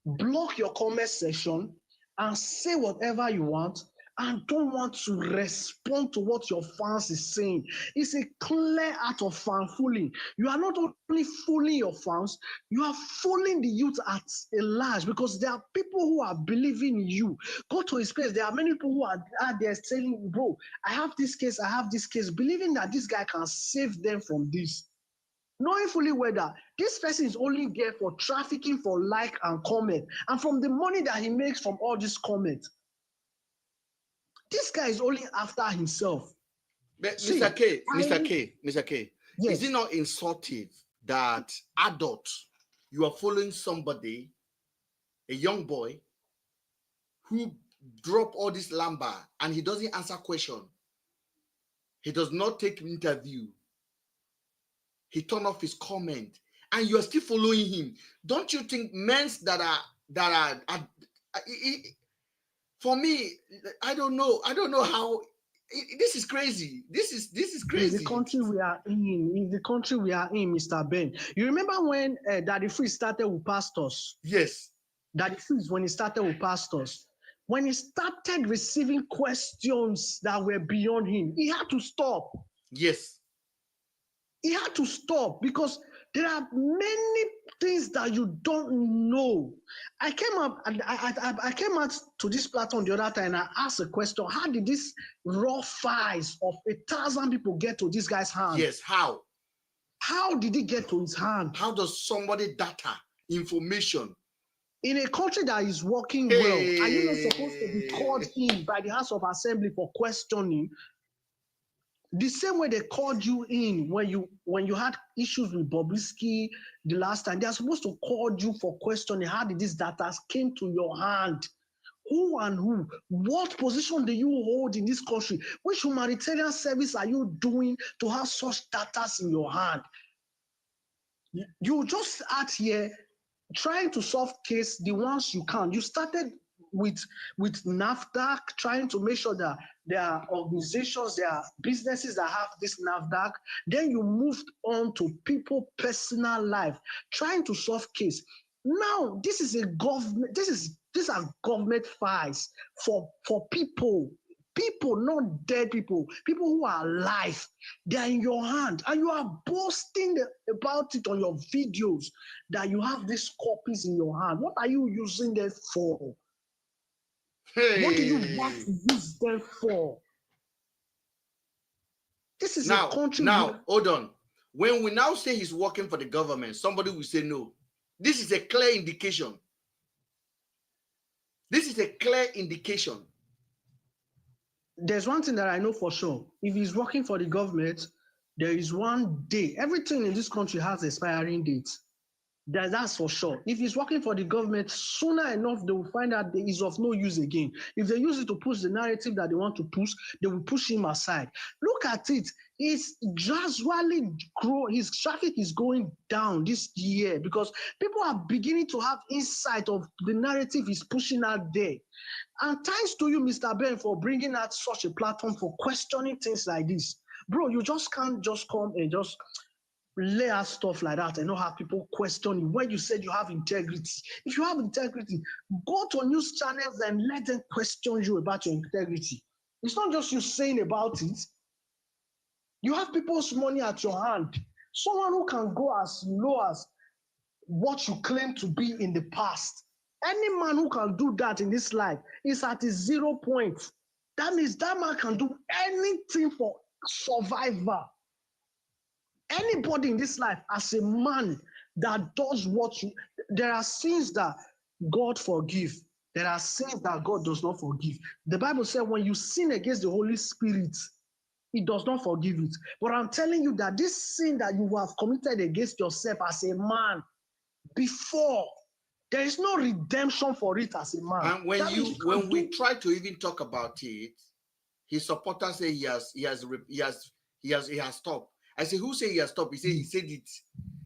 block your comment section, and say whatever you want, and don't want to respond to what your fans is saying. It's a clear act of fan fooling. You are not only fooling your fans, you are fooling the youth at a large, because there are people who are believing in you. Go to his place. There are many people who are there saying, bro, I have this case, believing that this guy can save them from this. Knowing fully well that this person is only there for trafficking, for like and comment, and from the money that he makes from all this comment, this guy is only after himself. But Mr. K, yes. Is it not insulting that adults, you are following somebody, a young boy, who drop all this lumber and he doesn't answer question? He does not take interview. He turned off his comment, and you are still following him. Don't you think men that are for me, I don't know how. This is crazy. This is crazy. In the country we are in, Mr. Ben. You remember when Daddy Freeze started with pastors? Yes. Daddy Freeze, when he started with pastors, when he started receiving questions that were beyond him, he had to stop. Yes. He had to stop, because there are many things that you don't know. I came out to this platform the other time and I asked a question: how did this raw files of 1,000 people get to this guy's hand? Yes, how? How did it get to his hand? How does somebody data information in a country that is working well? Are you not supposed to be called in by the House of Assembly for questioning? The same way they called you in when you had issues with Bobrisky the last time, they are supposed to call you for questioning. How did this data came to your hand? Who and who? What position do you hold in this country? Which humanitarian service are you doing to have such data in your hand? You just out here trying to solve case the ones you can. You started with NAFDAC, trying to make sure that there are organizations, there are businesses that have this NAFDAC. Then you moved on to people personal life, trying to solve case. Now this is a government. These are government files for people. People, not dead people, people who are alive. They are in your hand, and you are boasting about it on your videos that you have these copies in your hand. What are you using them for? Hey. What do you want to use them for? This is a country. Now, hold on. When we now say he's working for the government, somebody will say no. This is a clear indication. This is a clear indication. There's one thing that I know for sure. If he's working for the government, there is one day. Everything in this country has expiring dates. That's for sure. If he's working for the government, sooner enough they will find out that he's of no use again. If they use it to push the narrative that they want to push, they will push him aside. Look at it. It's gradually growing. His traffic is going down this year because people are beginning to have insight of the narrative he's pushing out there. And thanks to you, Mr. Ben, for bringing out such a platform for questioning things like this. Bro, you just can't just come and just lay out stuff like that and not have people question you. When you said you have integrity, if you have integrity, go to news channels and let them question you about your integrity. It's not just you saying about it. You have people's money at your hand. Someone who can go as low as what you claim to be in the past. Any man who can do that in this life is at a 0 point. That means that man can do anything for survival. Anybody in this life, as a man that does what you, there are sins that God forgives. There are sins that God does not forgive. The Bible said when you sin against the Holy Spirit, he does not forgive it. But I'm telling you that this sin that you have committed against yourself as a man before, there is no redemption for it as a man. And when we try to even talk about it, his supporters say he has stopped. I say, who say he has stopped? He said it.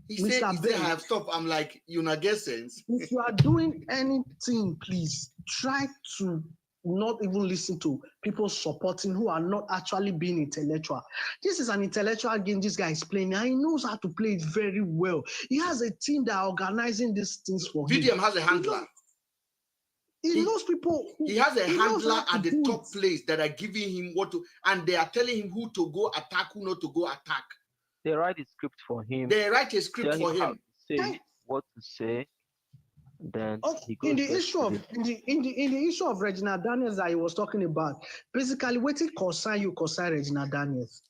He said I have stopped. I'm like, you not get sense. If you are doing anything, please try to not even listen to people supporting who are not actually being intellectual. This is an intellectual game this guy is playing, and he knows how to play it very well. He has a team that are organizing these things for him. VDM has a handler. He knows people. He has a handler at the top place that are giving him what to, and they are telling him who to go attack, who not to go attack. They write a script for him. They write a script for him. Say what to say. Then he goes in the issue of Reginald Daniels that he was talking about, basically, what it concern Reginald Daniels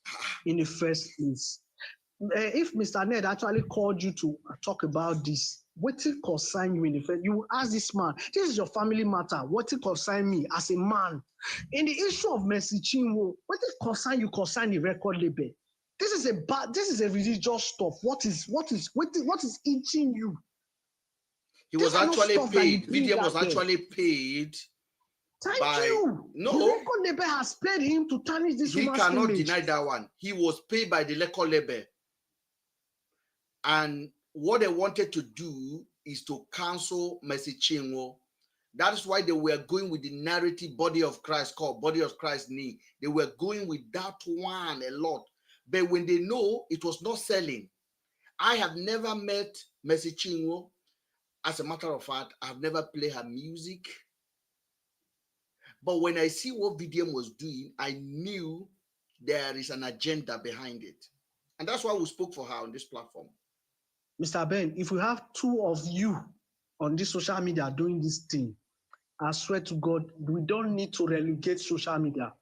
in the first place. If Mr. Ned actually called you to talk about this, what it concern you in the first? You ask this man, this is your family matter. What it concern me as a man? In the issue of Mercy Chinwo, what it concern you concern the record label? This is a religious stuff. What is itching you? He was actually paid. VDM was actually paid. Thank you. No, the record label has paid him to tarnish this woman's image. He cannot deny that one. He was paid by the record label, and what they wanted to do is to cancel Mercy Chinwo. That is why they were going with the narrative Body of Christ called Body of Christ Knee. They were going with that one a lot. But when they know it was not selling, I have never met Mercy Chinwo. As a matter of fact, I've never played her music. But when I see what VDM was doing, I knew there is an agenda behind it. And that's why we spoke for her on this platform. Mr. Ben, if we have two of you on this social media doing this thing, I swear to God, we don't need to relegate social media.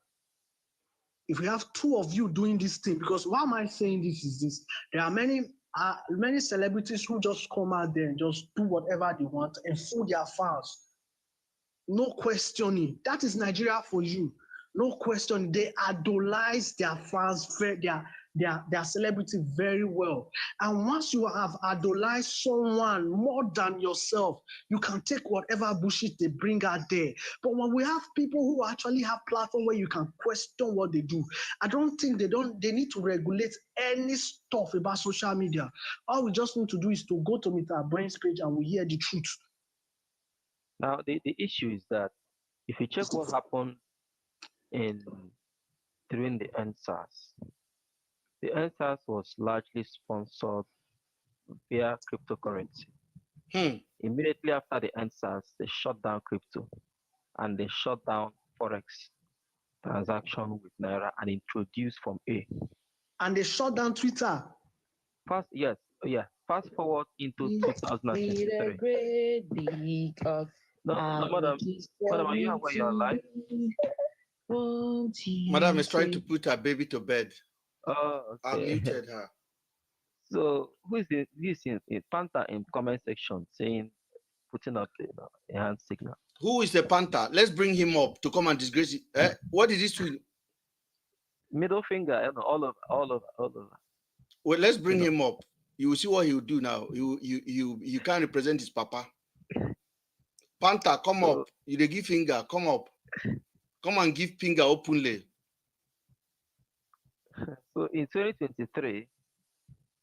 If we have two of you doing this thing, because why am I saying this is this? There are many celebrities who just come out there and just do whatever they want and fool their fans. No questioning. That is Nigeria for you. No question. They idolize their fans, their celebrity very well. And once you have idolized someone more than yourself, you can take whatever bullshit they bring out there. But when we have people who actually have platform where you can question what they do, I don't think they need to regulate any stuff about social media. All we just need to do is to go to Mr. Brain's page and we hear the truth. Now, the issue is that if you check what happened during the NSAS, the NSAS was largely sponsored via cryptocurrency. Immediately after the NSAS, they shut down crypto and they shut down Forex transaction with Naira and introduced from A. And they shut down Twitter. Fast forward into 2023. Madam, are you aware you're alive? Madam is trying to put her baby to bed. Oh, okay. I muted her. So who is this in Panther in comment section saying, putting up a hand signal? Who is the Panther? Let's bring him up to come and disgrace it. What did he do? Middle finger, all over. Well, let's bring him up. You will see what he will do now. You can't represent his papa. Panther, come up. You dey give finger. Come up. Come and give finger openly. So in 2023,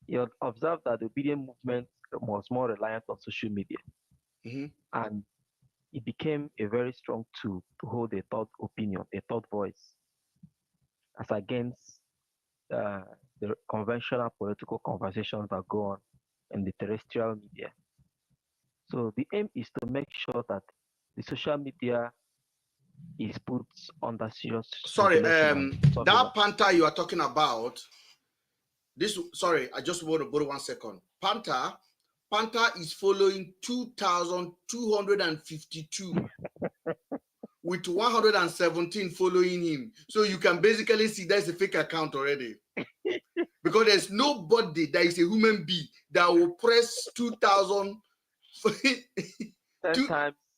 you observed that the obedient movement was more reliant on social media. And it became a very strong tool to hold a third opinion, a third voice, as against the conventional political conversations that go on in the terrestrial media. So the aim is to make sure that the social media is put under serious. Sorry, that Panther you are talking about. I just want to borrow 1 second. Panther is following 2,252 with 117 following him. So you can basically see that's a fake account already. Because there's nobody that is a human being that will press 2,000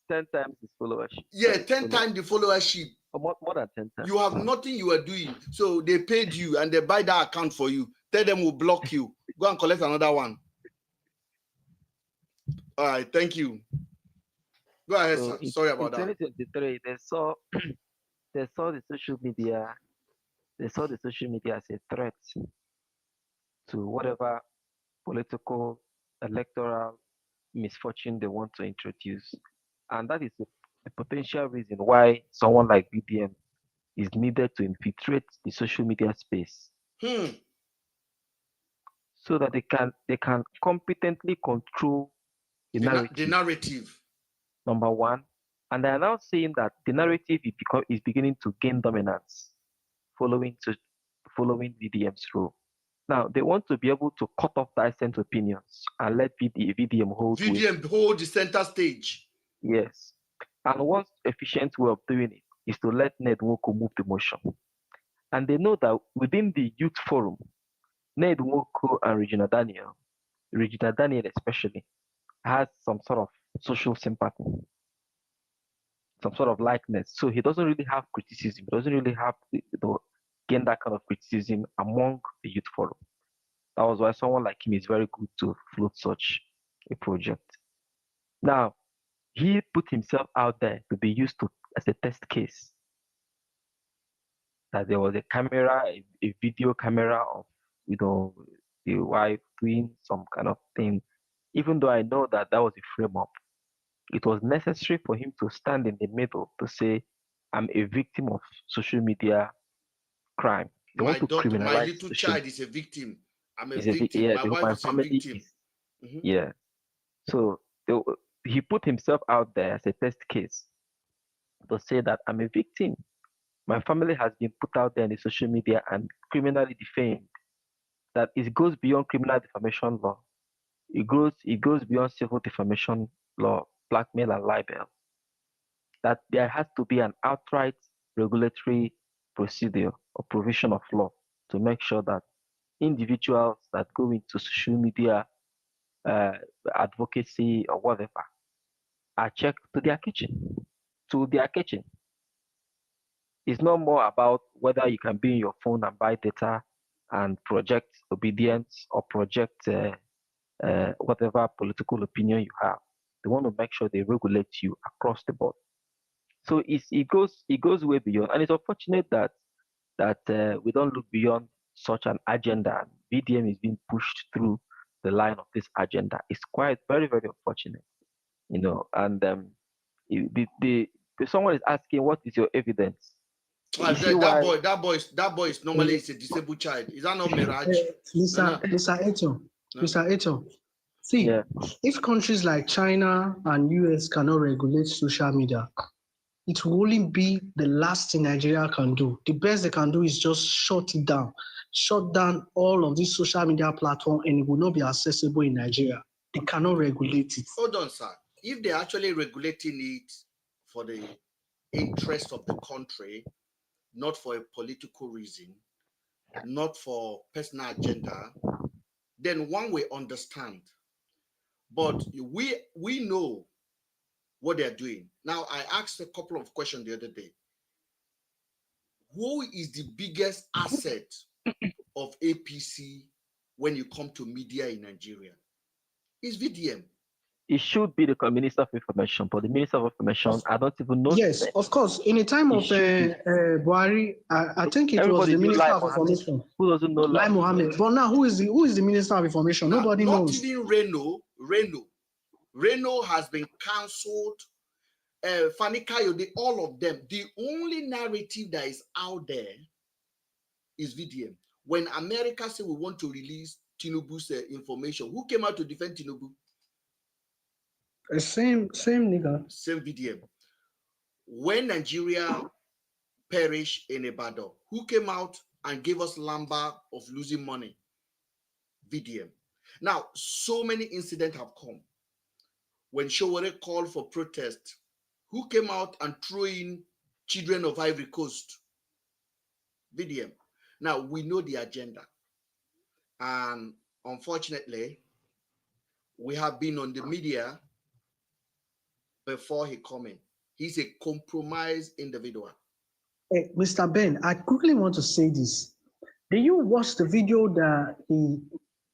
10 times his followership. Yeah, 10 times the followership More than 10 times. You have nothing you are doing. So they paid you and they buy that account for you. Tell them we'll block you. Go and collect another one. All right, thank you. Go ahead, So sir. Sorry about in that. 2023, they saw the social media. They saw the social media as a threat to whatever political, electoral misfortune they want to introduce. And that is the potential reason why someone like VDM is needed to infiltrate the social media space so that they can competently control the narrative. Number one. And they are now saying that the narrative is beginning to gain dominance following VDM's role. Now, they want to be able to cut off dissident opinions and let VDM hold hold the center stage. Yes. And one efficient way of doing it is to let Ned Nwoko move the motion. And they know that within the youth forum, Ned Nwoko and Regina Daniel especially, has some sort of social sympathy, some sort of likeness. So he doesn't really have criticism. He doesn't really have gain that kind of criticism among the youth forum. That was why someone like him is very good to float such a project. Now, he put himself out there to be used to as a test case. That there was a camera, a video camera of, the wife doing some kind of thing. Even though I know that was a frame up, it was necessary for him to stand in the middle to say, I'm a victim of social media crime. They want to criminalize my little child is a victim. I'm a victim. Yeah, my wife is a victim. Yeah. So he put himself out there as a test case to say that I'm a victim. My family has been put out there in the social media and criminally defamed. That it goes beyond criminal defamation law. It goes beyond civil defamation law, blackmail and libel. That there has to be an outright regulatory procedure or provision of law to make sure that individuals that go into social media advocacy or whatever are checked to their kitchen. It's not more about whether you can be in your phone and buy data and project obedience or project whatever political opinion you have. They want to make sure they regulate you across the board. So it goes way beyond, and it's unfortunate that we don't look beyond such an agenda. VDM is being pushed through the line of this agenda. It's quite very, very unfortunate, And someone is asking, what is your evidence? That boy is normally a disabled child. Is that not Mirage? Mr. Eto, see, if countries like China and US cannot regulate social media, it will only be the last thing Nigeria can do. The best they can do is just shut down all of these social media platforms, and it will not be accessible in Nigeria. They cannot regulate it. Hold on, sir. If they're actually regulating it for the interest of the country, not for a political reason, not for personal agenda, then one will understand. But we know what they're doing. Now, I asked a couple of questions the other day. Who is the biggest asset of APC when you come to media in Nigeria? It's VDM. It should be the Minister of Information, but the Minister of Information, I don't even know. Yes, of course. In the time of Buhari, I think it was the Minister of Information. Who doesn't know Lai Mohammed? But now, who is the Minister of Information? Now, nobody knows. Not even Reno has been cancelled. Fani Kayode, all of them. The only narrative that is out there is VDM. When America said we want to release Tinubu's information, who came out to defend Tinubu? Same nigga. Same VDM. When Nigeria perished in Ibadan, who came out and gave us lamba of losing money? VDM. Now, so many incidents have come. When Sowore called for protest, who came out and threw in children of Ivory Coast? VDM. Now, we know the agenda. And unfortunately, we have been on the media before he come in. He's a compromised individual. Hey, Mr. Ben, I quickly want to say this. Did you watch the video that he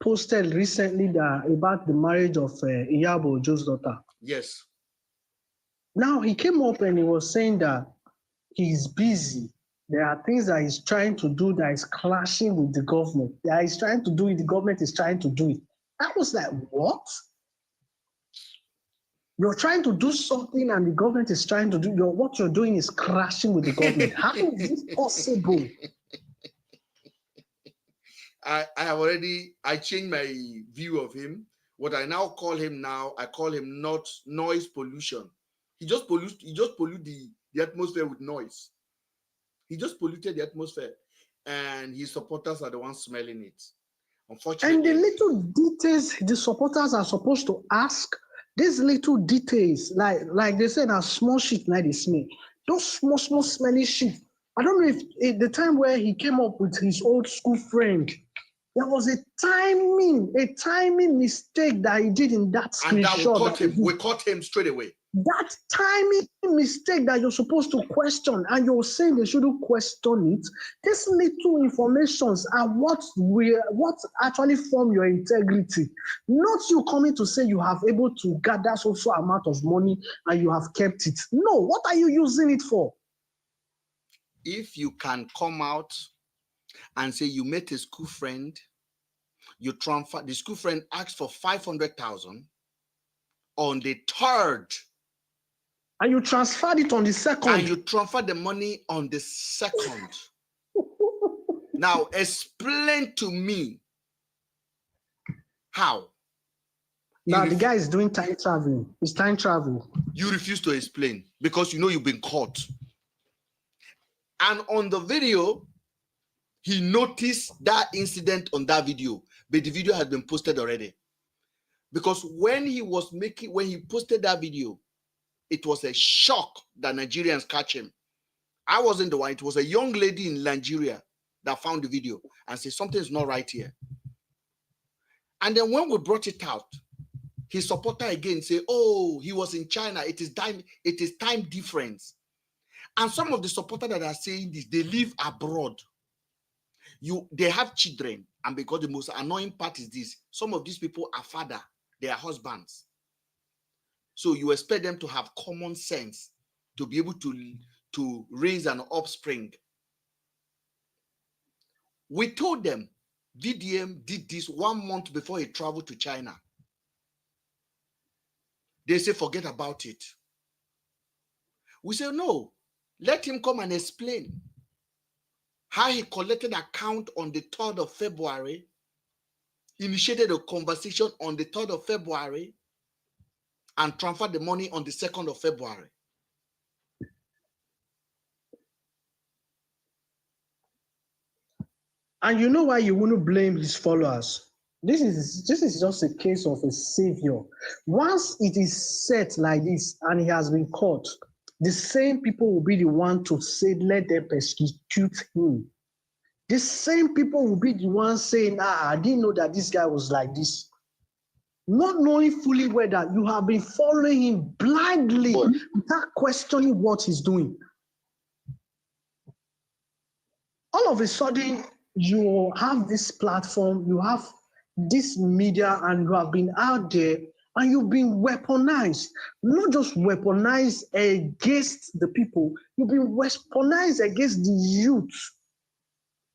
posted recently about the marriage of Iyabo Ojo's daughter? Yes. Now he came up and he was saying that he's busy. There are things that he's trying to do that is clashing with the government. That he's trying to do it, the government is trying to do it. I was like, what? You're trying to do something and the government is trying to do what you're doing is crashing with the government. How is this possible? I changed my view of him. What I now call him I call him not noise pollution. He just pollute the atmosphere with noise. He just polluted the atmosphere, and his supporters are the ones smelling it. Unfortunately. And the little details the supporters are supposed to ask, these little details, like they said, are small shit like they smell. Those small smelly shit. I don't know if the time where he came up with his old school friend, there was a timing mistake that he did in that screenshot. And we caught him straight away. That timing mistake that you're supposed to question, and you're saying they shouldn't question it. These little informations are what actually form your integrity. Not you coming to say you have able to gather so amount of money and you have kept it. No, what are you using it for? If you can come out and say you met a school friend, you transfer, the school friend asked for 500,000 on the 3rd. And you transferred it on the 2nd. And you transferred the money on the 2nd. Now, explain to me how. Now, the guy is doing time traveling. It's time travel. You refuse to explain because you know you've been caught. And on the video, he noticed that incident on that video, but the video had been posted already. Because when he posted that video, it was a shock that Nigerians catch him. I wasn't the one. It was a young lady in Nigeria that found the video and said, something's not right here. And then when we brought it out, his supporter again said, oh, he was in China. It is time difference. And some of the supporters that are saying this, they live abroad. They have children. And because the most annoying part is this, some of these people are father, they are husbands. So you expect them to have common sense to be able to raise an offspring. We told them VDM did this 1 month before he traveled to China. They say, forget about it. We say, no, let him come and explain how he collected account on the 3rd of February, initiated a conversation on the 3rd of February, and transferred the money on the 2nd of February. And you know why you wouldn't blame his followers? This is just a case of a savior. Once it is set like this and he has been caught, the same people will be the one to say, let them persecute him. The same people will be the ones saying, I didn't know that this guy was like this. Not knowing fully whether you have been following him blindly without questioning what he's doing. All of a sudden, you have this platform, you have this media, and you have been out there and you've been weaponized. Not just weaponized against the people, you've been weaponized against the youth.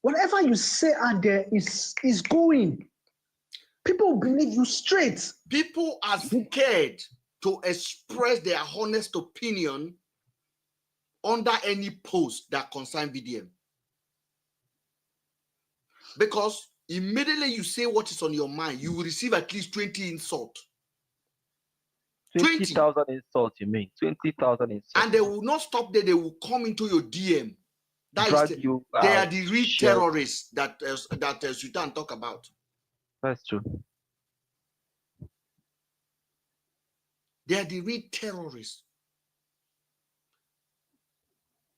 Whatever you say out there is going. People believe you straight. People are scared to express their honest opinion under any post that concern VDM. Because immediately you say what is on your mind, you will receive at least 20 insults. 20,000 insults, you mean? 20,000 insults. And they will not stop there, they will come into your DM. They are the real terrorists that Sultan talk about. That's true. They are the real terrorists.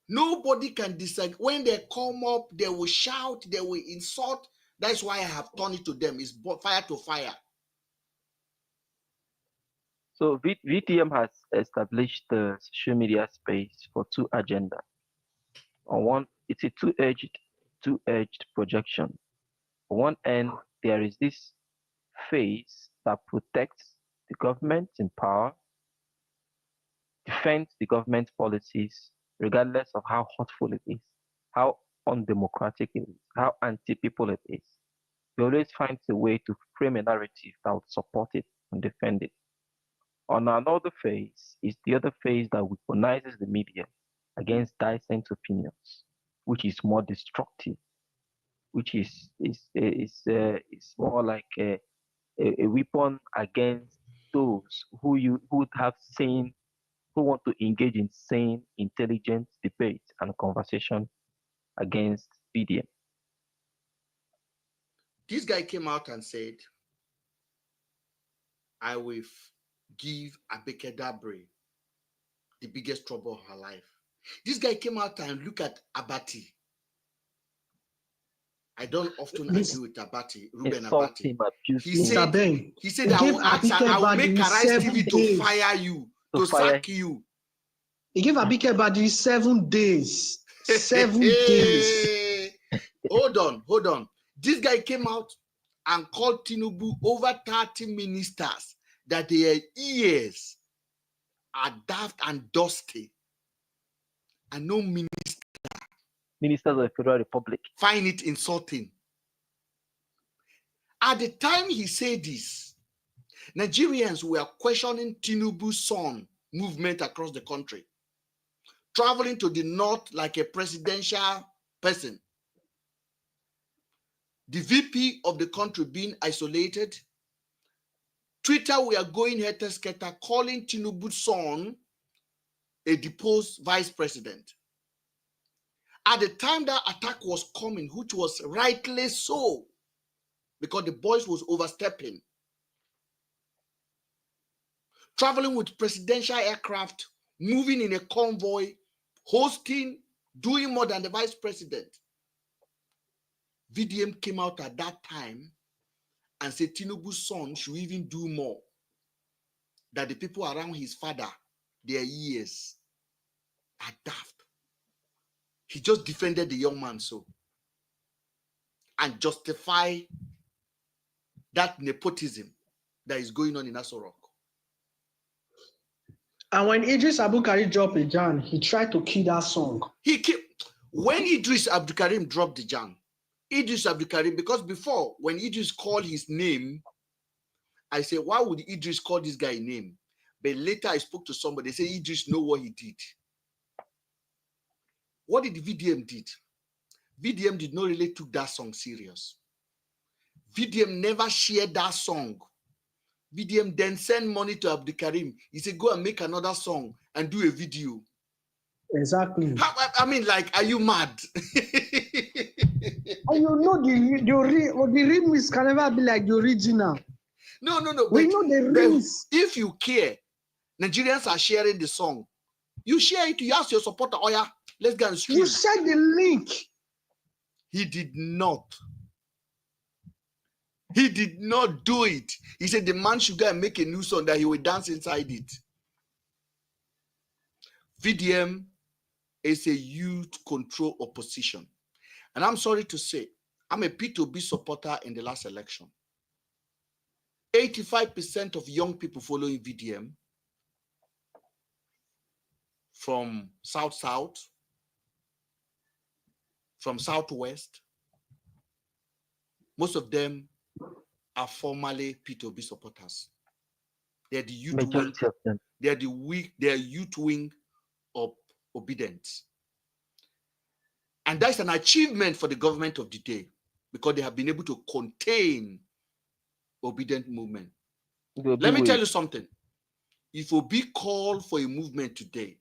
Nobody can disagree. When they come up, they will shout, they will insult. That's why I have turned it to them. It's fire to fire. So VTM has established the social media space for two agendas. it's a two-edged projection. On one end, there is this phase that protects the government in power, defends the government policies, regardless of how hurtful it is, how undemocratic it is, how anti-people it is. It always finds a way to frame a narrative that would support it and defend it. On another phase is the other phase that weaponizes the media against dissent opinions, which is more destructive, which is more like a weapon against those who would have sane, who want to engage in sane, intelligent debate and conversation against VDM. This guy came out and said, I will give Abike Dabre the biggest trouble of her life. This guy came out and look at Abati. I don't often argue with Abati, Ruben Abati. He said, I will make Arise TV to fire you, to sack you. He gave Abike Badi 7 days. 7 days. Hold on. This guy came out and called Tinubu over 30 ministers that their ears are daft and dusty. And no ministers of the Federal Republic find it insulting. At the time he said this, Nigerians were questioning Tinubu's son movement across the country, traveling to the north like a presidential person. The VP of the country being isolated. Twitter, we are going heter-skelter, calling Tinubu's son a deposed vice president. At the time that attack was coming, which was rightly so, because the boys was overstepping, traveling with presidential aircraft, moving in a convoy, hosting, doing more than the vice president. VDM came out at that time and said Tinubu's son should even do more, that the people around his father, their ears are daft. He just defended the young man so, and justify that nepotism that is going on in Aso Rock. And when Idris Abdulkarim dropped a jam, he tried to kill that song. When Idris Abdulkarim dropped the jam, Idris Abdulkarim, because before, when Idris called his name, I said, why would Idris call this guy a name? But later I spoke to somebody, they said Idris know what he did. What did VDM did? VDM did not really took that song serious. VDM never shared that song. VDM then sent money to Abdulkarim. He said, go and make another song and do a video. Exactly. I mean, like, are you mad? And you know the remix can never be like the original. No. We know the remix. If you care, Nigerians are sharing the song. You share it, you ask your supporter, oh yeah, let's go and stream. You send the link. He did not. He did not do it. He said the man should go and make a new song that he will dance inside it. VDM is a youth control opposition. And I'm sorry to say, I'm a P2B supporter in the last election. 85% of young people following VDM from South-South, from Southwest, most of them are formerly P2B supporters. They're the youth wing. Of them. They're the youth wing of Obidient. And that's an achievement for the government of the day because they have been able to contain Obidient movement. Let me tell you something. If Obi called for a movement today,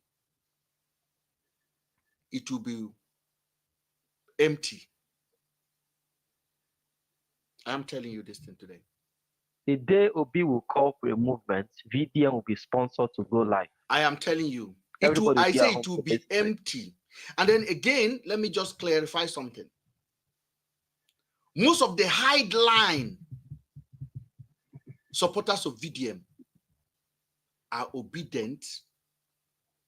it will be empty. I'm telling you this thing today. The day Obi will call for a movement, VDM will be sponsored to go live. I am telling you. I say it will be empty. And then again, let me just clarify something. Most of the hardline supporters of VDM are Obidient,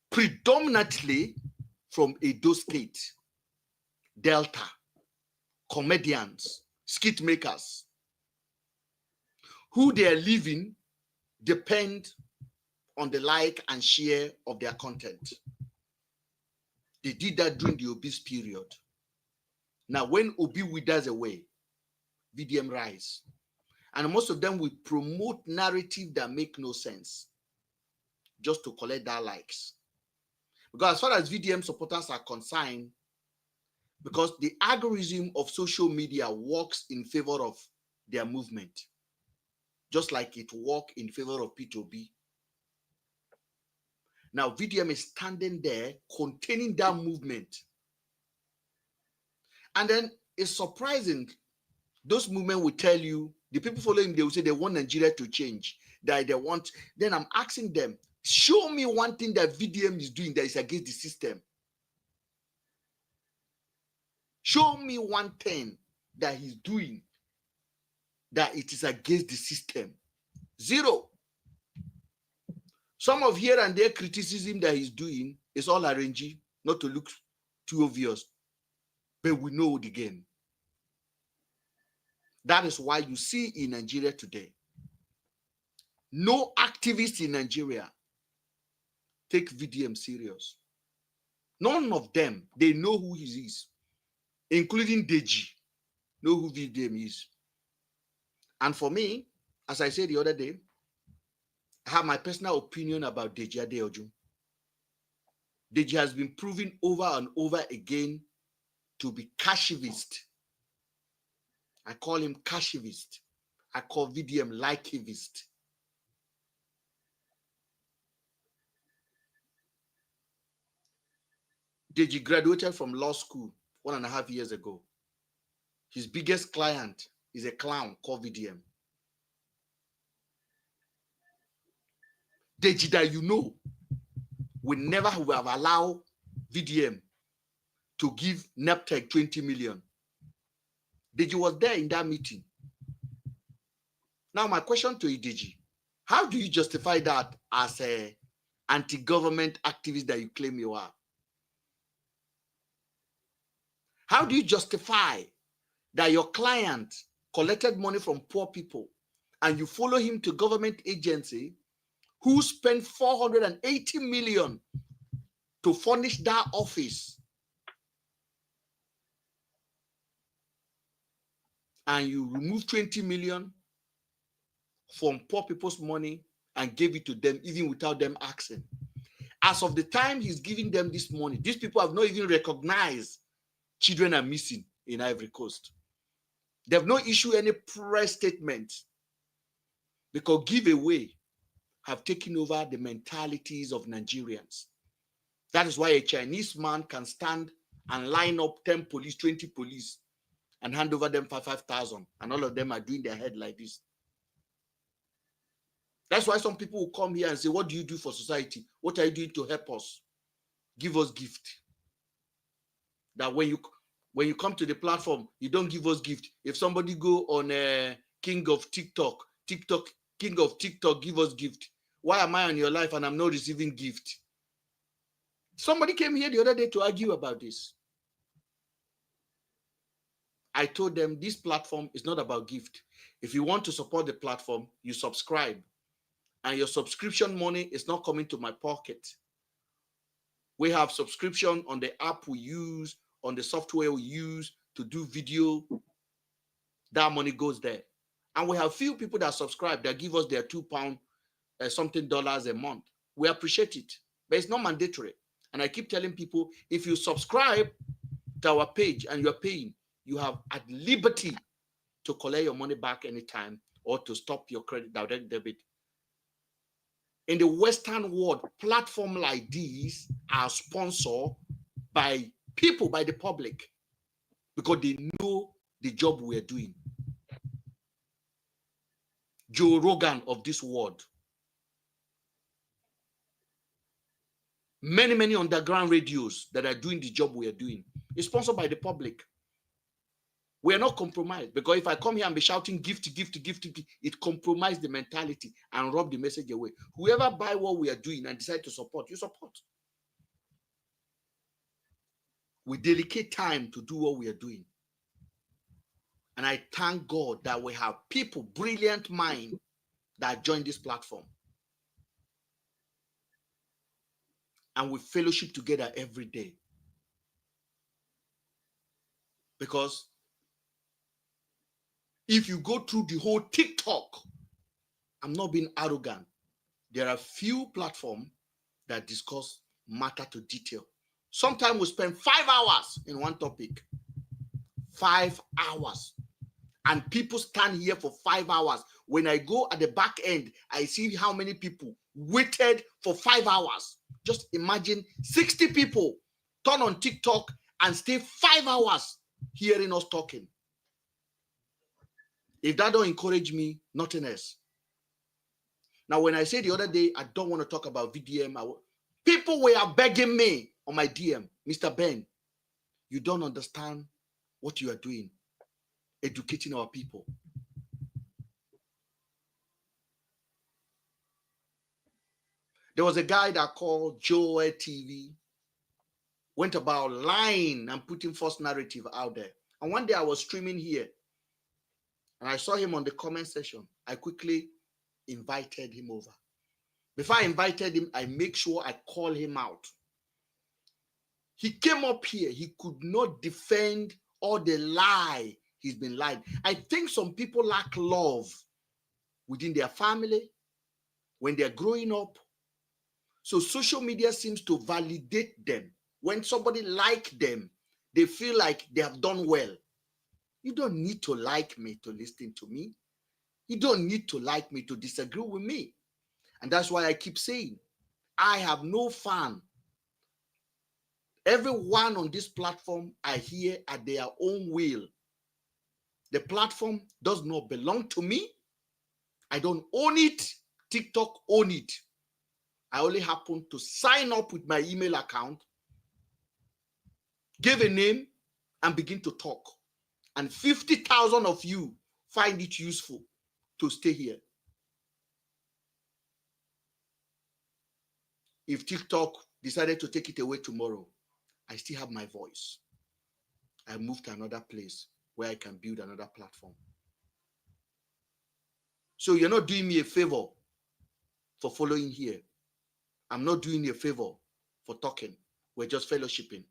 predominantly from Edo State, Delta, comedians, skit makers, who they are living depend on the like and share of their content. They did that during the Obi's period. Now, when Obi withers away, VDM rise. And most of them will promote narrative that make no sense just to collect that likes. Because as far as VDM supporters are concerned, because the algorithm of social media works in favor of their movement, just like it worked in favor of P2B. Now, VDM is standing there containing that movement. And then it's surprising, those movements will tell you, the people following, they will say they want Nigeria to change, that they want. Then I'm asking them, show me one thing that VDM is doing that is against the system. Show me one thing that he's doing that it is against the system. Zero. Some of here and there criticism that he's doing is all arranged, not to look too obvious, but we know the game. That is why you see in Nigeria today, no activists in Nigeria take VDM serious. None of them, they know who he is, including Deji, know who VDM is. And for me, as I said the other day, I have my personal opinion about Deji Adeoju. Deji has been proven over and over again to be cashivist. I call him cashivist. I call VDM likivist. Deji graduated from law school 1.5 years ago. His biggest client is a clown called VDM. Deji that you know will never have allowed VDM to give NEPTEC 20 million. Deji was there in that meeting. Now my question to you, Deji, how do you justify that as a anti-government activist that you claim you are? How do you justify that your client collected money from poor people and you follow him to government agency who spent 480 million to furnish that office, and you remove 20 million from poor people's money and gave it to them even without them asking? As of the time he's giving them this money, these people have not even recognized children are missing in Ivory Coast. They have not issued any press statement because giveaway have taken over the mentalities of Nigerians. That is why a Chinese man can stand and line up 10 police, 20 police, and hand over them for 5,000, and all of them are doing their head like this. That's why some people will come here and say, what do you do for society? What are you doing to help us? Give us gift. That when you come to the platform, you don't give us gift. If somebody go on King of TikTok, King of TikTok, give us gift. Why am I on your life and I'm not receiving gift? Somebody came here the other day to argue about this. I told them this platform is not about gift. If you want to support the platform, you subscribe. And your subscription money is not coming to my pocket. We have subscription on the app we use, on the software we use to do video. That money goes there. And we have few people that subscribe that give us their £2 something dollars a month. We appreciate it, but it's not mandatory. And I keep telling people, if you subscribe to our page and you're paying, you have at liberty to collect your money back anytime or to stop your credit direct debit. In the Western world, platforms like these are sponsored by people, by the public, because they know the job we're doing. Joe Rogan of this world, many underground radios that are doing the job we are doing, is sponsored by the public. We are not compromised, because if I come here and be shouting gift, it compromises the mentality and rob the message away. Whoever buy what we are doing and decide to support, you support. we dedicate time to do what we are doing. And I thank God that we have people, brilliant minds, that join this platform. And we fellowship together every day. Because if you go through the whole TikTok, I'm not being arrogant, there are few platforms that discuss matter to detail. Sometimes we spend 5 hours in one topic. 5 hours. And people stand here for 5 hours. When I go at the back end, I see how many people waited for 5 hours. Just imagine 60 people turn on TikTok and stay 5 hours hearing us talking. If that don't encourage me, nothing else. Now, when I said the other day, I don't want to talk about VDM, people were begging me on my DM, Mr. Ben, you don't understand what you are doing, educating our people. There was a guy that called Joe TV, went about lying and putting false narrative out there. And one day I was streaming here, and I saw him on the comment section. I quickly invited him over. Before I invited him, I make sure I call him out. He came up here. He could not defend all the lie he's been lied. I think some people lack love within their family when they're growing up. So social media seems to validate them. When somebody likes them, they feel like they have done well. You don't need to like me to listen to me. You don't need to like me to disagree with me. And that's why I keep saying, I have no fan. Everyone on this platform are here at their own will. The platform does not belong to me. I don't own it. TikTok own it. I only happen to sign up with my email account, give a name, and begin to talk. And 50,000 of you find it useful to stay here. If TikTok decided to take it away tomorrow, I still have my voice. I moved to another place where I can build another platform. So you're not doing me a favor for following here. I'm not doing you a favor for talking. We're just fellowshipping.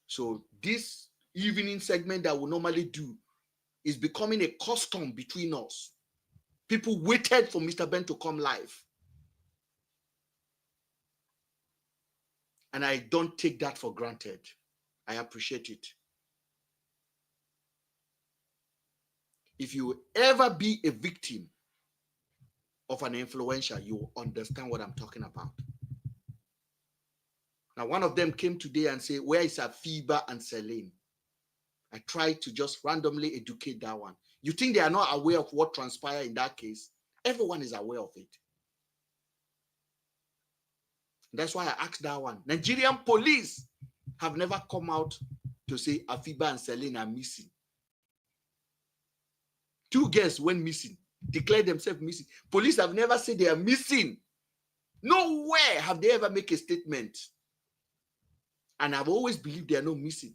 So this evening segment that we normally do is becoming a custom between us. People waited for Mr. Ben to come live. And I don't take that for granted. I appreciate it. If you ever be a victim of an influencer, you will understand what I'm talking about. Now, one of them came today and said, where is Afiba and Celine? I tried to just randomly educate that one. You think they are not aware of what transpired in that case? Everyone is aware of it. That's why I asked that one. Nigerian police have never come out to say Afiba and Celine are missing. 2 girls went missing, declared themselves missing. Police have never said they are missing. Nowhere have they ever made a statement. And I've always believed they are not missing.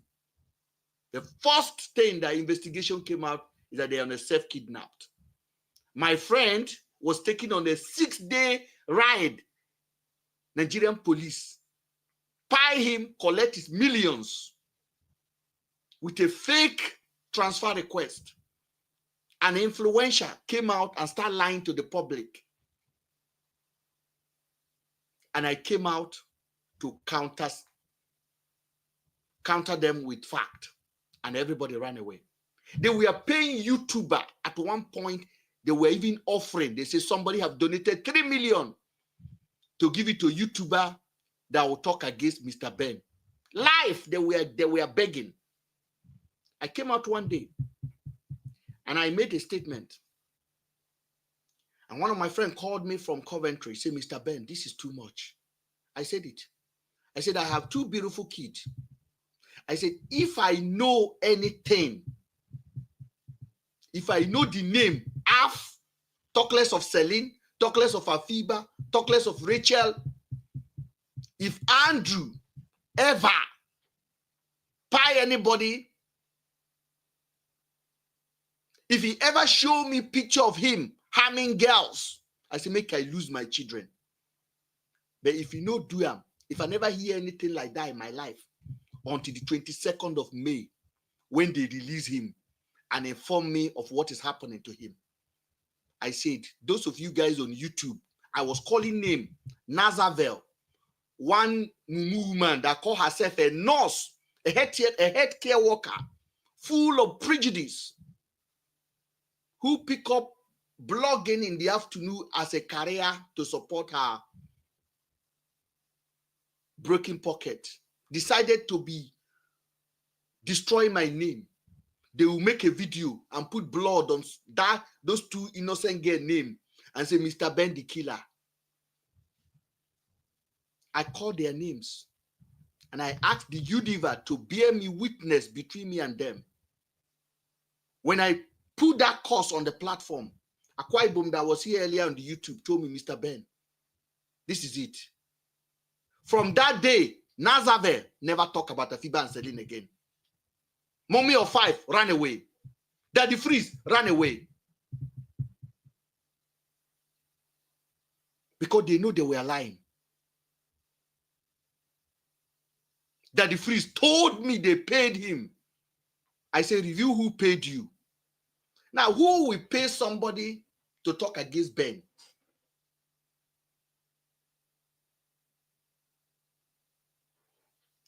The first thing that investigation came out is that they are self-kidnapped. My friend was taken on a 6-day ride. Nigerian police pay him, collect his millions with a fake transfer request. An influencer came out and started lying to the public. And I came out to counter them with fact. And everybody ran away. They were paying YouTuber. At one point, they were even offering. They say somebody have donated 3 million to give it to YouTuber that will talk against Mr. Ben. Live, they were begging. I came out one day and I made a statement. And one of my friends called me from Coventry, said, Mr. Ben, this is too much. I said it. I said, I have 2 beautiful kids. I said, if I know anything, if I know the name, talk less of Celine, talk less of Afiba, talk less of Rachel. If Andrew ever spy anybody. If he ever show me picture of him harming girls, I say, make I lose my children. But if you know do him, if I never hear anything like that in my life, until the 22nd of May, when they release him and inform me of what is happening to him. I said, those of you guys on YouTube, I was calling name Nazavel, one woman that called herself a nurse, a healthcare worker, full of prejudice, who pick up blogging in the afternoon as a career to support her broken pocket, decided to be destroying my name. They will make a video and put blood on those two innocent girl name and say, Mr. Ben the killer. I called their names and I asked the universe to bear me witness between me and them. When I put that course on the platform, Akwa Ibom that was here earlier on the YouTube told me, Mr. Ben, this is it. From that day, Nazave never talk about Afiba and Celine again. Mommy of 5 ran away. Daddy Freeze ran away. Because they know they were lying. Daddy Freeze told me they paid him. I said, review who paid you. Now, who will pay somebody to talk against Ben?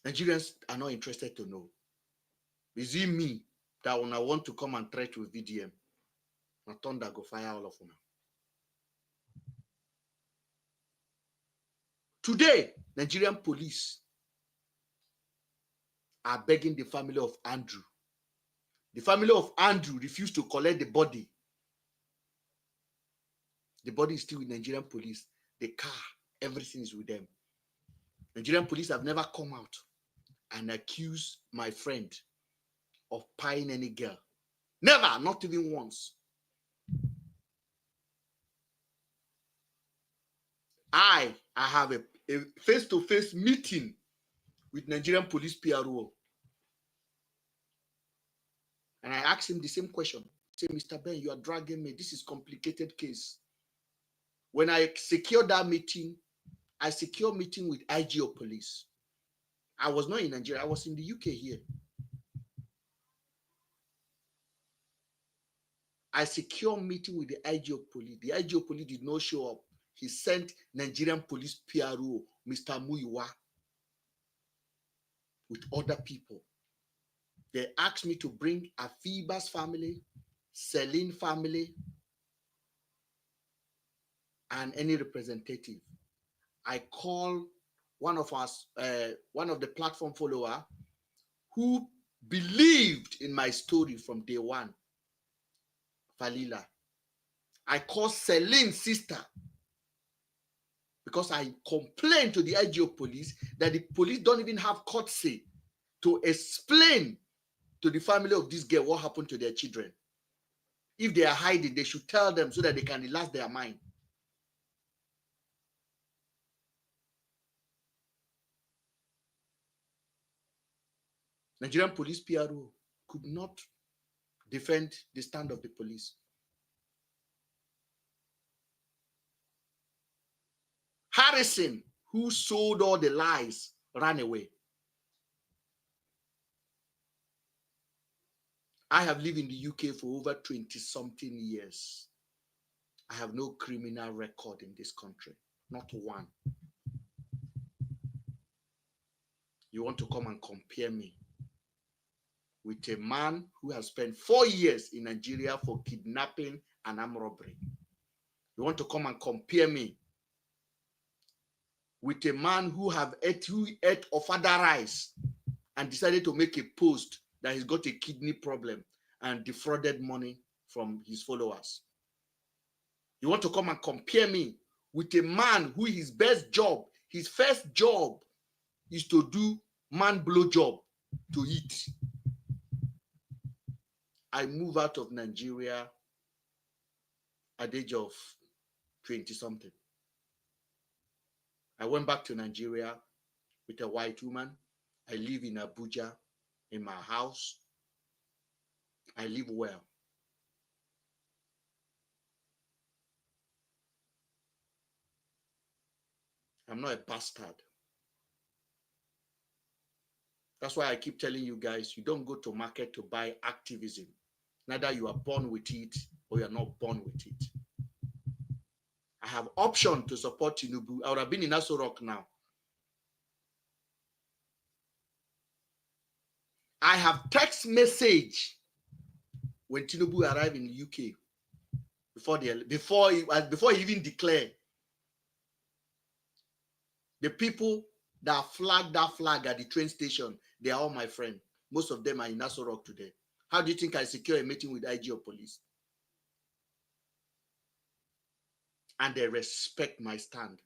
Nigerians are not interested to know. Is it me that when I want to come and threat with VDM, my thunder go fire all of them? Today, Nigerian police are begging the family of Andrew. The family of Andrew refused to collect the body. The body is still with Nigerian police. The car, everything is with them. Nigerian police have never come out and accused my friend of prying any girl. Never, not even once. I have a face-to-face meeting with Nigerian police PRO. And I asked him the same question. I said, Mr. Ben, you are dragging me. This is a complicated case. When I secured that meeting, I secured meeting with IGO police. I was not in Nigeria. I was in the UK here. I secured meeting with the IGO police. The IGO police did not show up. He sent Nigerian police PRO, Mr. Muiwa, with other people. They asked me to bring Afiba's family, Celine family, and any representative. I called one of us, one of the platform follower who believed in my story from day one, Falila. I called Celine's sister because I complained to the IGO police that the police don't even have courtesy to explain to the family of this girl what happened to their children. If they are hiding, they should tell them so that they can relax their mind. Nigerian police PRO could not defend the stand of the police. Harrison, who sold all the lies, ran away. I have lived in the UK for over 20-something years. I have no criminal record in this country, not one. You want to come and compare me with a man who has spent 4 years in Nigeria for kidnapping and armed robbery. You want to come and compare me with a man who ate ofada rice and decided to make a post that he's got a kidney problem and defrauded money from his followers. You want to come and compare me with a man who his best job, his first job is to do man blow job to eat. I moved out of Nigeria at the age of 20-something. I went back to Nigeria with a white woman. I live in Abuja. in my house. I live well. I'm not a bastard. That's why I keep telling you guys, you don't go to market to buy activism. Neither you are born with it or you're not born with it. I have option to support Tinubu. I would have been in Aso Rock now. I have text message when Tinubu arrived in the UK before he even declared. The people that flagged that flag at the train station, they are all my friends. Most of them are in Aso Rock today. How do you think I secure a meeting with IG or police? And they respect my stand.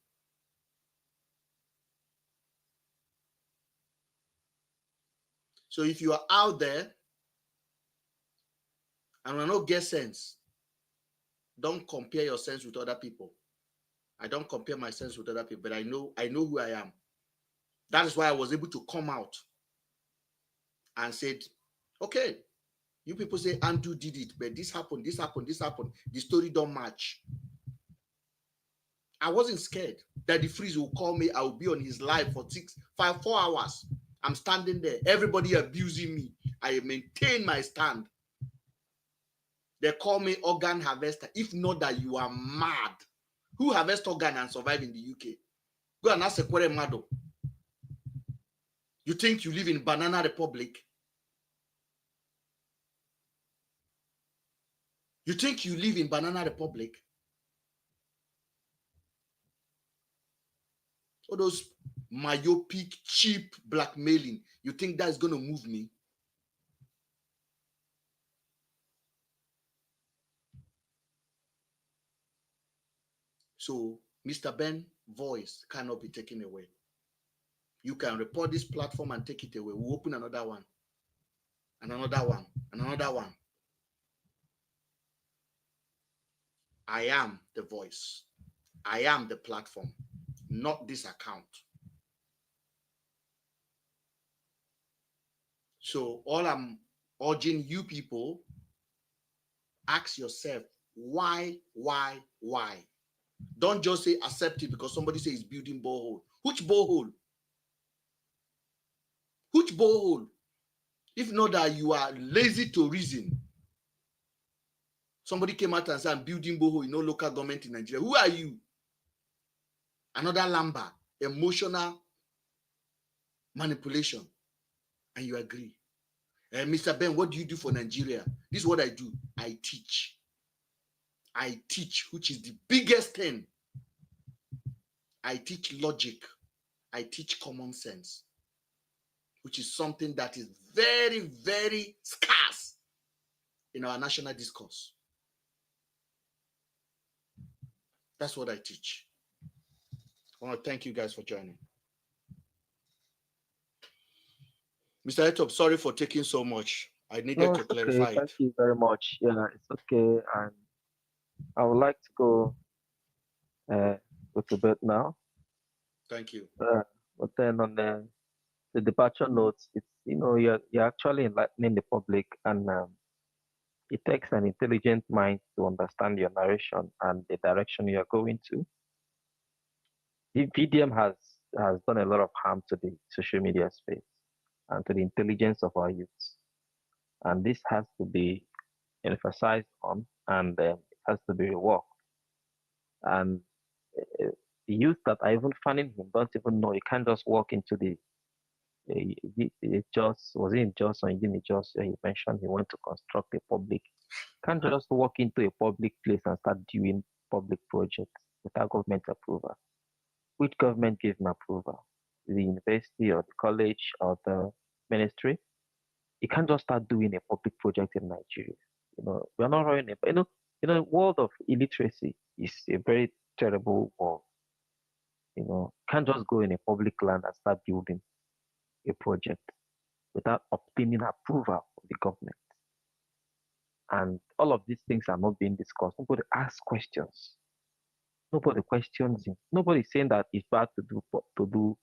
So if you are out there and will not get sense, don't compare your sense with other people. I don't compare my sense with other people, but I know who I am. That is why I was able to come out and said, okay, you people say Andrew did it, but this happened. The story don't match. I wasn't scared that the Freeze will call me. I will be on his live for 4 hours. I'm standing there. Everybody abusing me. I maintain my stand. They call me organ harvester. If not that you are mad. Who harvest organ and survive in the UK? Go and ask Ekwere Mado. You think you live in Banana Republic? You think you live in Banana Republic? All those myopic, cheap blackmailing. You think that's going to move me? So, Mr. Ben voice cannot be taken away. You can report this platform and take it away. We'll open another one, and another one, and another one. I am the voice. I am the platform, not this account. So all I'm urging you people, ask yourself, why? Don't just say accept it because somebody says building borehole. Which borehole? Which borehole? If not that you are lazy to reason. Somebody came out and said, I'm building borehole in no local government in Nigeria. Who are you? Another Lamba, emotional manipulation. And you agree. Mr. Ben, what do you do for Nigeria? This is what I do. I teach. I teach, which is the biggest thing. I teach logic. I teach common sense, which is something that is very, very scarce in our national discourse. That's what I teach. I want to thank you guys for joining. Mr. Etop, sorry for taking so much. I needed to clarify it. Thank you very much. Yeah, it's okay. And I would like to go to bed now. Thank you. But then on the departure notes, it's you're actually enlightening the public, and it takes an intelligent mind to understand your narration and the direction you are going to. The VDM has done a lot of harm to the social media space and to the intelligence of our youths, and this has to be emphasized on, and it has to be reworked. And the youth that are even funding him don't even know. You can't just walk into was it in Jos or in Jos? He mentioned he went to construct a public. Can't just walk into a public place and start doing public projects without government approval. Which government gave him approval? The university or the college or the ministry? You can't just start doing a public project in Nigeria. We're not running it. World of illiteracy is a very terrible world. Can't just go in a public land and start building a project without obtaining approval of the government. And all of these things are not being discussed. Nobody asks questions. Nobody questions him. Nobody's saying that it's bad to do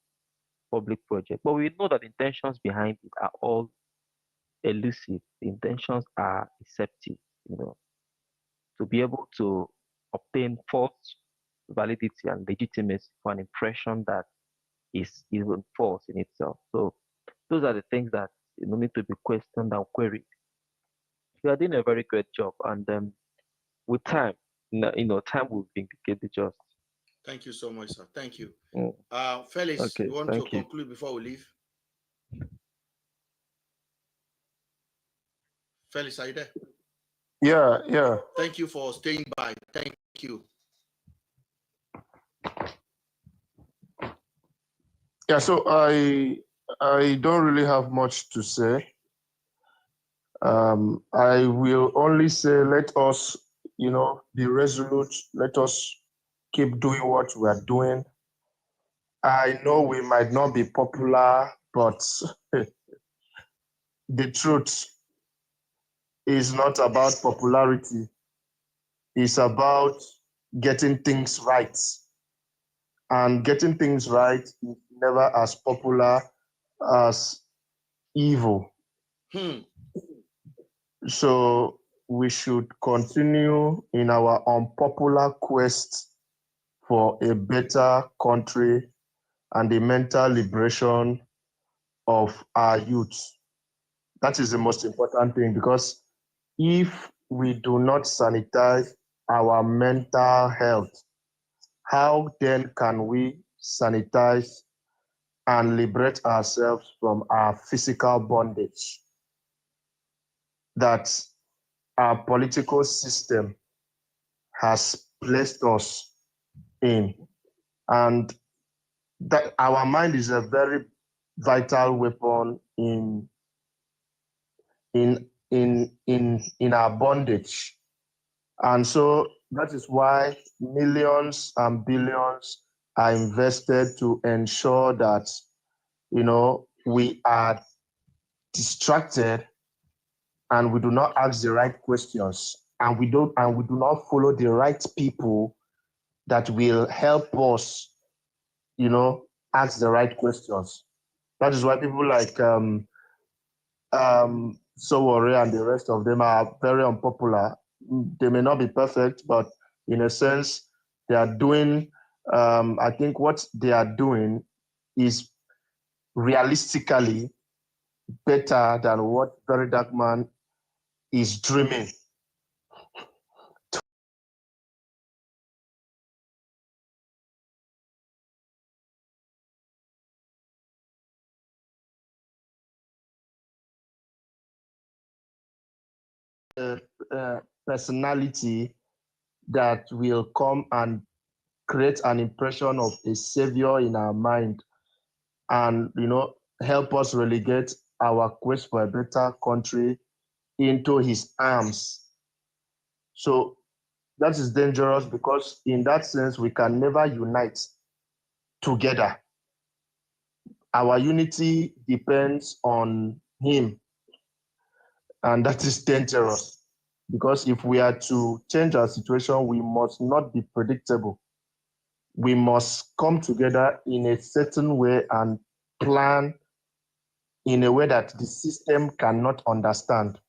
public project. But we know that the intentions behind it are all elusive. The intentions are deceptive, you know, to be able to obtain false validity and legitimacy for an impression that is even false in itself. So those are the things that need to be questioned and queried. You are doing a very great job, and with time, time will vindicate the just. Thank you so much, sir. Thank you. Mm. Felix, Okay, you want to thank you. conclude before we leave? Felix, are you there? Yeah. Thank you for staying by. Thank you. Yeah, so I don't really have much to say. I will only say let us, be resolute. Let us keep doing what we are doing. I know we might not be popular, but the truth is not about popularity. It's about getting things right. And getting things right is never as popular as evil. So we should continue in our unpopular quest for a better country and the mental liberation of our youth. That is the most important thing, because if we do not sanitize our mental health, how then can we sanitize and liberate ourselves from our physical bondage that our political system has placed us in? And that our mind is a very vital weapon in our bondage. And so that is why millions and billions are invested to ensure that, we are distracted and we do not ask the right questions, and we do not follow the right people that will help us, ask the right questions. That is why people like Sowore and the rest of them are very unpopular. They may not be perfect, but in a sense, they are doing, I think what they are doing is realistically better than what Very Dark Man is dreaming. Personality that will come and create an impression of a savior in our mind and, help us relegate our quest for a better country into his arms. So that is dangerous, because in that sense, we can never unite together. Our unity depends on him, and that is dangerous, because if we are to change our situation, we must not be predictable. We must come together in a certain way and plan in a way that the system cannot understand.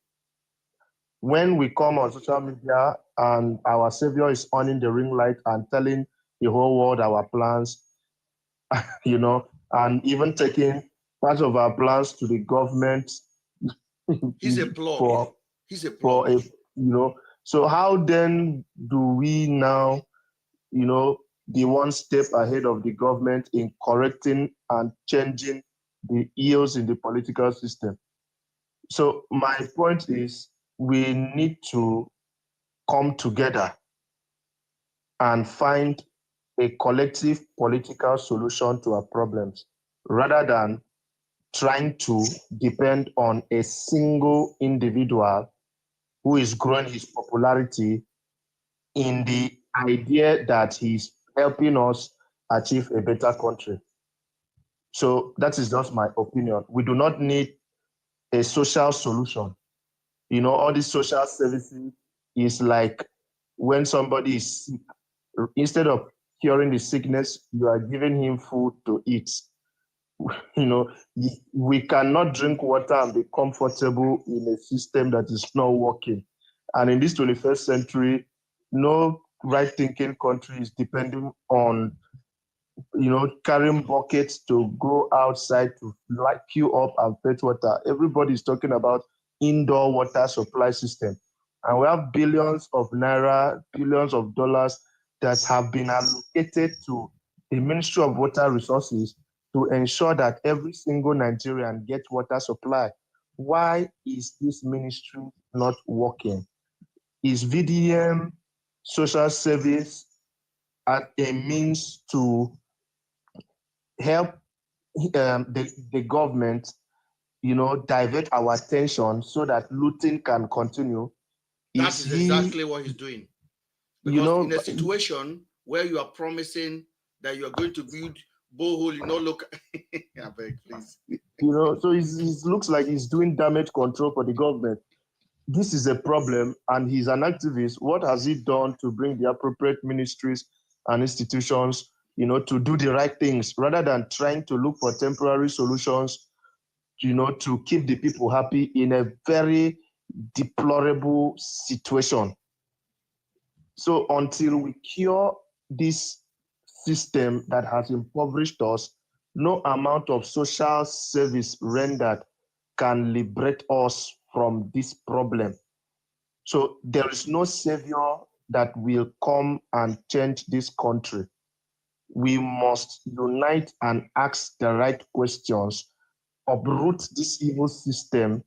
When we come on social media and our savior is on in the ring light and telling the whole world our plans, and even taking part of our plans to the government. He's a plug. He's a plug. So how then do we now, be one step ahead of the government in correcting and changing the ills in the political system? So my point is, we need to come together and find a collective political solution to our problems, rather than trying to depend on a single individual who is growing his popularity in the idea that he's helping us achieve a better country. So that is just my opinion. We do not need a social solution. All these social services is like when somebody is sick, instead of curing the sickness, you are giving him food to eat. You know, we cannot drink water and be comfortable in a system that is not working. And in this 21st century, no right-thinking country is depending on, carrying buckets to go outside to queue up and fetch water. Everybody is talking about indoor water supply system. And we have billions of naira, billions of dollars that have been allocated to the Ministry of Water Resources to ensure that every single Nigerian gets water supply. Why is this ministry not working? Is VDM social service a means to help the government, divert our attention so that looting can continue? That is exactly what he's doing. Because in a situation where you are promising that you are going to build borehole, look, I beg, please. So it looks like he's doing damage control for the government. This is a problem, and he's an activist. What has he done to bring the appropriate ministries and institutions, to do the right things rather than trying to look for temporary solutions, to keep the people happy in a very deplorable situation? So until we cure this system that has impoverished us, no amount of social service rendered can liberate us from this problem. So there is no savior that will come and change this country. We must unite and ask the right questions, uproot this evil system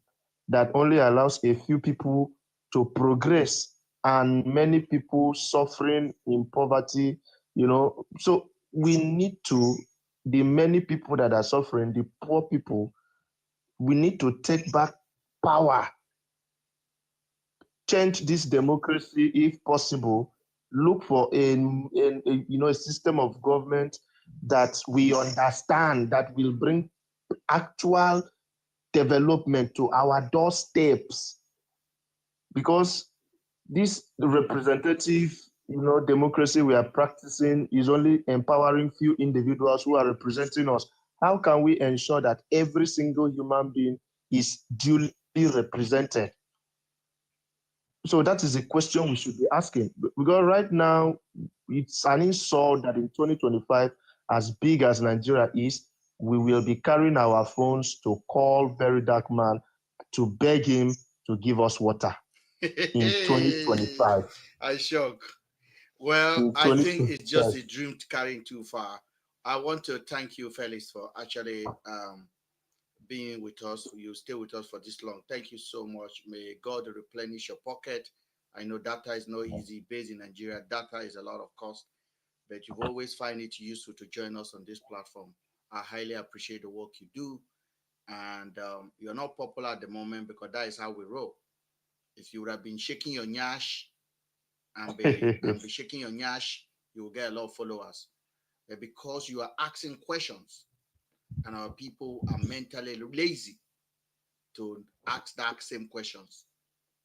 that only allows a few people to progress and many people suffering in poverty. So we need to, the many people that are suffering, the poor people, we need to take back power, change this democracy if possible, look for a system of government that we understand, that will bring actual development to our doorsteps. Because this representative democracy we are practicing is only empowering few individuals who are representing us. How can we ensure that every single human being is duly represented? So that is a question we should be asking. Because right now, it's an insult that in 2025, as big as Nigeria is, we will be carrying our phones to call Very Dark Man to beg him to give us water in 2025. I shock. Well, I think it's just a dream carrying too far. I want to thank you, Felix, for actually being with us. You stay with us for this long. Thank you so much. May God replenish your pocket. I know data is not easy. Based in Nigeria, data is a lot of cost, but you've always find it useful to join us on this platform. I highly appreciate the work you do. And you're not popular at the moment because that is how we roll. If you would have been shaking your nyash and be shaking your nyash, you will get a lot of followers. But because you are asking questions and our people are mentally lazy to ask that same questions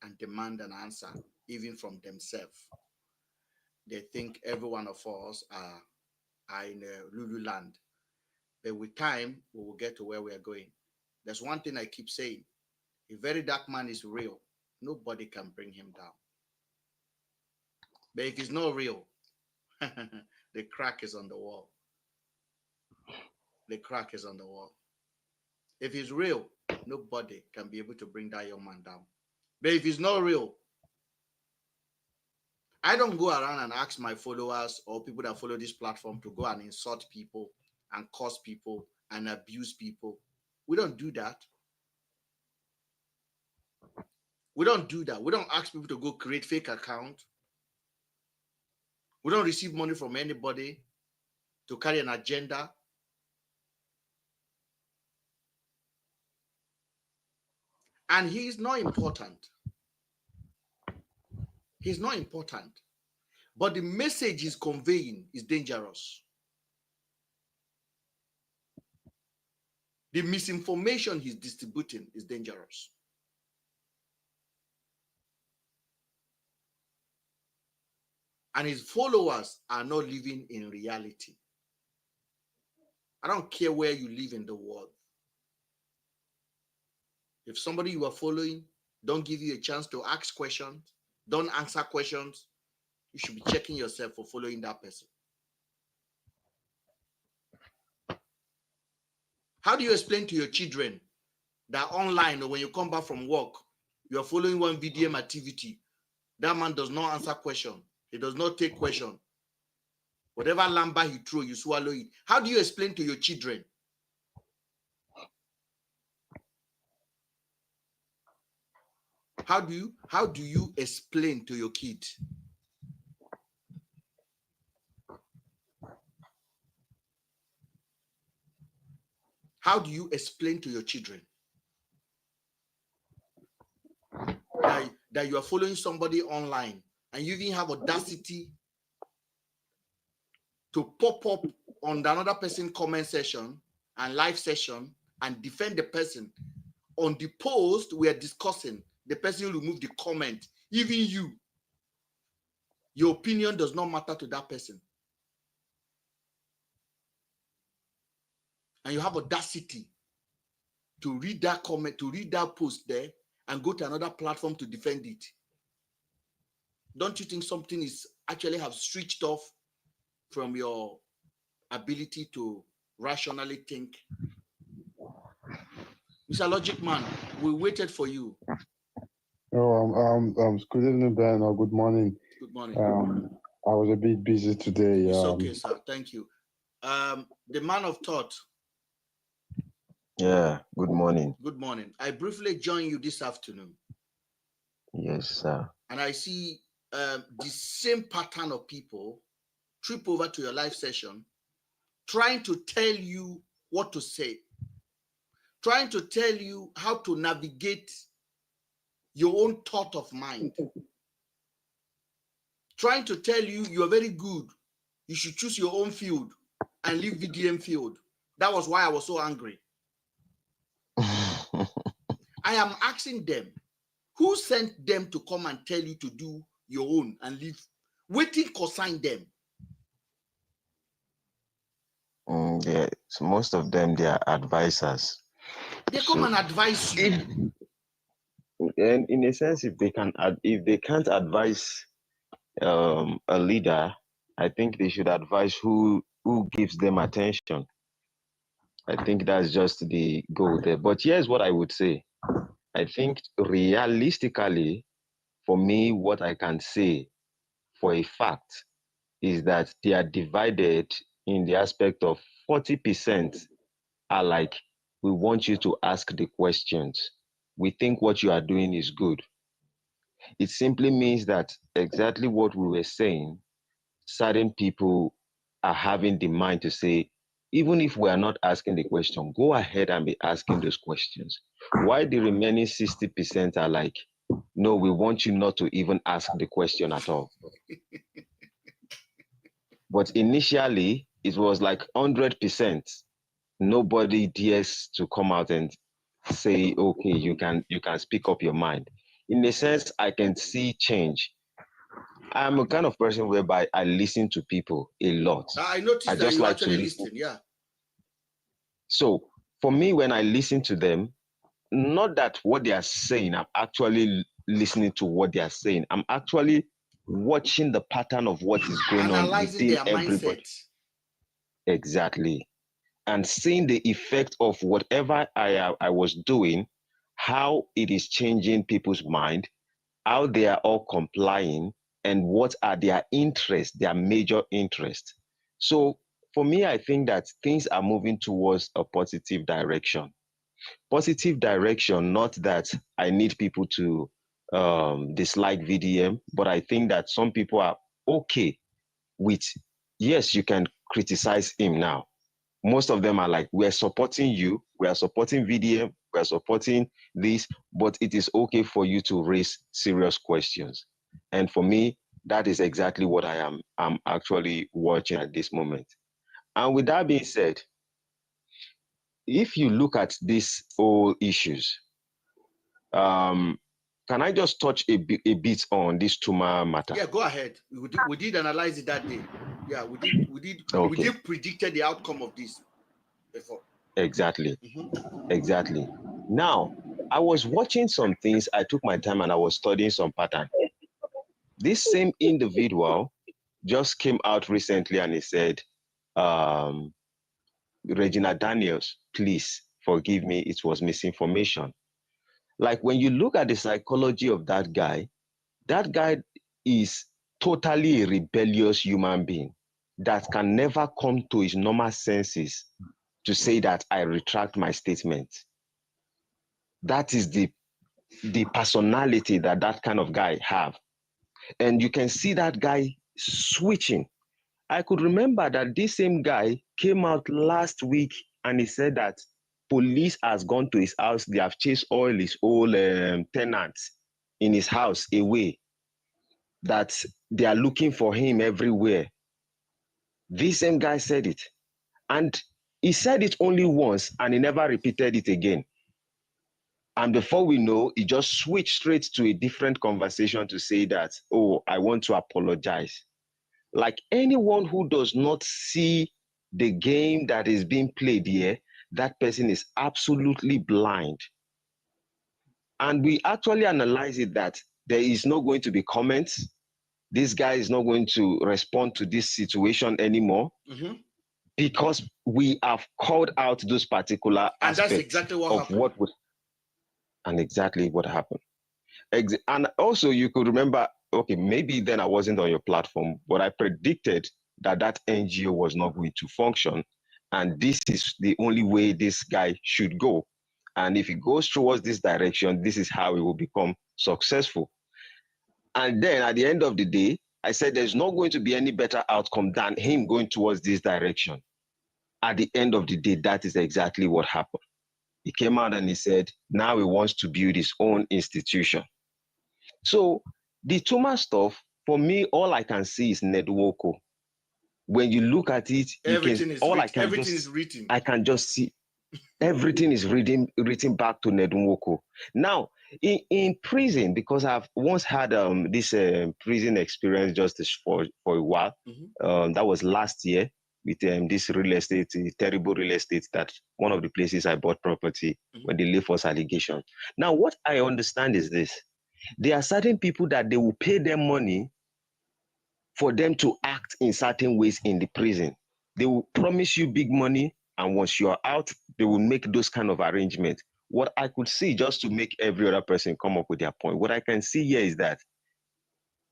and demand an answer, even from themselves, they think every one of us are in a Lulu land. But with time, we will get to where we are going. There's one thing I keep saying. A Very Dark Man is real. Nobody can bring him down. But if he's not real, the crack is on the wall. The crack is on the wall. If he's real, nobody can be able to bring that young man down. But if he's not real, I don't go around and ask my followers or people that follow this platform to go and insult people and curse people and abuse people. We don't do that. We don't do that. We don't ask people to go create fake account. We don't receive money from anybody to carry an agenda. And he is not important. He's not important. But the message he's conveying is dangerous. The misinformation he's distributing is dangerous. And his followers are not living in reality. I don't care where you live in the world. If somebody you are following don't give you a chance to ask questions, don't answer questions, you should be checking yourself for following that person. How do you explain to your children that online or when you come back from work, you are following one VDM activity? That man does not answer question. He does not take question. Whatever lamba he throw, you swallow it. How do you explain to your children? How do you explain to your kids? How do you explain to your children that you are following somebody online and you even have audacity to pop up on another person's comment section and live session and defend the person? On the post we are discussing, the person remove the comment. Even you, your opinion does not matter to that person. And you have audacity to read that comment, to read that post there and go to another platform to defend it. Don't you think something is actually have switched off from your ability to rationally think? Mr. Logic Man, we waited for you. Oh, good evening, Ben, or good morning. Good morning. I was a bit busy today. It's okay, sir. Thank you. The man of thought. Yeah, good morning. Good morning. I briefly joined you this afternoon. Yes, sir. And I see the same pattern of people trip over to your live session, trying to tell you what to say, trying to tell you how to navigate your own thought of mind, trying to tell you you are very good, you should choose your own field and leave VDM field. That was why I was so angry. I am asking them, who sent them to come and tell you to do your own and leave? Waiting consign them. Yeah, so most of them, they are advisors. They come and advise you. And in a sense, if they can't advise a leader, I think they should advise who gives them attention. I think that's just the goal there. But here's what I would say. I think realistically, for me, what I can say for a fact is that they are divided in the aspect of 40% are like, we want you to ask the questions. We think what you are doing is good. It simply means that exactly what we were saying, certain people are having the mind to say, even if we are not asking the question, go ahead and be asking those questions. Why the remaining 60% are like, no, we want you not to even ask the question at all. But initially, it was like 100%. Nobody dares to come out and say, okay, you can speak up your mind. In a sense, I can see change. I'm a kind of person whereby I listen to people a lot. I noticed that just you like actually to listen, yeah. So for me, when I listen to them, not that what they are saying, I'm actually listening to what they are saying. I'm actually watching the pattern of what is going Analyzing on their within everybody. mindset. Exactly. And seeing the effect of whatever I was doing, how it is changing people's mind, how they are all complying, and what are their interests, their major interests. So for me, I think that things are moving towards a positive direction. Positive direction, not that I need people to dislike VDM, but I think that some people are okay with, yes, you can criticize him now. Most of them are like, we're supporting you, we are supporting VDM, we're supporting this, but it is okay for you to raise serious questions. And for me, that is exactly what I'm actually watching at this moment. And with that being said, if you look at these whole issues, can I just touch a bit on this Tuma matter? Yeah, go ahead. We did analyze it that day. Yeah, we did Okay. predicted the outcome of this. before. Exactly. Exactly. Now, I was watching some things. I took my time and I was studying some pattern. This same individual just came out recently and he said, Regina Daniels, please forgive me, it was misinformation. Like when you look at the psychology of that guy is totally a rebellious human being that can never come to his normal senses to say that I retract my statement. That is the personality that kind of guy have. And you can see that guy switching. I could remember that this same guy came out last week and he said that police has gone to his house. They have chased all his old tenants in his house away, that they are looking for him everywhere. This same guy said it. And he said it only once and he never repeated it again. And before we know, he just switched straight to a different conversation to say that, oh, I want to apologize. Like anyone who does not see the game that is being played here, that person is absolutely blind. And we actually analyze it that there is not going to be comments. This guy is not going to respond to this situation anymore because we have called out those particular aspects. And that's exactly what happened. And exactly what happened. And also you could remember, okay, maybe then I wasn't on your platform, but I predicted that NGO was not going to function. And this is the only way this guy should go. And if he goes towards this direction, this is how he will become successful. And then at the end of the day, I said there's not going to be any better outcome than him going towards this direction. At the end of the day, that is exactly what happened. He came out and he said, now he wants to build his own institution. So the Tuma stuff, for me, all I can see is Nedwoko. When you look at it, everything is written. I can just see everything is written back to Nedwoko. Now, in prison, because I've once had this prison experience just for a while. That was last year with this real estate, terrible real estate, that one of the places I bought property when they lay false allegation. Now, what I understand is this. There are certain people that they will pay them money for them to act in certain ways in the prison. They will promise you big money, and once you are out, they will make those kind of arrangements. What I could see, just to make every other person come up with their point, what I can see here is that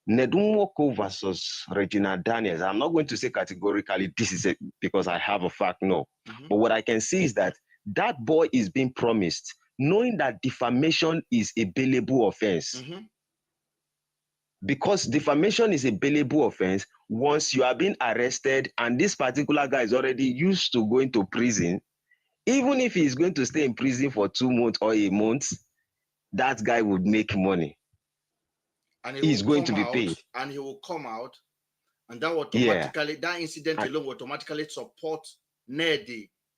Nedunwoko versus Regina Daniels, I'm not going to say categorically this is it because I have a fact, no. But what I can see is that that boy is being promised, knowing that defamation is a bailable offense. Because defamation is a bailable offense, once you are being arrested and this particular guy is already used to going to prison, even if he is going to stay in prison for 2 months or a month, that guy would make money. And he's going to be paid. And he will come out, and that automatically, that incident alone will automatically support Ned.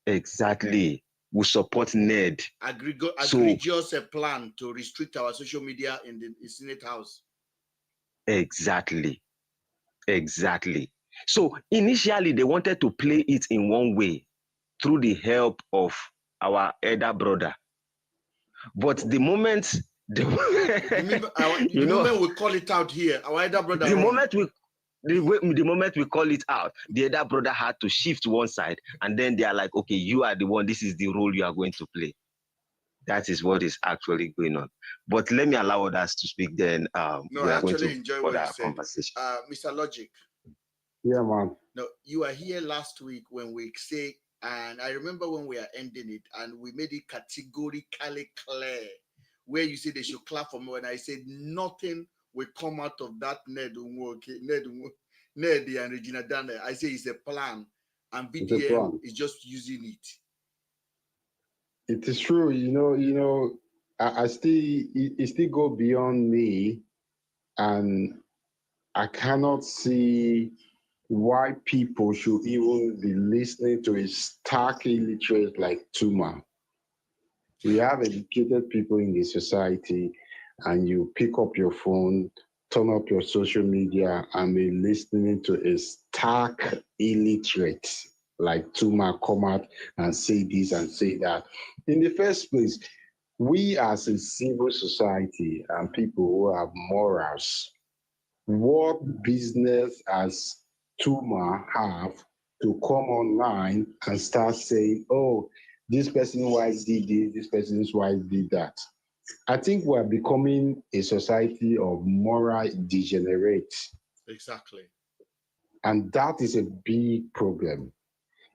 Exactly. We support Ned. Egregious plan to restrict our social media in the Senate House. Exactly. Exactly. So initially they wanted to play it in one way through the help of our elder brother. But the moment the moment we call it out here, our elder brother. The moment we call it out, the elder brother had to shift one side, and then they are like, okay, you are the one, this is the role you are going to play. That is what is actually going on. But let me allow others to speak then. No, I actually enjoy what you said. Mr. Logic. Yeah, man. No, you were here last week when we say, and I remember when we are ending it, and we made it categorically clear, where you said they should clap for me when I said nothing will come out of that Ned and Regina Daniel. I say it's a plan, and BDM is just using it. It is true, I still, it still go beyond me, and I cannot see why people should even be listening to a stark illiterate like Tuma. We have educated people in the society, and you pick up your phone, turn up your social media, and be listening to a stark illiterate. like Tuma come out and say this and say that. In the first place, we as a civil society and people who have morals, what business as Tuma have to come online and start saying, oh, this person's wife did this, this person's wife did that? I think we're becoming a society of moral degenerates. Exactly. And that is a big problem.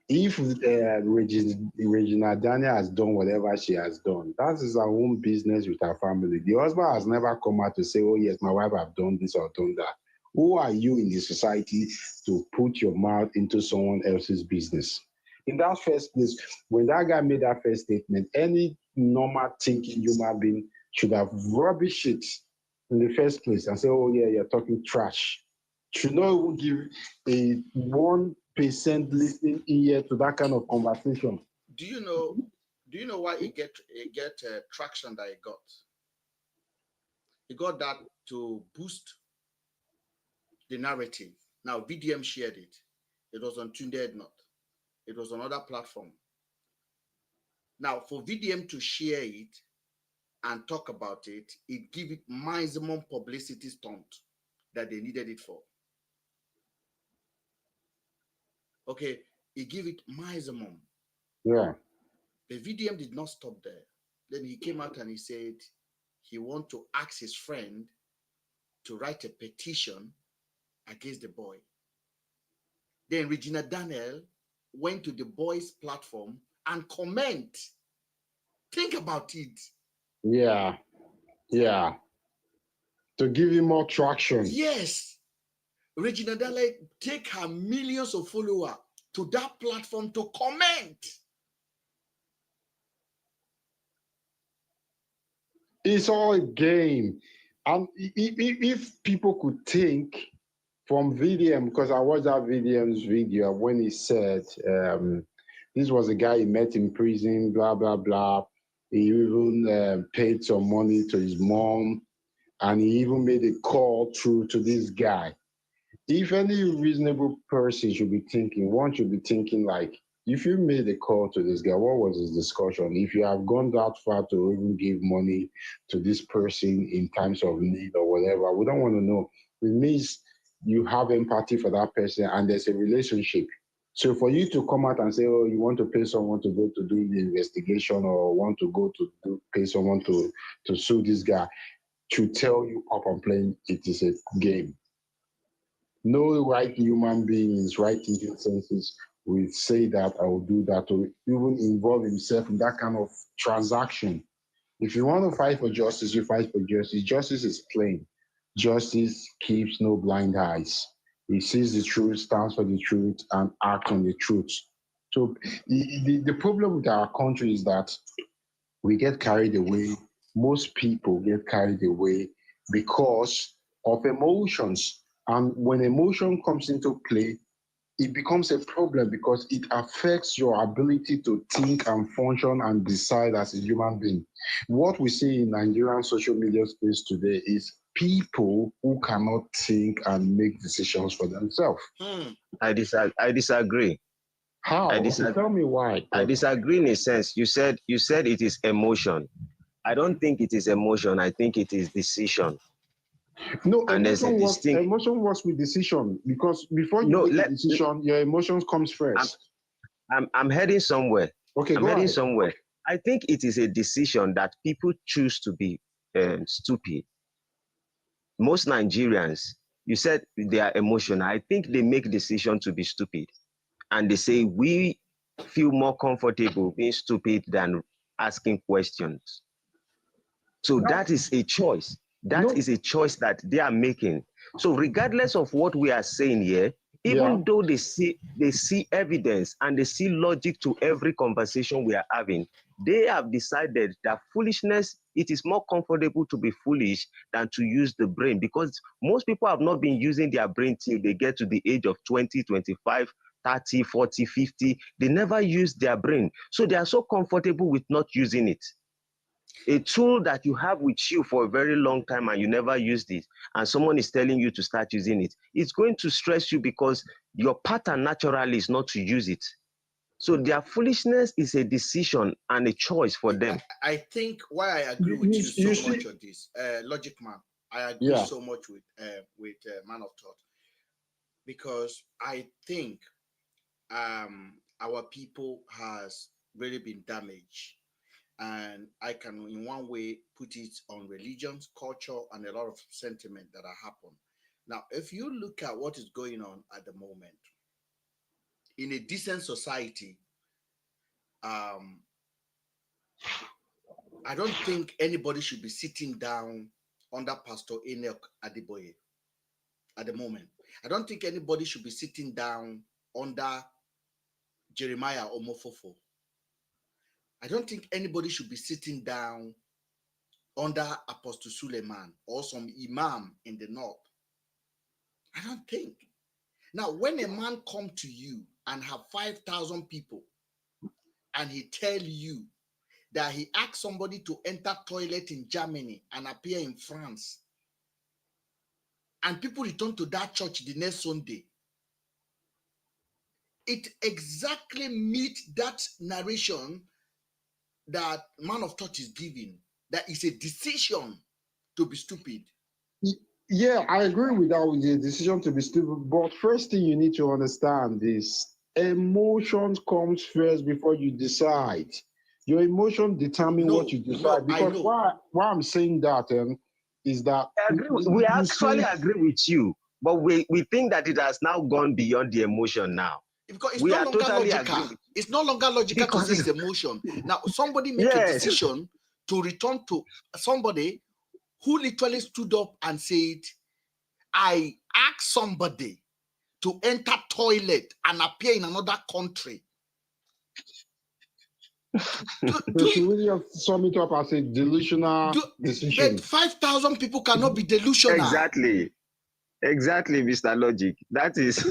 If Regina Daniel has done whatever she has done, that is her own business with her family. The husband has never come out to say, oh yes, my wife have done this or done that. Who are you in the society to put your mouth into someone else's business? In that first place, when that guy made that first statement, any normal thinking human being should have rubbished it in the first place and say, oh yeah, you're talking trash. Should not even give a 1% listening ear to that kind of conversation. Do you know why he get traction that he got? He got that to boost the narrative. Now VDM shared it. It was on Tunde Ednut. It was on other platform. Now for VDM to share it and talk about it, it give it maximum publicity stunt that they needed it for. Okay, he gave it maximum. Yeah. The VDM did not stop there. Then he came out and he said he want to ask his friend to write a petition against the boy. Then Regina Daniel went to the boy's platform and comment. Think about it. Yeah. Yeah. To give him more traction. Yes. Regina Daniel take her millions of followers to that platform to comment. It's all a game. And if people could think from VDM, because I watched that VDM's video when he said this was a guy he met in prison, blah, blah, blah. He even paid some money to his mom, and he even made a call through to this guy. If any reasonable person should be thinking, one should be thinking like, if you made a call to this guy, what was his discussion? If you have gone that far to even give money to this person in times of need or whatever, we don't want to know. It means you have empathy for that person and there's a relationship. So for you to come out and say, oh, you want to pay someone to go to do the investigation or want to go to pay someone to sue this guy, to tell you up and plain, it is a game. No right human beings, right thinking senses will say that I will do that, or even involve himself in that kind of transaction. If you want to fight for justice, you fight for justice. Justice is plain. Justice keeps no blind eyes. He sees the truth, stands for the truth, and acts on the truth. So the problem with our country is that we get carried away. Most people get carried away because of emotions. And when emotion comes into play, it becomes a problem because it affects your ability to think and function and decide as a human being. What we see in Nigerian social media space today is people who cannot think and make decisions for themselves. I disagree. How? Okay, tell me why. I disagree in a sense. You said it is emotion. I don't think it is emotion. I think it is decision. No, and emotion works with decision, because before you make a decision, your emotions comes first. I'm heading somewhere. Okay, I'm heading somewhere. I think it is a decision that people choose to be stupid. Most Nigerians, you said they are emotional. I think they make decision to be stupid. And they say, we feel more comfortable being stupid than asking questions. So that is a choice. That is a choice that they are making. So regardless of what we are saying here, even though they see evidence and they see logic to every conversation we are having, they have decided that foolishness, it is more comfortable to be foolish than to use the brain, because most people have not been using their brain till they get to the age of 20, 25, 30, 40, 50. They never use their brain. So they are so comfortable with not using it. A tool that you have with you for a very long time and you never used it, and someone is telling you to start using it, it's going to stress you because your pattern naturally is not to use it. So their foolishness is a decision and a choice for them. I think why I agree with you so much on this, Logic Man. I agree so much with Man of Thought, because I think our people has really been damaged, and I can in one way put it on religions, culture, and a lot of sentiment that are happened. Now, if you look at what is going on at the moment in a decent society, I don't think anybody should be sitting down under Pastor Enoch Adeboye at the moment. I don't think anybody should be sitting down under Jeremiah Omofofo. I don't think anybody should be sitting down under Apostle Suleiman or some imam in the north. I don't think. Now, when a man come to you and have 5,000 people, and he tell you that he asked somebody to enter toilet in Germany and appear in France, and people return to that church the next Sunday, it exactly meets that narration that Man of Thought is giving, that is a decision to be stupid. Yeah, I agree with that, with the decision to be stupid. But first thing you need to understand is emotions comes first before you decide. Your emotion determine what you decide. Because why I'm saying that is that we actually agree with you, but we think that it has now gone beyond the emotion now. Because it's no longer logical. It's no longer logical to say it's emotion. Now, somebody make a decision to return to somebody who literally stood up and said, I asked somebody to enter toilet and appear in another country. Should we just sum it up as a delusional decision? But 5,000 people cannot be delusional. Exactly, Mr. Logic. That is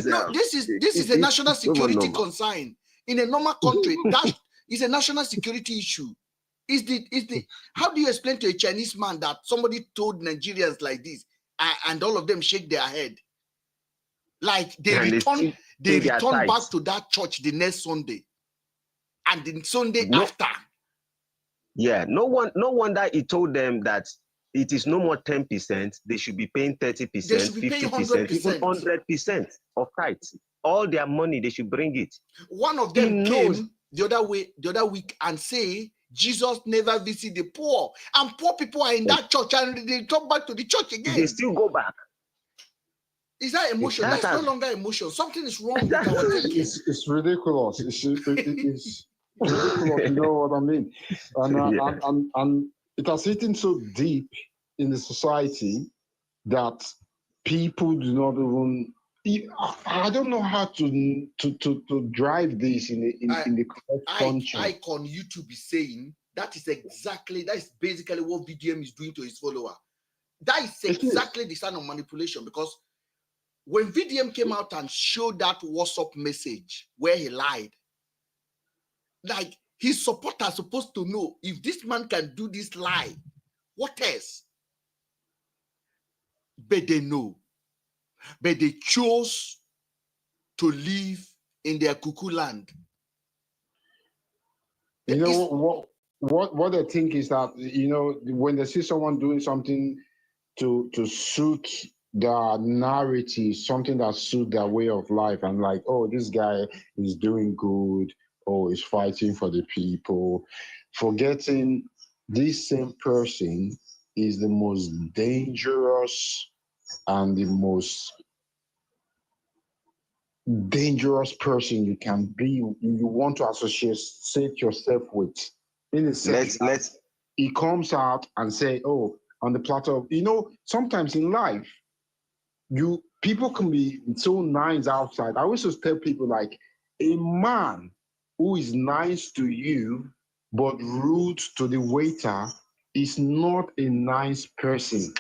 no, this is a national security concern. In a normal country, that is a national security issue. How do you explain to a Chinese man that somebody told Nigerians like this and all of them shake their head? Like they return back to that church the next Sunday and the Sunday after. Yeah, no wonder he told them that it is no more 10%, they should be paying 30%, 50%, even 100% of tithes. All their money, they should bring it. One of them came the other week and say, Jesus never visit the poor. And poor people are in that church and they come back to the church again. They still go back. Is that emotion? That's no longer emotion. Something is wrong with our thinking. It's ridiculous. It's ridiculous. You know what I mean? And it has hidden so deep in the society that people do not even. I don't know how to drive this in the correct function. Icon YouTube is saying that is basically what VDM is doing to his follower. That is exactly the sign of manipulation, because when VDM came out and showed that WhatsApp message where he lied, like his supporters are supposed to know, if this man can do this lie, what else? But they know. But they chose to live in their cuckoo land. You know what I think is that, when they see someone doing something to suit their narrative, something that suits their way of life, and like, oh, this guy is doing good, oh, he's fighting for the people, forgetting this same person is the most dangerous and the most dangerous person you can be, you want to associate yourself with. In a sense, he comes out and say, oh, on the plateau, sometimes in life, people can be so nice outside. I always just tell people, like, a man who is nice to you but rude to the waiter is not a nice person.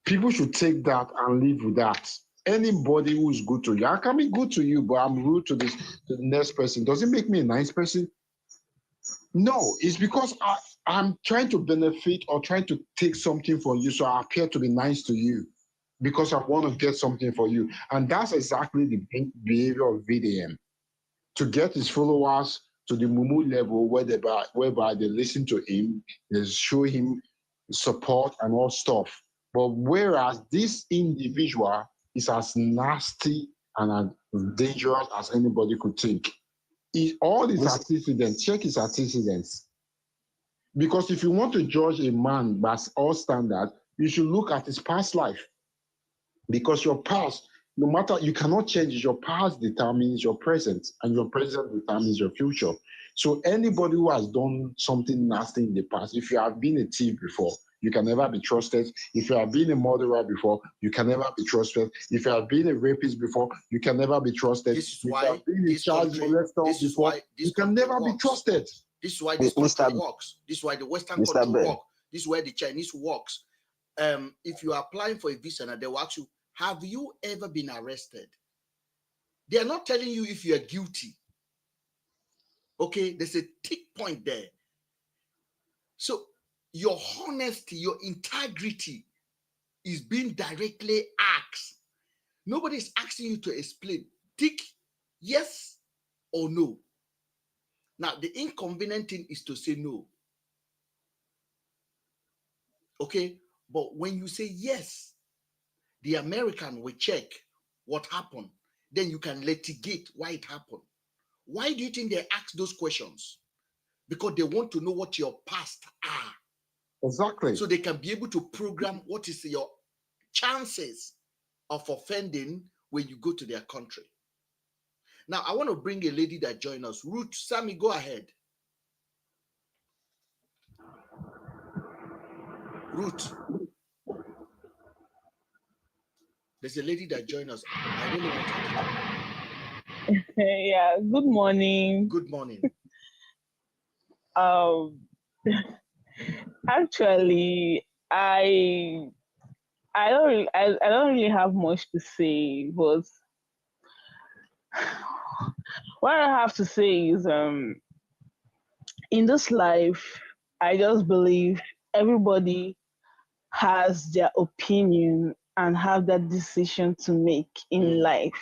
People should take that and live with that. Anybody who is good to you, I can be good to you, but I'm rude to the next person. Does it make me a nice person? No, it's because I'm trying to benefit or trying to take something from you, so I appear to be nice to you. because I want to get something for you. And that's exactly the behavior of VDM, to get his followers to the Mumu level whereby they listen to him, they show him support and all stuff. But whereas this individual is as nasty and as dangerous as anybody could think. All his antecedents, check his antecedents. Because if you want to judge a man by all standard, you should look at his past life. Because your past, no matter, you cannot change it. Your past determines your present, and your present determines your future. So anybody who has done something nasty in the past, if you have been a thief before, you can never be trusted. If you have been a murderer before, you can never be trusted. If you have been a rapist before, you can never be trusted. This is if why you have been a child molester before, you can never be trusted. This is why this country works. This is why the Western country works. This is why the Chinese works. If you are applying for a visa and they will ask you, have you ever been arrested? They are not telling you if you are guilty. Okay, there's a tick point there. So your honesty, your integrity is being directly asked. Nobody's asking you to explain. Tick yes or no. Now, the inconvenient thing is to say no. Okay, but when you say yes, the American will check what happened. Then you can litigate why it happened. Why do you think they ask those questions? Because they want to know what your past are. Exactly. So they can be able to program what is your chances of offending when you go to their country. Now, I want to bring a lady that joined us. Ruth, Sammy, go ahead. Ruth. There's a lady that joined us. I really want her to. Yeah, good morning. Good morning. Actually, I don't really have much to say, but what I have to say is in this life, I just believe everybody has their opinion and have that decision to make in life.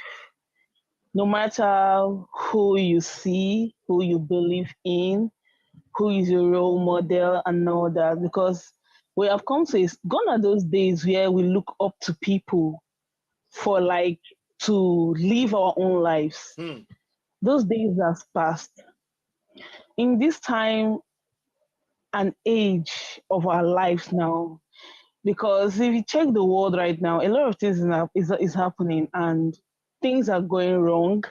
No matter who you see, who you believe in, who is your role model and all that, because we have come to gone are those days where we look up to people for to live our own lives. Those days have passed. In this time and age of our lives now, because if you check the world right now, a lot of things is happening and things are going wrong.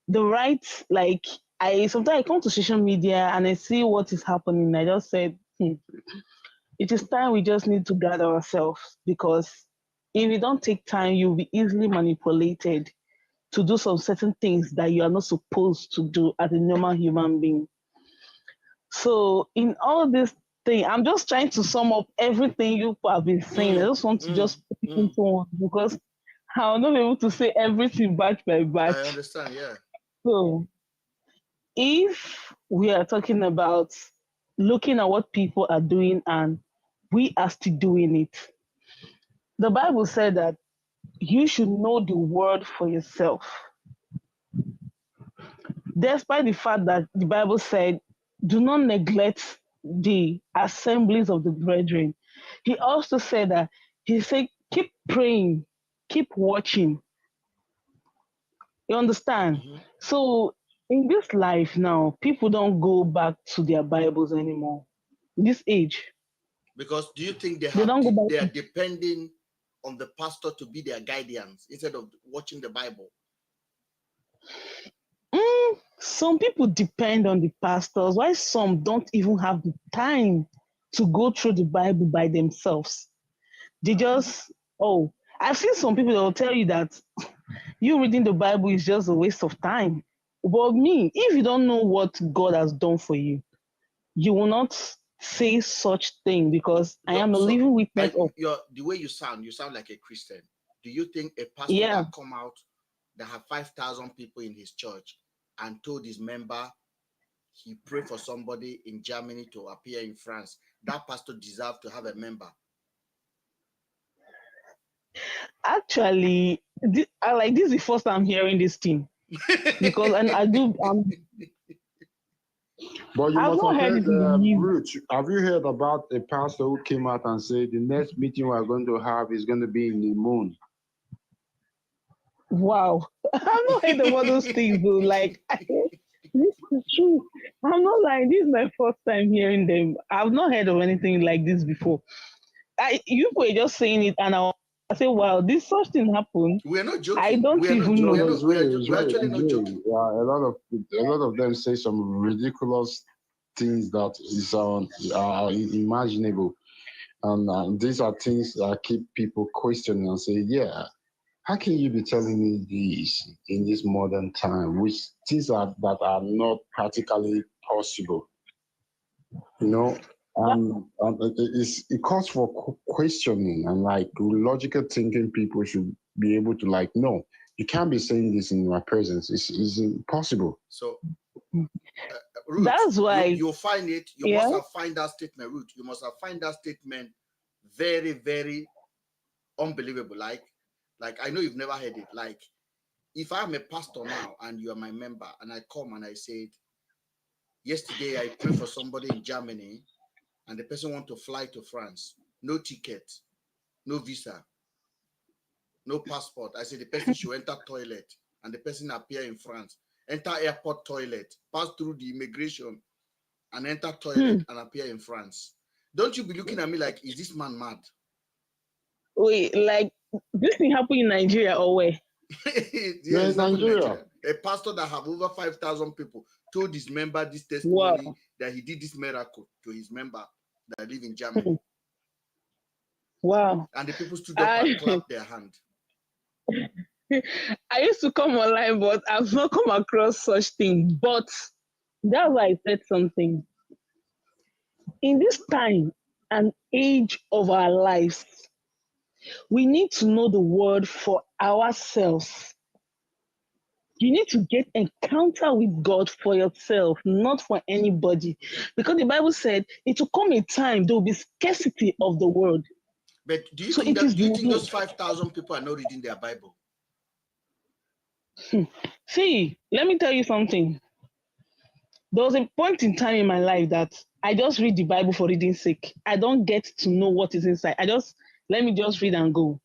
The right, sometimes I come to social media and I see what is happening. I just said, it is time we just need to gather ourselves, because if you don't take time, you'll be easily manipulated to do some certain things that you are not supposed to do as a normal human being. So in all this thing, I'm just trying to sum up everything you have been saying. I just want to just put it into one, because I'll not be able to say everything batch by batch. I understand, yeah. So if we are talking about looking at what people are doing and we are still doing it, the Bible said that you should know the word for yourself. Despite the fact that the Bible said, do not neglect the assemblies of the brethren. He also said that, he said, keep praying, keep watching. You understand? So in this life now, people don't go back to their Bibles anymore. This age. Because do you think they are depending on the pastor to be their guidance instead of watching the Bible? Some people depend on the pastors, while some don't even have the time to go through the Bible by themselves. They just, I've seen some people that will tell you that you reading the Bible is just a waste of time. But me, if you don't know what God has done for you, you will not say such thing, because I am a living witness of the way you sound like a Christian. Do you think a pastor that come out that have 5,000 people in his church and told his member he prayed for somebody in Germany to appear in France, that pastor deserves to have a member? Actually, I like this is the first time hearing this thing because and I do. But you I've must not have heard heard, it in the news. Ruth, have you heard about a pastor who came out and said the next meeting we're going to have is going to be in the moon? Wow, I've not heard of all those things though. Like, this is true. I'm not lying. This is my first time hearing them. I've not heard of anything like this before. You were just saying it, and I say, "Wow, this such thing happened." We're not joking. I don't even know. We're actually not joking. Yeah, a lot of them say some ridiculous things that is unimaginable, and these are things that keep people questioning and say, "Yeah, how can you be telling me this in this modern time, which things that are not practically possible?" You know, it calls for questioning, and like logical thinking people should be able to like, no, you can't be saying this in my presence. It's impossible. So, Ruth, that's why you'll find it. You must have find that statement, Ruth. You must have find that statement very, very unbelievable. Like I know you've never heard it. Like, if I'm a pastor now and you are my member, and I come and I said, yesterday I prayed for somebody in Germany, and the person want to fly to France, no ticket, no visa, no passport. I said the person should enter toilet, and the person appear in France, enter airport toilet, pass through the immigration, and enter toilet and appear in France. Don't you be looking at me like, is this man mad? Wait, like this thing happened in Nigeria or where? Yes, Nigeria. A pastor that have over 5,000 people told his member this testimony that he did this miracle to his member that live in Germany. Wow. And the people stood up and clapped their hand. I used to come online, but I've not come across such thing. But that's why I said something. In this time and age of our lives, we need to know the word for ourselves. You need to get encounter with God for yourself, not for anybody. Because the Bible said it will come a time there will be scarcity of the word. But do you think those 5,000 people are not reading their Bible? See, let me tell you something. There was a point in time in my life that I just read the Bible for reading's sake. I don't get to know what is inside. Let me just read and go.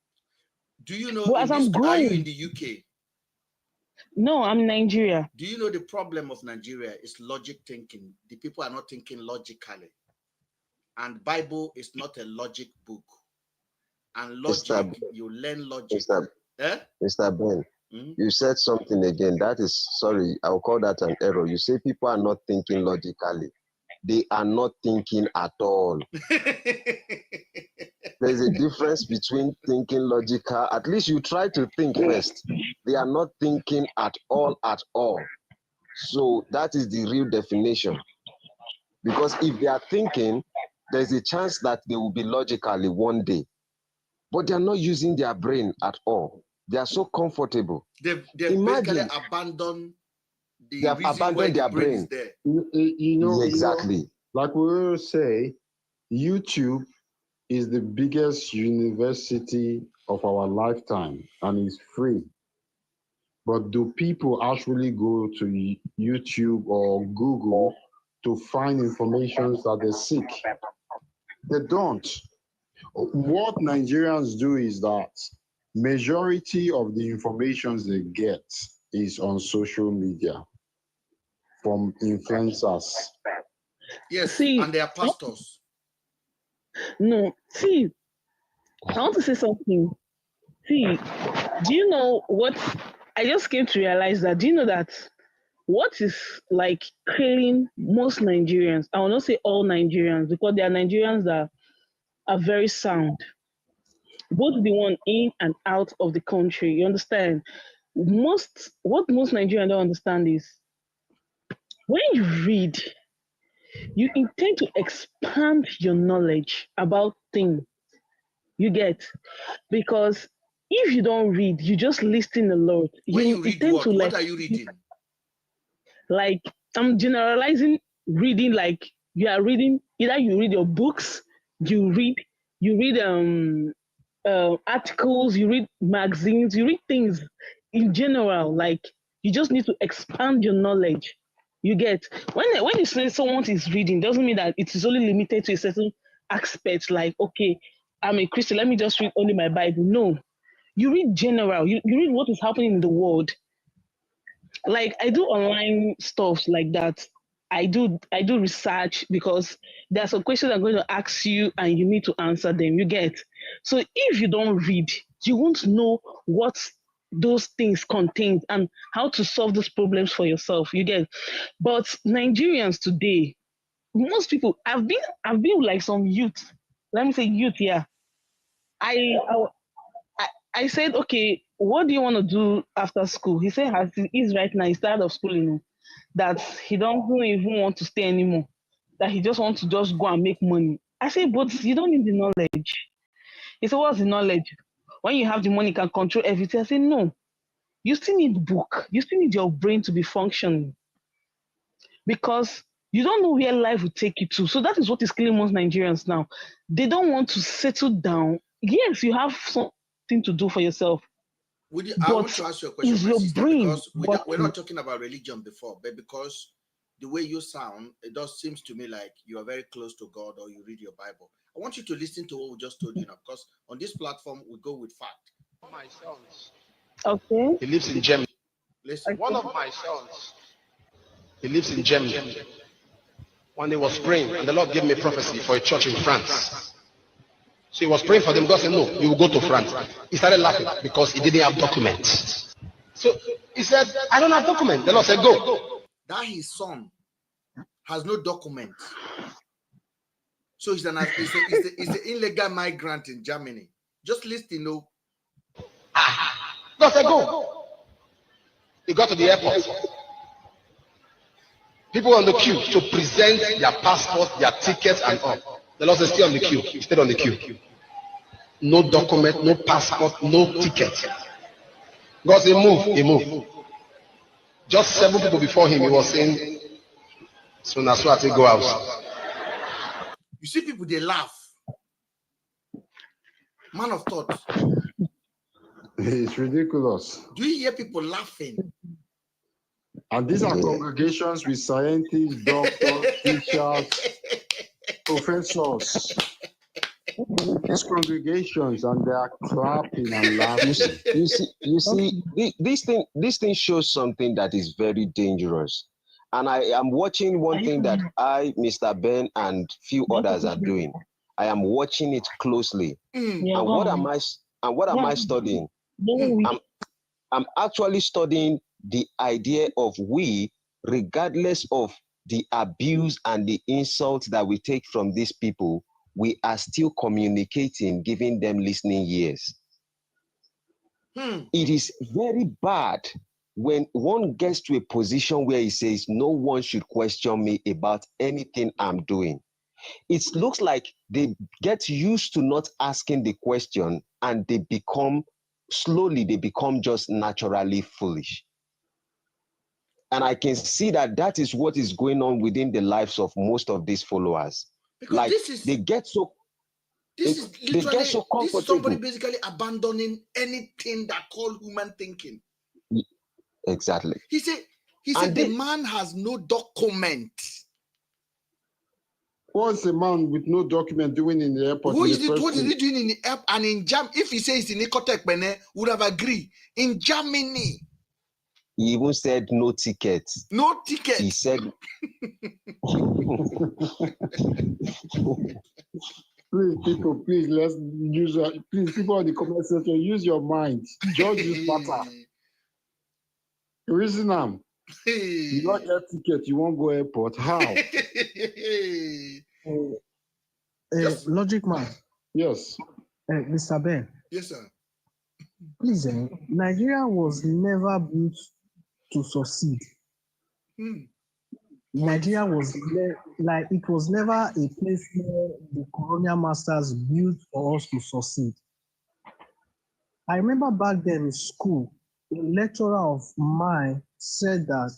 Do you know, but as I'm growing, are you in the UK? No, I'm in Nigeria. Do you know the problem of Nigeria is logic thinking? The people are not thinking logically. And Bible is not a logic book. And logic, you learn logic. Mr. Ben, you said something again. That is, sorry, I'll call that an error. You say people are not thinking logically. They are not thinking at all. There's a difference between thinking logical. At least you try to think first. They are not thinking at all, at all. So that is the real definition. Because if they are thinking, there's a chance that they will be logically one day. But they are not using their brain at all. They are so comfortable. They've basically abandoned their brain. You know, exactly. Like we will say, YouTube is the biggest university of our lifetime and is free. But do people actually go to YouTube or Google to find information that they seek? They don't. What Nigerians do is that majority of the information they get is on social media from influencers. Yes, and they are pastors. No, see, I want to say something. See, do you know what? I just came to realize that. Do you know that what is like killing most Nigerians? I will not say all Nigerians because there are Nigerians that are very sound, both the one in and out of the country. You understand? What most Nigerians don't understand is when you read, you intend to expand your knowledge about things. You get? Because if you don't read, you just listen a lot. When you read what are you reading? Like, I'm generalizing reading, like you are reading, either you read your books, you read articles, you read magazines, you read things in general. Like you just need to expand your knowledge. You get when you say someone is reading, doesn't mean that it is only limited to a certain aspect. Like, okay, I'm a Christian, let me just read only my Bible. No, you read general. You read what is happening in the world. Like I do online stuff like that. I do research because there are some questions I'm going to ask you and you need to answer them. You get. So if you don't read, you won't know what those things contain and how to solve those problems for yourself. You get. But Nigerians today, most people, I've been like some youth. Let me say youth, yeah. I said, okay, what do you want to do after school? He said, as he is right now, he's tired of schooling, that he don't even want to stay anymore, that he just wants to just go and make money. I said, but you don't need the knowledge. He said, what's the knowledge? When you have the money, you can control everything. I said, no, you still need book. You still need your brain to be functioning because you don't know where life will take you to. So that is what is killing most Nigerians now. They don't want to settle down. Yes, you have something to do for yourself. I want to ask you a question, my sister, because we're not talking about religion before, but because the way you sound, it does seems to me like you are very close to God or you read your Bible. I want you to listen to what we just told you now, because on this platform, we go with fact. My sons. Okay. He lives in Germany. Listen. One of my sons, he lives in Germany. One day was praying, and the Lord gave me a prophecy for a church in France. So he was praying for them. God said, no, you will go to France. He started laughing because he didn't have documents. So he said, I don't have documents. The Lord said, go. That his son has no document. So he's an illegal migrant in Germany. Just listen, no. God said, go. He got to the airport. People on the queue to present their passport, their tickets, and all. The Lord said, stay on the queue. He stayed on the queue. No document, no passport, no ticket. God said, move. He moved. Just 7 people before him, he was saying, so that's why I go out. You see people, they laugh. Man of thought. It's ridiculous. Do you hear people laughing? And these are congregations with scientists, doctors, teachers, professors. These congregations, and they are clapping and laughing. You see, this thing shows something that is very dangerous. And I am watching one thing that Mr. Ben, and few others are doing. I am watching it closely. And what am I studying? I'm actually studying the idea of we, regardless of the abuse and the insults that we take from these people, we are still communicating, giving them listening ears. It is very bad when one gets to a position where he says, no one should question me about anything I'm doing. It looks like they get used to not asking the question, and they become just naturally foolish. And I can see that is what is going on within the lives of most of these followers. Because like they get so comfortable. This is somebody basically abandoning anything that called human thinking. Exactly. He said the man has no document. What's a man with no document doing in the airport? What is he doing in the airport and in Germany? If he says in Nicotech, Benin, would have agreed. In Germany. He even said no ticket. No ticket. He said. Please, people, please, let's use please, people in the comment section, use your mind. Judge this matter. Reason them. You don't get ticket, you won't go airport. How? Logic man. Yes. Mr. Ben. Yes, sir. Please, Nigeria was never built to succeed. Nigeria was it was never a place where the colonial masters built for us to succeed. I remember back then in school, a lecturer of mine said that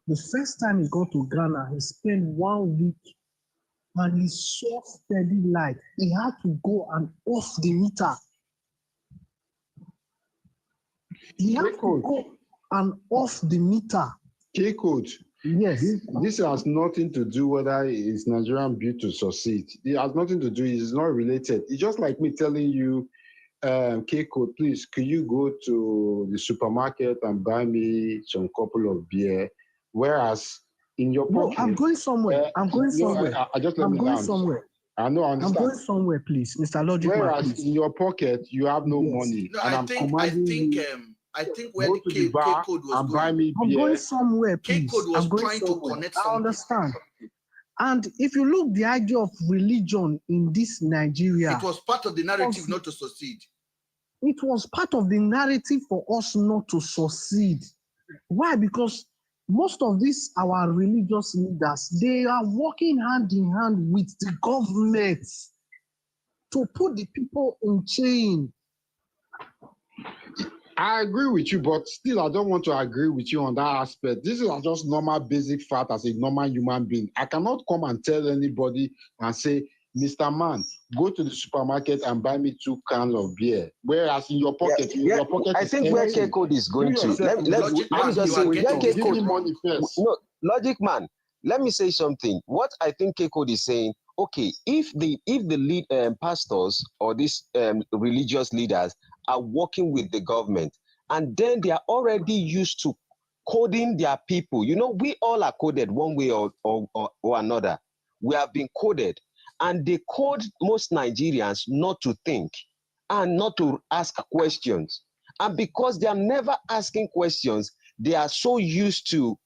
the first time he got to Ghana, he spent 1 week and he saw steady light. He had to go and off the meter We have to go and off the meter. K-Code. Yes. This has nothing to do whether it's Nigerian built to succeed. It has nothing to do, it's not related. It's just like me telling you, K-Code, please, could you go to the supermarket and buy me some couple of beer? Whereas in your pocket... No, I'm going somewhere. I'm going somewhere. I just let I'm me going land. somewhere. I know, I understand. I'm going somewhere, please, Mr. Logic. Whereas in your pocket, you have no money. No, and I I'm think where go the to the bar K-Code was and buy going. me I'm beer. going somewhere, please. K-Code was I'm going trying to somewhere. connect I something. understand. And if you look the idea of religion in this Nigeria, It was part of the narrative not to succeed. it was part of the narrative for us not to succeed. Why? Because most of these our religious leaders, they are working hand in hand with the government to put the people in chain. I agree with you, but still, I don't want to agree with you on that aspect. This is just normal, basic fact as a normal human being. I cannot come and tell anybody and say, Mr. Man, go to the supermarket and buy me 2 cans of beer. Whereas in your pocket, your pocket I is think where empty. K-Code is going You to. yourself Let will me ask just say, you, where give me K-Code. money first. No, Logic Man, let me say something. What I think K-Code is saying, okay, if the lead pastors or these religious leaders are working with the government, and then they are already used to coding their people. You know, we all are coded one way or another. We have been coded, and they code most Nigerians not to think and not to ask questions. And because they are never asking questions, they are so used to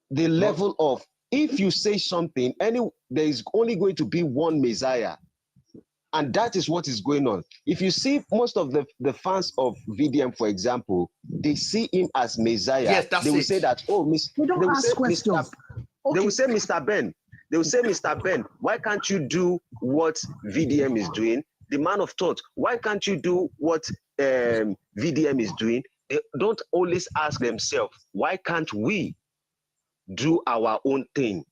the level of, if you say something, there is only going to be one Messiah. And that is what is going on. If you see most of the fans of VDM, for example, they see him as Messiah. Yes, that's they will it. say that, oh, We don't ask questions. They will say, Mr. Ben. They will say, Mr. Ben, why can't you do what VDM is doing? The man of thought, why can't you do what VDM is doing? They don't always ask themselves, why can't we do our own thing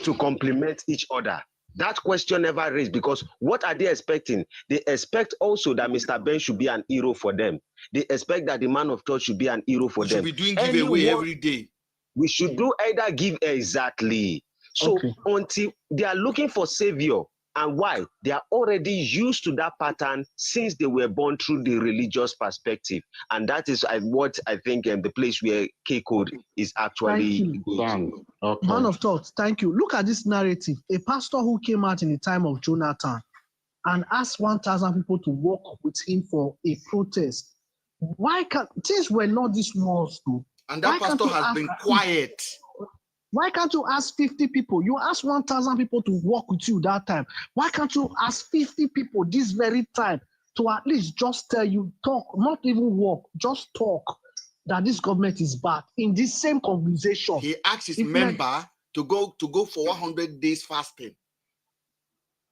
to complement each other? That question never raised, because what are they expecting? They expect also that Mr. Ben should be an hero for them. They expect that the man of thought should be an hero for them. We should be doing giveaway every day. We should do either give exactly. So until they are looking for savior, and why? They are already used to that pattern since they were born through the religious perspective. And that is what I think the place where K-Code is actually going. Okay. Man of thought, thank you. Look at this narrative. A pastor who came out in the time of Jonathan and asked 1,000 people to work with him for a protest. Why can't things were not this small? And that pastor has been quiet. Why can't you ask 50 people? You ask 1,000 people to work with you that time. Why can't you ask 50 people this very time to at least just tell you, talk, not even work, just talk that this government is bad in this same conversation? He asked his member to go for 100 days fasting.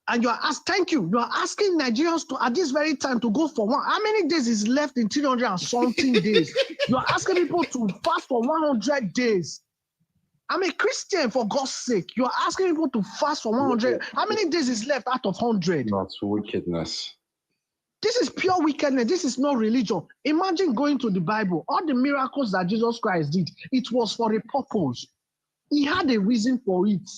And you are asked, thank you. You are asking Nigerians to at this very time to go for one. How many days is left in 300 and something days? You are asking people to fast for 100 days. I'm a Christian, for God's sake. You are asking people to fast for 100. How many days is left out of 100? That's wickedness. This is pure wickedness. This is not religion. Imagine going to the Bible. All the miracles that Jesus Christ did, it was for a purpose. He had a reason for it.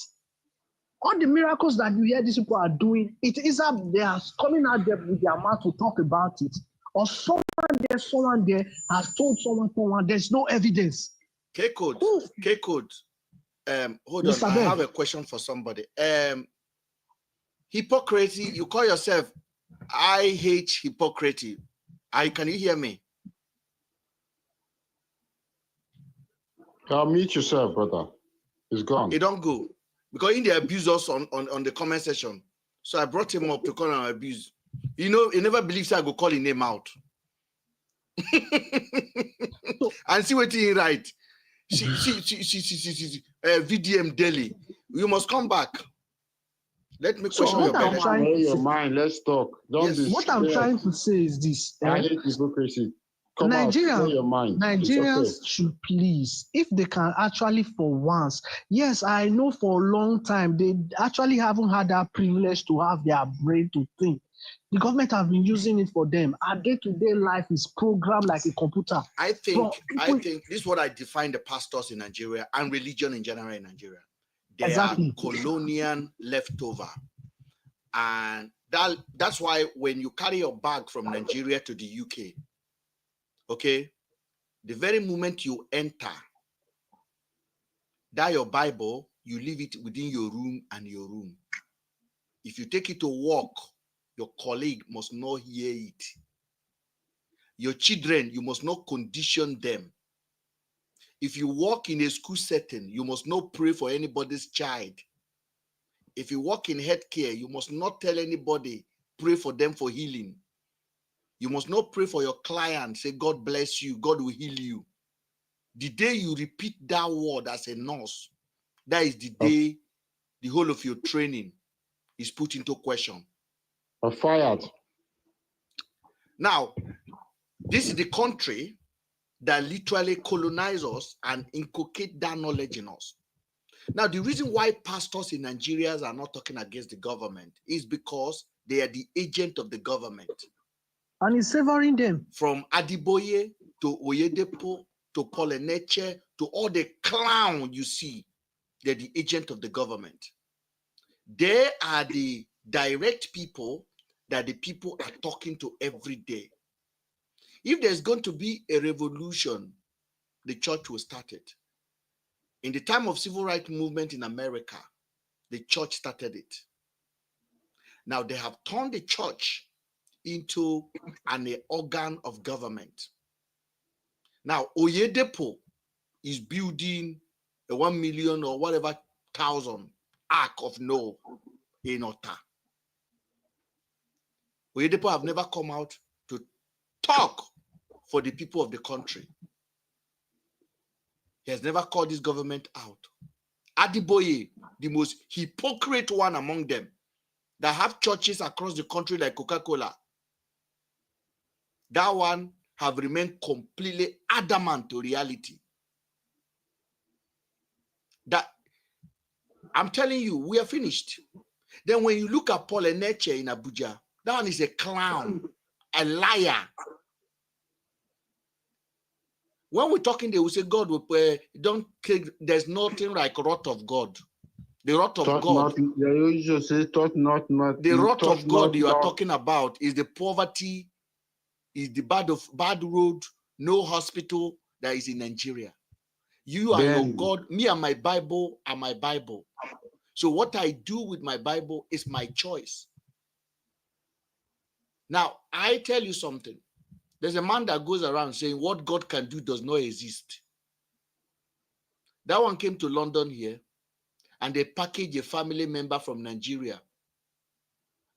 All the miracles that you hear these people are doing, it is up there, coming out there with their mouth to talk about it. Or someone there has told someone, there's no evidence. K-Code. Hold Mr. on, Ben. I have a question for somebody. Hypocrisy, you call yourself IH hypocrisy. Can you hear me? Mute yourself, brother. It's gone. It don't go. Because in the abuse us on the comment section. So I brought him up to call him abuse. You know, he never believes I go call his name out. And see what he write. VDM Delhi. You must come back. Let me question your mind. Let's talk. What I'm trying to say is this. I hate hypocrisy. Come out, clear Nigerians, your mind. It's Nigerians okay. should please, if they can actually for once, yes, I know for a long time they actually haven't had that privilege to have their brain to think. The government have been using it for them. Our day-to-day life is programmed like a computer. I think this is what I define the pastors in Nigeria and religion in general in Nigeria. They Exactly. are colonial leftover. And that's why when you carry your bag from Nigeria to the UK, okay, the very moment you enter, that your Bible, you leave it within your room and your room. If you take it to work, your colleague must not hear it. Your children, you must not condition them. If you work in a school setting, you must not pray for anybody's child. If you work in healthcare, you must not tell anybody, pray for them for healing. You must not pray for your client, say, God bless you, God will heal you. The day you repeat that word as a nurse, that is the day the whole of your training is put into question. Fired. Now, this is the country that literally colonize us and inculcate that knowledge in us. Now, the reason why pastors in Nigeria are not talking against the government is because they are the agent of the government. And it's favoring them. From Adiboye to Oyedepo to Paul Eneche to all the clown you see, they're the agent of the government. They are the direct people that the people are talking to every day. If there's going to be a revolution, the church will start it. In the time of civil rights movement in America, the church started it. Now they have turned the church into an organ of government. Now Oyedepo is building a 1 million or whatever thousand Ark of Noah in Ota. Oyedepo have never come out to talk for the people of the country. He has never called this government out. Adiboye, the most hypocrite one among them, that have churches across the country like Coca-Cola, that one have remained completely adamant to reality. That I'm telling you, we are finished. Then when you look at Paul Eneche in Abuja, that one is a clown, a liar. When we're talking, they will say God will don't take, there's nothing like wrath of God. The wrath of God. The wrath of God you are talking about is the poverty, is the bad road, no hospital that is in Nigeria. You and your God, me and my Bible are my Bible. So what I do with my Bible is my choice. Now, I tell you something. There's a man that goes around saying what God can do does not exist. That one came to London here, and they packaged a family member from Nigeria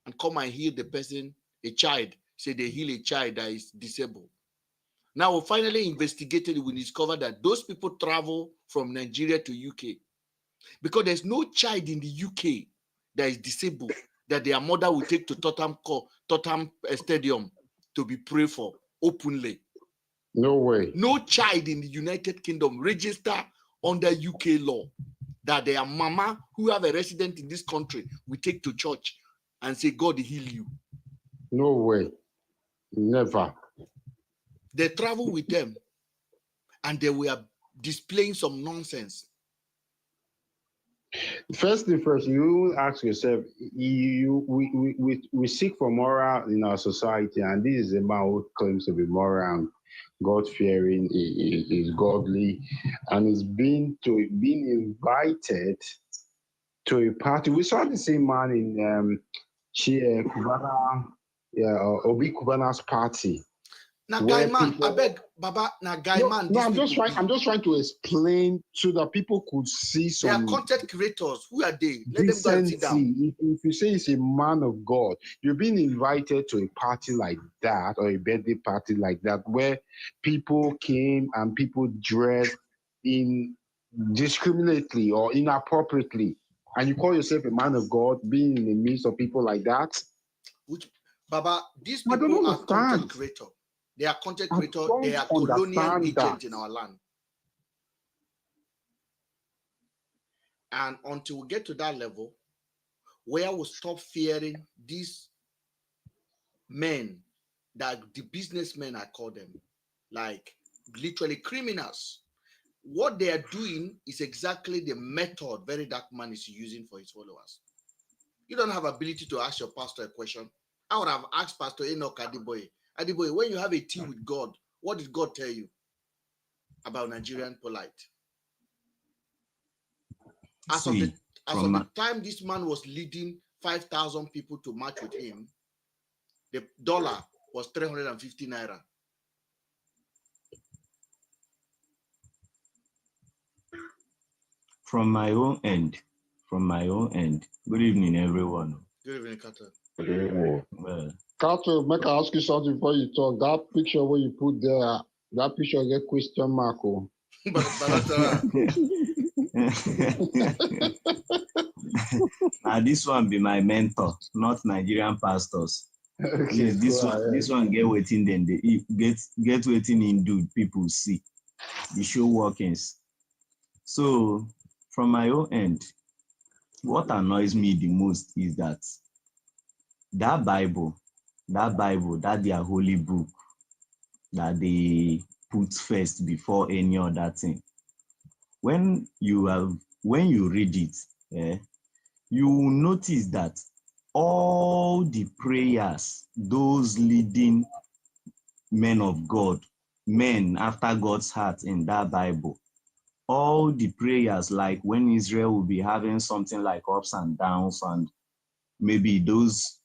and come and heal the person, a child. Say they heal a child that is disabled. Now, we finally investigated, we discovered that those people travel from Nigeria to UK because there's no child in the UK that is disabled that their mother will take to Tottenham Stadium to be prayed for openly. No way. No child in the United Kingdom register under UK law that their mama who have a resident in this country will take to church and say, God heal you. No way. Never. They travel with them and they were displaying some nonsense. First thing first, you ask yourself, we seek for moral in our society, and this is a man who claims to be moral and God-fearing, is godly, and is being invited to a party. We saw the same man in Obi Kubana's party. Now, guy man, I beg, Baba, now guy man. No, I'm just trying to explain so that people could see some. They are content creators. Who are they? Let them go and sit down. If you say it's a man of God, you're being invited to a party like that or a birthday party like that where people came and people dressed indiscriminately or inappropriately, and you call yourself a man of God, being in the midst of people like that. Which, Baba, these people are content creators. They are content I creators. don't They are colonial understand agents that. in our land. And until we get to that level, where we stop fearing these men, that the businessmen, I call them, like literally criminals. What they are doing is exactly the method Very Dark Man is using for his followers. You don't have ability to ask your pastor a question. I would have asked Pastor Enoch Adiboye, when you have a tea with God, what did God tell you about Nigerian polite? As of the time this man was leading 5,000 people to march with him, the dollar was 350 naira. From my own end, good evening, everyone. Good evening, Carter. Well, Carter, make I ask you something before you talk. That picture where you put there, that picture get question mark. Oh. This one be my mentor, not Nigerian pastors. Okay, this one get waiting then they get waiting in do people see the show workings. So from my own end, what annoys me the most is that Bible, that their holy book that they put first before any other thing. When you read it, you will notice that all the prayers those leading men of God, men after God's heart in that Bible, all the prayers, like when Israel will be having something like ups and downs, and maybe those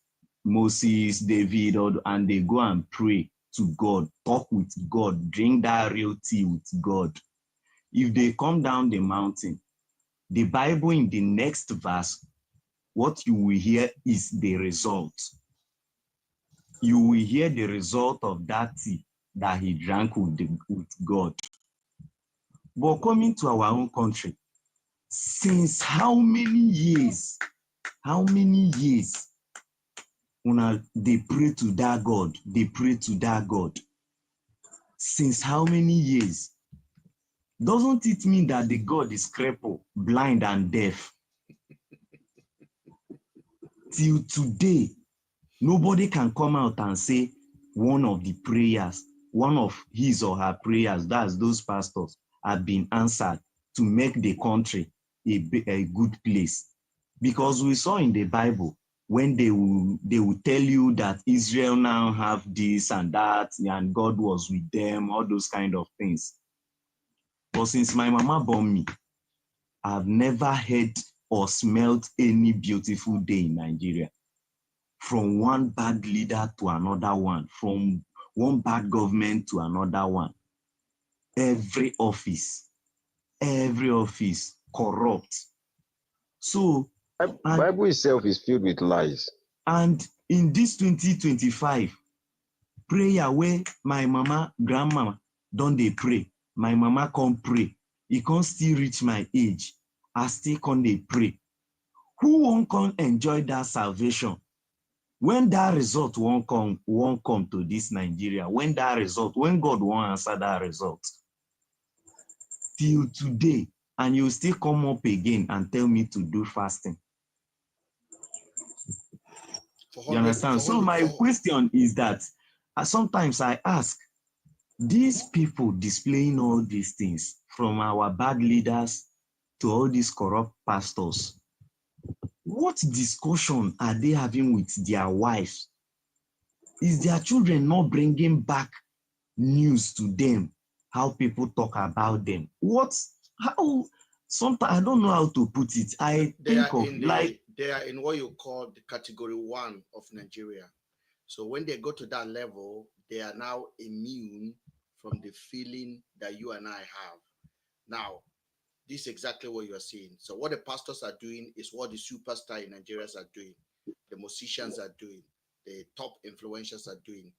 Moses, David, and they go and pray to God, talk with God, drink that real tea with God. If they come down the mountain, the Bible in the next verse, what you will hear is the result. You will hear the result of that tea that he drank with God. But coming to our own country, since how many years they pray to that God, since how many years? Doesn't it mean that the God is crippled, blind and deaf? Till today, nobody can come out and say one of the prayers, one of his or her prayers, that's those pastors, have been answered to make the country a good place. Because we saw in the Bible, when they will tell you that Israel now have this and that, and God was with them, all those kind of things. But since my mama born me, I've never heard or smelled any beautiful day in Nigeria. From one bad leader to another one, from one bad government to another one. Every office corrupt. So Bible itself is filled with lies. And in this 2025, prayer where my mama, grandmama don't they pray. My mama can't pray. He can't still reach my age. I still can't they pray. Who won't enjoy that salvation? When that result won't come to this Nigeria, when God won't answer that result, till today, and you still come up again and tell me to do fasting. You understand? So my question is that sometimes I ask, these people displaying all these things, from our bad leaders to all these corrupt pastors, what discussion are they having with their wives? Is their children not bringing back news to them, how people talk about them? Sometimes I don't know how to put it. They are in what you call the category 1 of Nigeria. So when they go to that level, they are now immune from the feeling that you and I have. Now, this is exactly what you are seeing. So what the pastors are doing is what the superstar in Nigeria are doing, the musicians are doing, the top influencers are doing,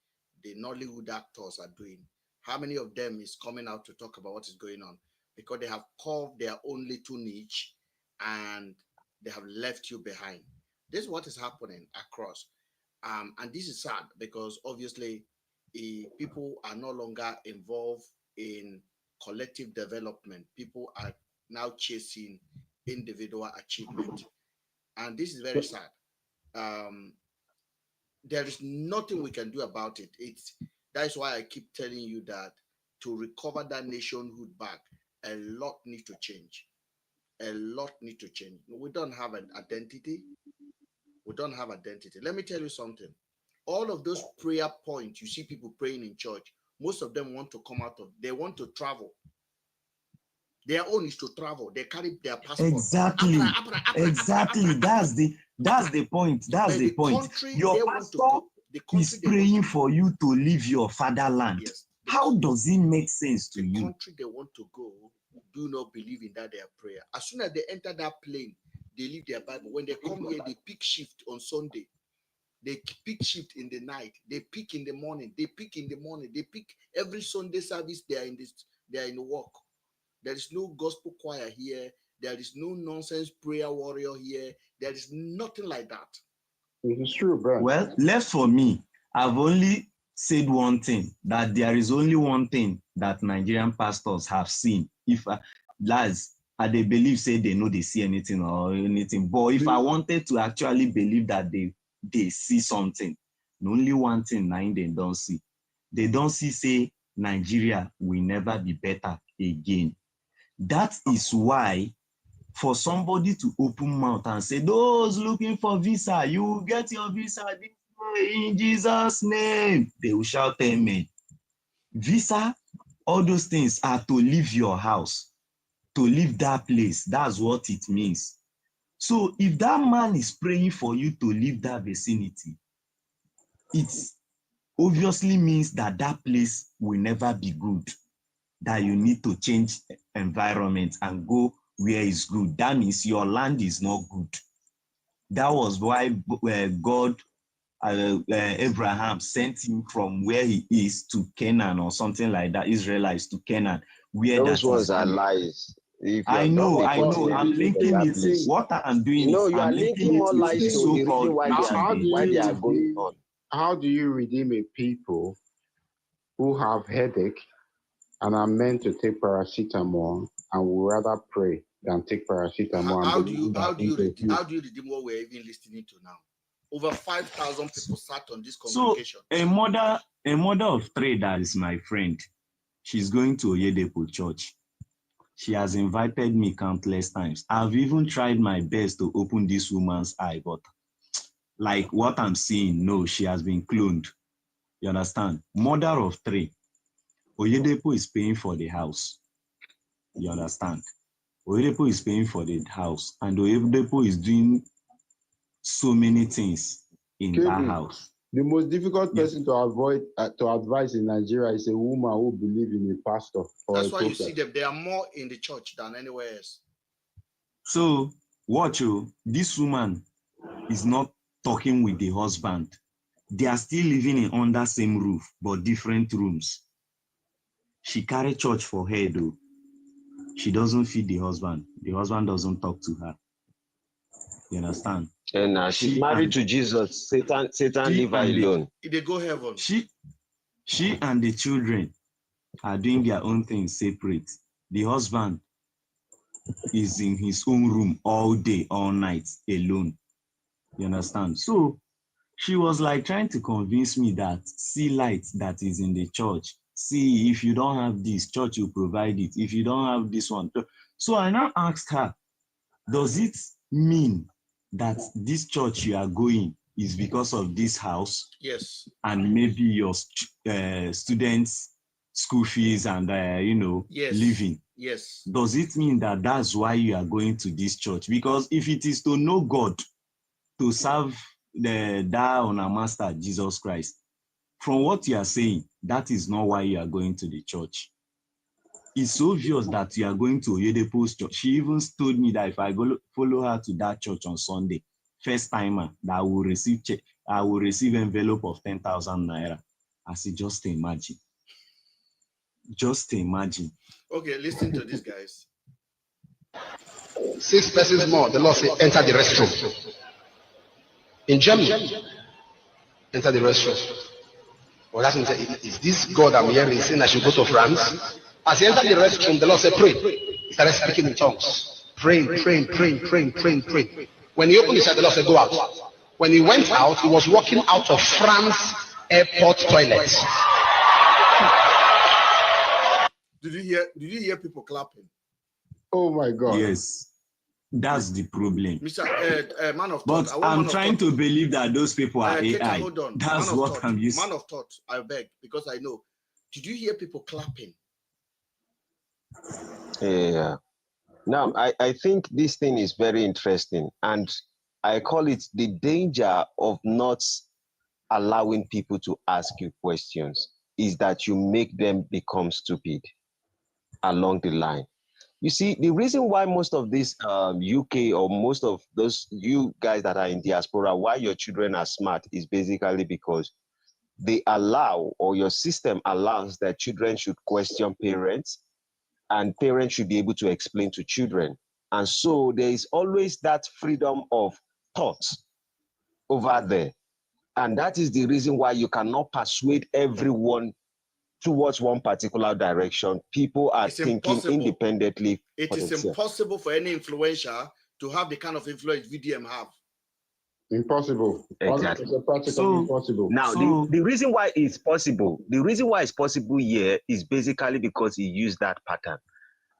the Nollywood actors are doing. How many of them is coming out to talk about what is going on? Because they have carved their own little niche and they have left you behind. This is what is happening across. And this is sad because obviously people are no longer involved in collective development. People are now chasing individual achievement. And this is very sad. There is nothing we can do about it. That's why I keep telling you that to recover that nationhood back, a lot needs to change. A lot needs to change. We don't have an identity. We don't have identity. Let me tell you something. All of those prayer points you see people praying in church, most of them want to come out of, they want to travel. Their own is to travel. They carry their passport. Exactly. Exactly. That's the point. That's the point. Your pastor is praying for you to leave your fatherland. Yes. How does it make sense to you? The country they want to go do not believe in that their prayer. As soon as they enter that plane, they leave their Bible. When they come here, they pick shift on Sunday. They pick shift in the night. They pick in the morning. They pick in the morning. They pick every Sunday service. They are in the work. There is no gospel choir here. There is no nonsense prayer warrior here. There is nothing like that. It is true, bro. Well, left for me, I've only said one thing, that there is only one thing that Nigerian pastors have seen. If lads, they believe, say they know they see anything or anything. But if I wanted to actually believe that they see something, only one thing they don't see. They don't see, say, Nigeria will never be better again. That is why for somebody to open mouth and say, those looking for visa, you will get your visa in Jesus' name, they will shout amen. Visa, all those things are to leave your house, to leave that place. That's what it means. So if that man is praying for you to leave that vicinity, it obviously means that that place will never be good, that you need to change environment and go where it's good. That means your land is not good. That was why God, Abraham sent him from where he is to Canaan or something like that, Israelites to Canaan. Where those ones are lies. I know. I'm linking it. What I'm doing you is are I'm linking more lies to the reason why they are going on. How do you redeem a people who have headache and are meant to take paracetamol and would rather pray than take paracetamol? How do you redeem what we're even listening to now? Over 5,000 people sat on this convocation. So a mother of three that is my friend, she's going to Oyedepo Church. She has invited me countless times. I've even tried my best to open this woman's eye, but like what I'm seeing, no, she has been cloned. You understand? Mother of three. Oyedepo is paying for the house. You understand? Oyedepo is paying for the house, and Oyedepo is doing so many things in that house. The most difficult person to advise in Nigeria is a woman who believes in a pastor. That's why you see them. They are more in the church than anywhere else. So, watch you. This woman is not talking with the husband. They are still living under same roof, but different rooms. She carry church for her, though. She doesn't feed the husband. The husband doesn't talk to her. You understand? And she's married to Jesus. Satan leave her alone. They go heaven. She and the children are doing their own things separate. The husband is in his own room all day, all night, alone. You understand? So she was like trying to convince me that see light that is in the church. See, if you don't have this, church will provide it. If you don't have this one. So I now asked her, does it mean that this church you are going is because of this house? Yes. And maybe your students' school fees and, yes. living. Yes. Does it mean that that's why you are going to this church? Because if it is to know God, to serve that on our master, Jesus Christ, from what you are saying, that is not why you are going to the church. It's obvious that you are going to Oyedepo's church. She even told me that if I go follow her to that church on Sunday, first timer, that I will receive envelope of 10,000 naira. I said, just imagine. Just imagine. Okay, listen to this, guys. 6 persons more, the Lord said, enter the restroom. In Germany, enter the restroom. Well, that's when he said, is this God I'm hearing saying I should go to France? As he entered the restroom, the Lord said, pray. He started speaking in tongues. Praying. When he opened his eyes, the Lord said, go out. When he went out, he was walking out of France airport toilets. Did you hear people clapping? Oh my God. Yes. That's the problem. Mr. Man of But thought. I'm trying to believe that those people are AI. Hold on. That's man what I'm used to. Man of thought, I beg, because I know. Did you hear people clapping? Yeah. Now, I think this thing is very interesting, and I call it the danger of not allowing people to ask you questions is that you make them become stupid along the line. You see, the reason why most of this UK or most of those you guys that are in diaspora, why your children are smart is basically because they allow, or your system allows, that children should question parents and parents should be able to explain to children. And so there is always that freedom of thought over there. And that is the reason why you cannot persuade everyone towards one particular direction. People are thinking independently. It is impossible for any influencer to have the kind of influence VDM have. Impossible. Exactly. It's practically impossible. Now, the reason why it's possible, here is basically because he used that pattern.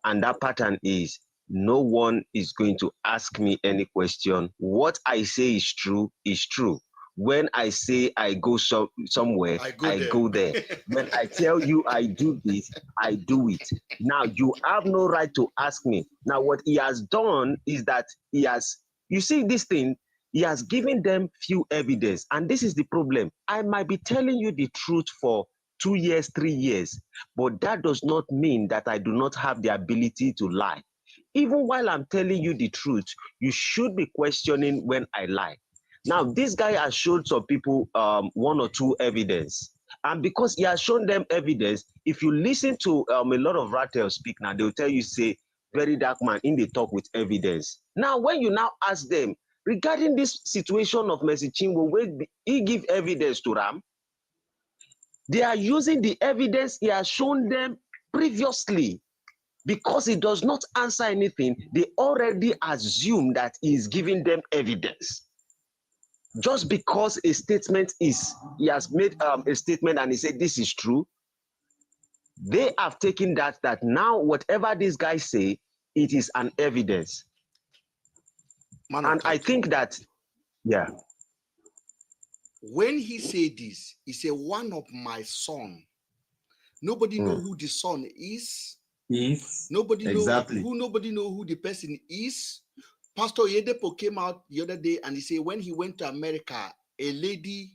And that pattern is no one is going to ask me any question. What I say is true is true. When I say I go somewhere, I go there. When I tell you I do this, I do it. Now, you have no right to ask me. Now, what he has done is that you see this thing, he has given them few evidence. And this is the problem. I might be telling you the truth for 2 years, 3 years, but that does not mean that I do not have the ability to lie. Even while I'm telling you the truth, you should be questioning when I lie. Now, this guy has showed some people 1 or 2 evidence. And because he has shown them evidence, if you listen to a lot of Ratel speak now, they'll tell you, say, very dark man in the talk with evidence. Now, when you now ask them, regarding this situation of Mercy Chinwo, where he give evidence to Ram, they are using the evidence he has shown them previously. Because he does not answer anything, they already assume that he is giving them evidence. Just because a statement he has made a statement and he said this is true, they have taken that now whatever this guy say, it is an evidence. And I think that, yeah. When he said this, he said, one of my son. Nobody know who the son is. Nobody know who the person is. Pastor Yedepo came out the other day and he said when he went to America, a lady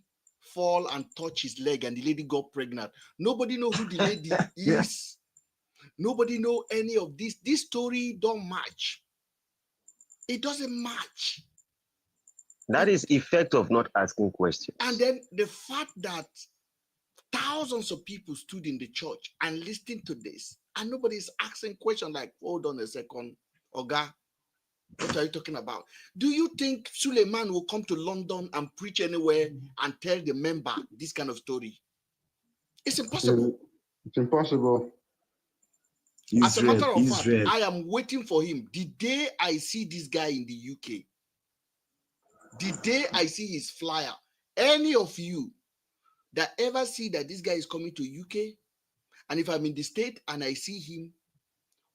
fall and touch his leg and the lady got pregnant. Nobody know who the lady is. Nobody know any of this. This story don't match. It doesn't match. That is effect of not asking questions. And then the fact that thousands of people stood in the church and listened to this, and nobody's asking questions like, hold on a second, Oga, what are you talking about? Do you think Suleiman will come to London and preach anywhere and tell the member this kind of story? It's impossible. It's impossible. As a matter of fact, I am waiting for him. The day I see this guy in the UK, the day I see his flyer, any of you that ever see that this guy is coming to UK, and if I'm in the state and I see him,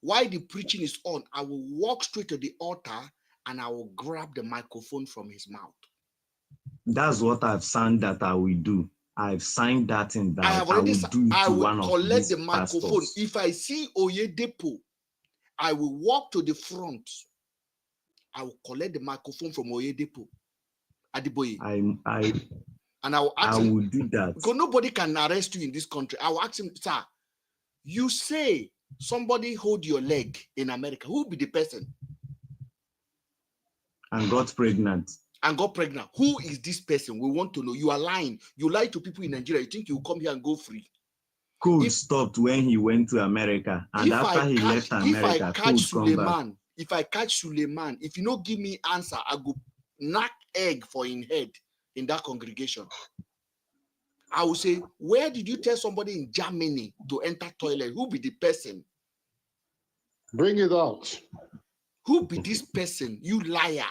while the preaching is on, I will walk straight to the altar and I will grab the microphone from his mouth. That's what I've signed that I will do. I've signed that in that I have already signed. I will collect the pastors. microphone. If I see Oyedepo, I will walk to the front. I will collect the microphone from Oyedepo. Adiboye. And I will ask him, will do that. Because nobody can arrest you in this country. I will ask him, sir, you say somebody hold your leg in America. Who will be the person? And got pregnant. And got pregnant. Who is this person? We want to know. You are lying. You lie to people in Nigeria. You think you will come here and go free. Code stopped when he went to America. And after he left America, if I catch Suleiman, if you don't give me answer, I go knock egg for his head in that congregation. I will say, where did you tell somebody in Germany to enter toilet? Who be the person? Bring it out. Who be this person? You liar.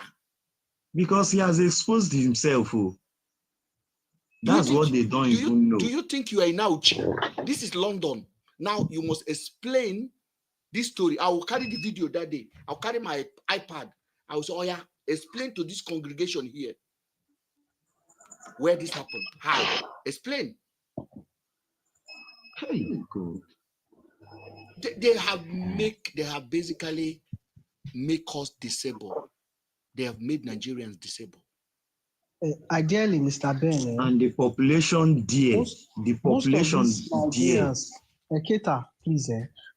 Because he has exposed himself. Oh. That's what they don't even know. Do you think you are in Auchi? This is London. Now you must explain this story. I will carry the video that day. I'll carry my iPad. I will say, oh yeah, explain to this congregation here where this happened. How? Explain. Hey, God. They have basically made us disabled. They have made Nigerians disabled. Ideally, Mr. Ben. And the population there, Nigerians, Keta, please.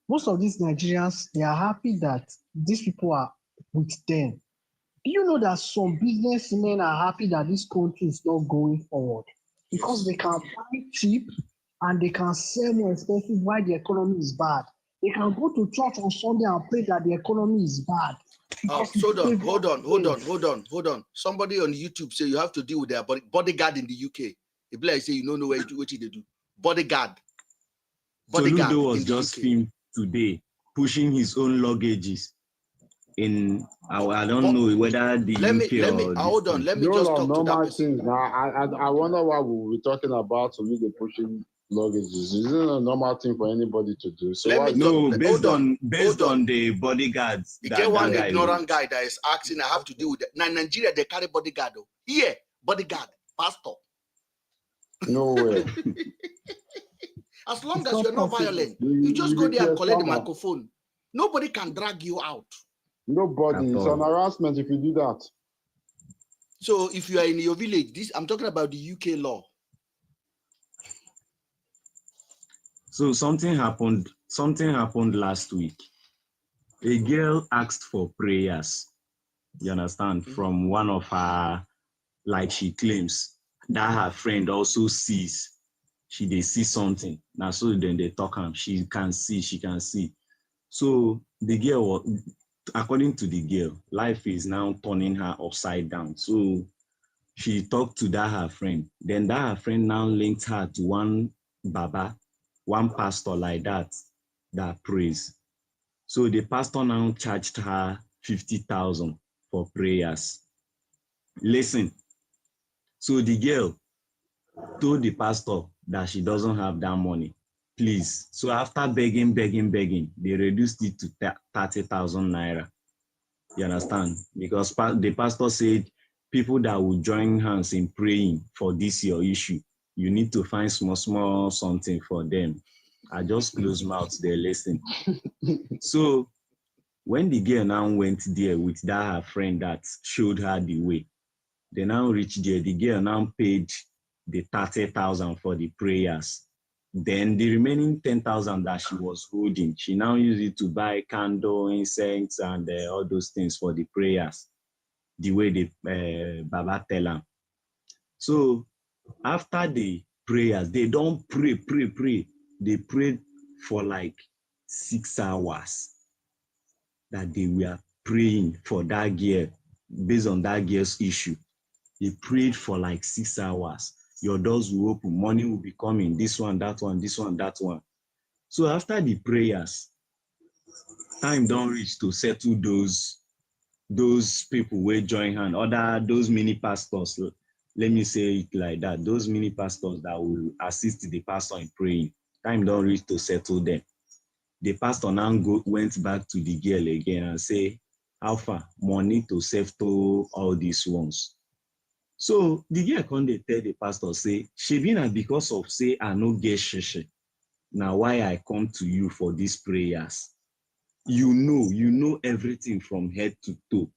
Most of these Nigerians, they are happy that these people are with them. Do you know that some businessmen are happy that this country is not going forward because they can buy cheap and they can sell more expensive while the economy is bad? They can go to church on Sunday and pray that the economy is bad. Hold on. Somebody on YouTube say you have to deal with their bodyguard in the UK. If like say you don't know what they do. Bodyguard. Soludo was just filmed today pushing his own luggages in. I don't know whether the UK hold on. Let me Those just are talk to that normal person. things. Now, I wonder why we were talking about Soludo pushing luggages. Isn't it a normal thing for anybody to do? So based on the bodyguards. You get one ignorant guy that is asking, I have to deal with it. Now in Nigeria, they carry bodyguard. Here, bodyguard, pastor. No way. As long as you're not violent, you just go there and collect the microphone. Nobody can drag you out. Nobody. It's an harassment if you do that. So if you are in your village, I'm talking about the UK law. So something happened last week. A girl asked for prayers, you understand, from one of her, like she claims, that her friend also sees. They see something. Now, so then they talk her. She can see. So the girl, according to the girl, life is now turning her upside down. So she talked to that her friend. Then that her friend now linked her to one Baba, one pastor like that prays. So the pastor now charged her 50,000 for prayers. Listen. So the girl told the pastor that she doesn't have that money. Please. So after begging, they reduced it to 30,000 naira. You understand? Because the pastor said people that will join hands in praying for this your issue, you need to find small something for them. I just close mouth there, listen. So when the girl now went there with that her friend that showed her the way, they now reached there. The girl now paid the 30,000 for the prayers. Then the remaining 10,000 that she was holding, she now used it to buy candle, incense, and all those things for the prayers, the way the Baba tell her. So after the prayers, they don't pray. They prayed for like 6 hours that they were praying for that girl, based on that girl's issue. They prayed for like 6 hours. Your doors will open, money will be coming, this one, that one, this one, that one. So after the prayers, time don't reach to settle those people who join hand, those mini pastors, let me say it like that, those mini pastors that will assist the pastor in praying. Time don't reach to settle them. The pastor now went back to the girl again and say, how far? Money to settle all these ones. So the girl come dey tell the pastor, say, shebi na because of say I no get sheshe. Now why I come to you for these prayers. You know everything from head to toe.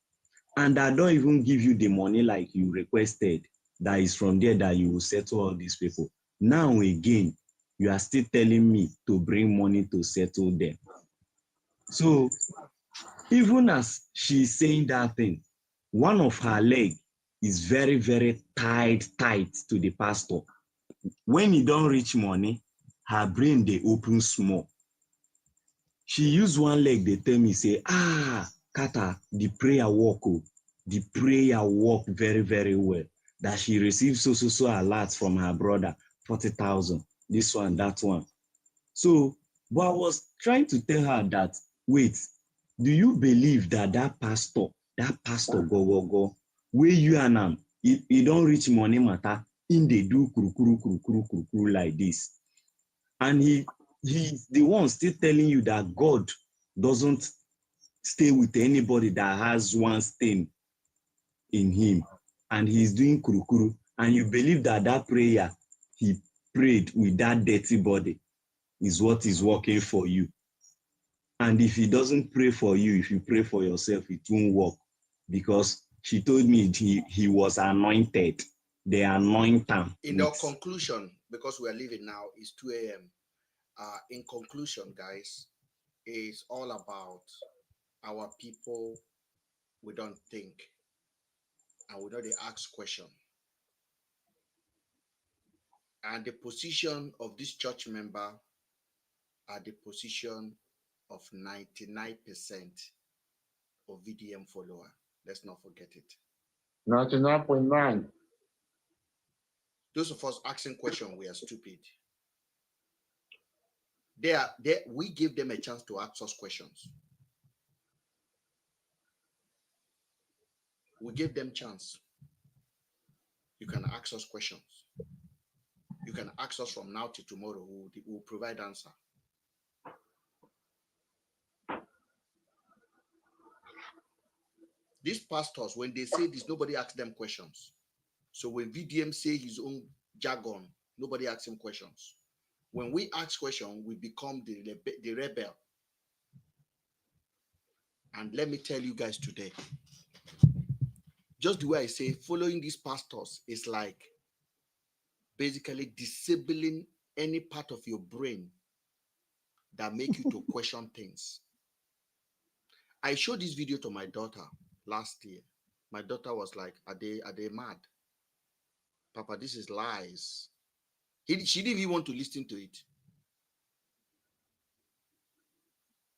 And I don't even give you the money like you requested. That is from there that you will settle all these people. Now again, you are still telling me to bring money to settle them. So even as she's saying that thing, one of her legs is very, very tight to the pastor. When he don't reach money, her brain, they open small. She used one leg, they tell me, say, Kata, the prayer work, the prayer work very, very well. That she received so alert from her brother 40,000. This one, that one. So, but I was trying to tell her that, wait, do you believe that that pastor go, where you and am, he don't reach money matter, in they do kuru like this. And he's the one still telling you that God doesn't stay with anybody that has one stain in him. And he's doing kuru. And you believe that that prayer he prayed with that dirty body is what is working for you. And if he doesn't pray for you, if you pray for yourself, it won't work. Because she told me he was anointed. They anoint him. In the conclusion, because we are leaving now, it's 2 a.m. In conclusion, guys, it's all about our people. We don't think, and we don't ask questions. And the position of this church member are the position of 99% of VDM follower. Let's not forget it. 99.9. Those of us asking questions, we are stupid. We give them a chance to ask us questions. We give them chance. You can ask us questions. You can ask us from now to tomorrow. We'll provide answer. These pastors, when they say this, nobody asks them questions. So when VDM say his own jargon, nobody asks him questions. When we ask questions, we become the rebel. And let me tell you guys today, just the way I say, following these pastors is like basically disabling any part of your brain that make you to question things. I showed this video to my daughter last year. My daughter was like, are they mad? Papa, this is lies. She didn't even want to listen to it.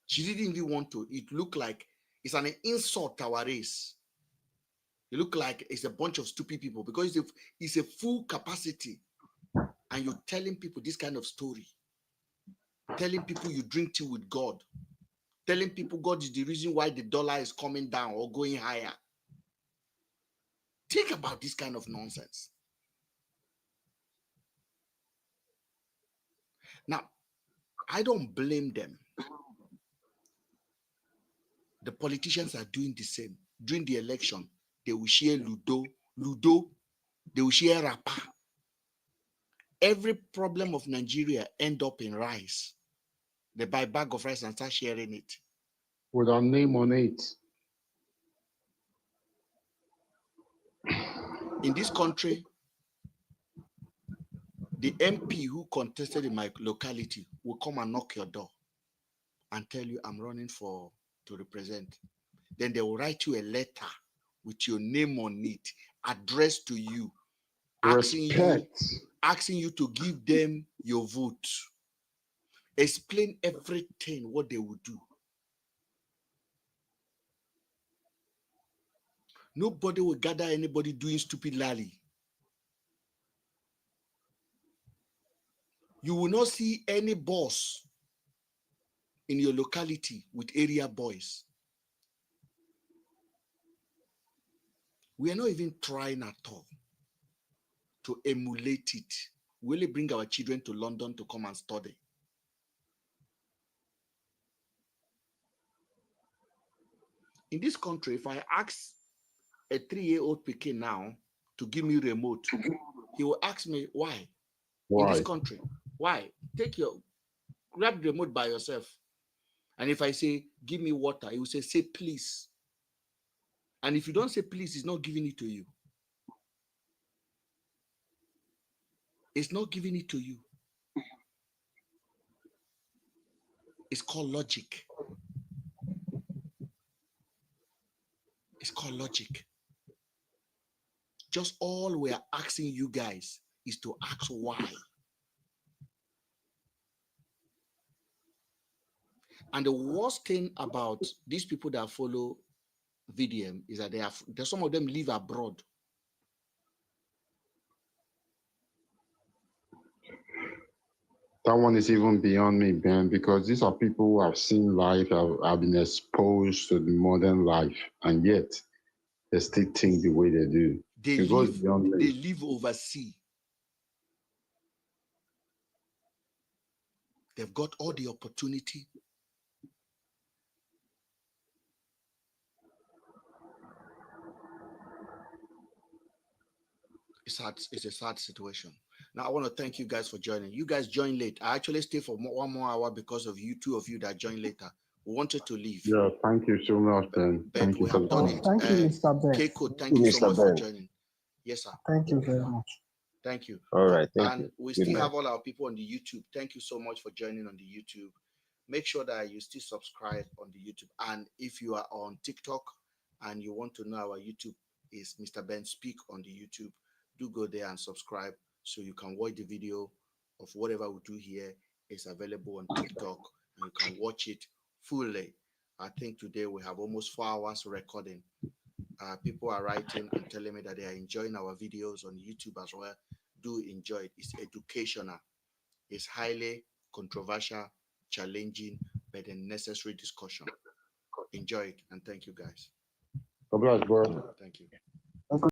She didn't even want to. It looked like it's an insult to our race. It looked like it's a bunch of stupid people because it's a full capacity. And you're telling people this kind of story. Telling people you drink tea with God. Telling people God is the reason why the dollar is coming down or going higher. Think about this kind of nonsense. Now, I don't blame them. The politicians are doing the same. During the election, they will share Ludo, they will share Rapa. Every problem of Nigeria end up in rice. They buy a bag of rice and start sharing it. With our name on it. In this country, the MP who contested in my locality will come and knock your door and tell you, I'm running to represent. Then they will write you a letter with your name on it, addressed to you, asking you to give them your vote. Explain everything, what they will do. Nobody will gather anybody doing stupid lally. You will not see any boss in your locality with area boys. We are not even trying at all to emulate it. We only bring our children to London to come and study. In this country, if I ask a 3-year-old Pekin now to give me remote, he will ask me why. In this country, why? Grab the remote by yourself. And if I say, give me water, he will say please. And if you don't say please, he's not giving it to you. It's not giving it to you. It's called logic. It's called logic. Just all we are asking you guys is to ask why. And the worst thing about these people that follow VDM is that some of them live abroad. That one is even beyond me, Ben, because these are people who have seen life, have been exposed to the modern life, and yet they still think the way they do. They It goes live, beyond they me. live overseas. They've got all the opportunity. It's a sad situation. Now, I want to thank you guys for joining. You guys joined late. I actually stayed for 1 more hour because of you, two of you that joined later. We wanted to leave, Yeah, thank you so much, Ben. but Thank you we for have done the it. Thank you, Mr. Ben. Keiko, thank you so much for joining. Yes, sir. Thank you very much. Thank you. All right, thank And you. we Good still night. have all our people on the YouTube. Thank you so much for joining on the YouTube. Make sure that you still subscribe on the YouTube. And if you are on TikTok and you want to know our YouTube is Mr. Ben Speak on the YouTube, do go there and subscribe so you can watch the video of whatever we do here. Is available on TikTok and you can watch it fully. I think today we have almost 4 hours recording. People are writing and telling me that they are enjoying our videos on YouTube as well. Do enjoy it. It's educational. It's highly controversial, challenging, but a necessary discussion. Enjoy it and thank you guys. God bless, bro. Thank you.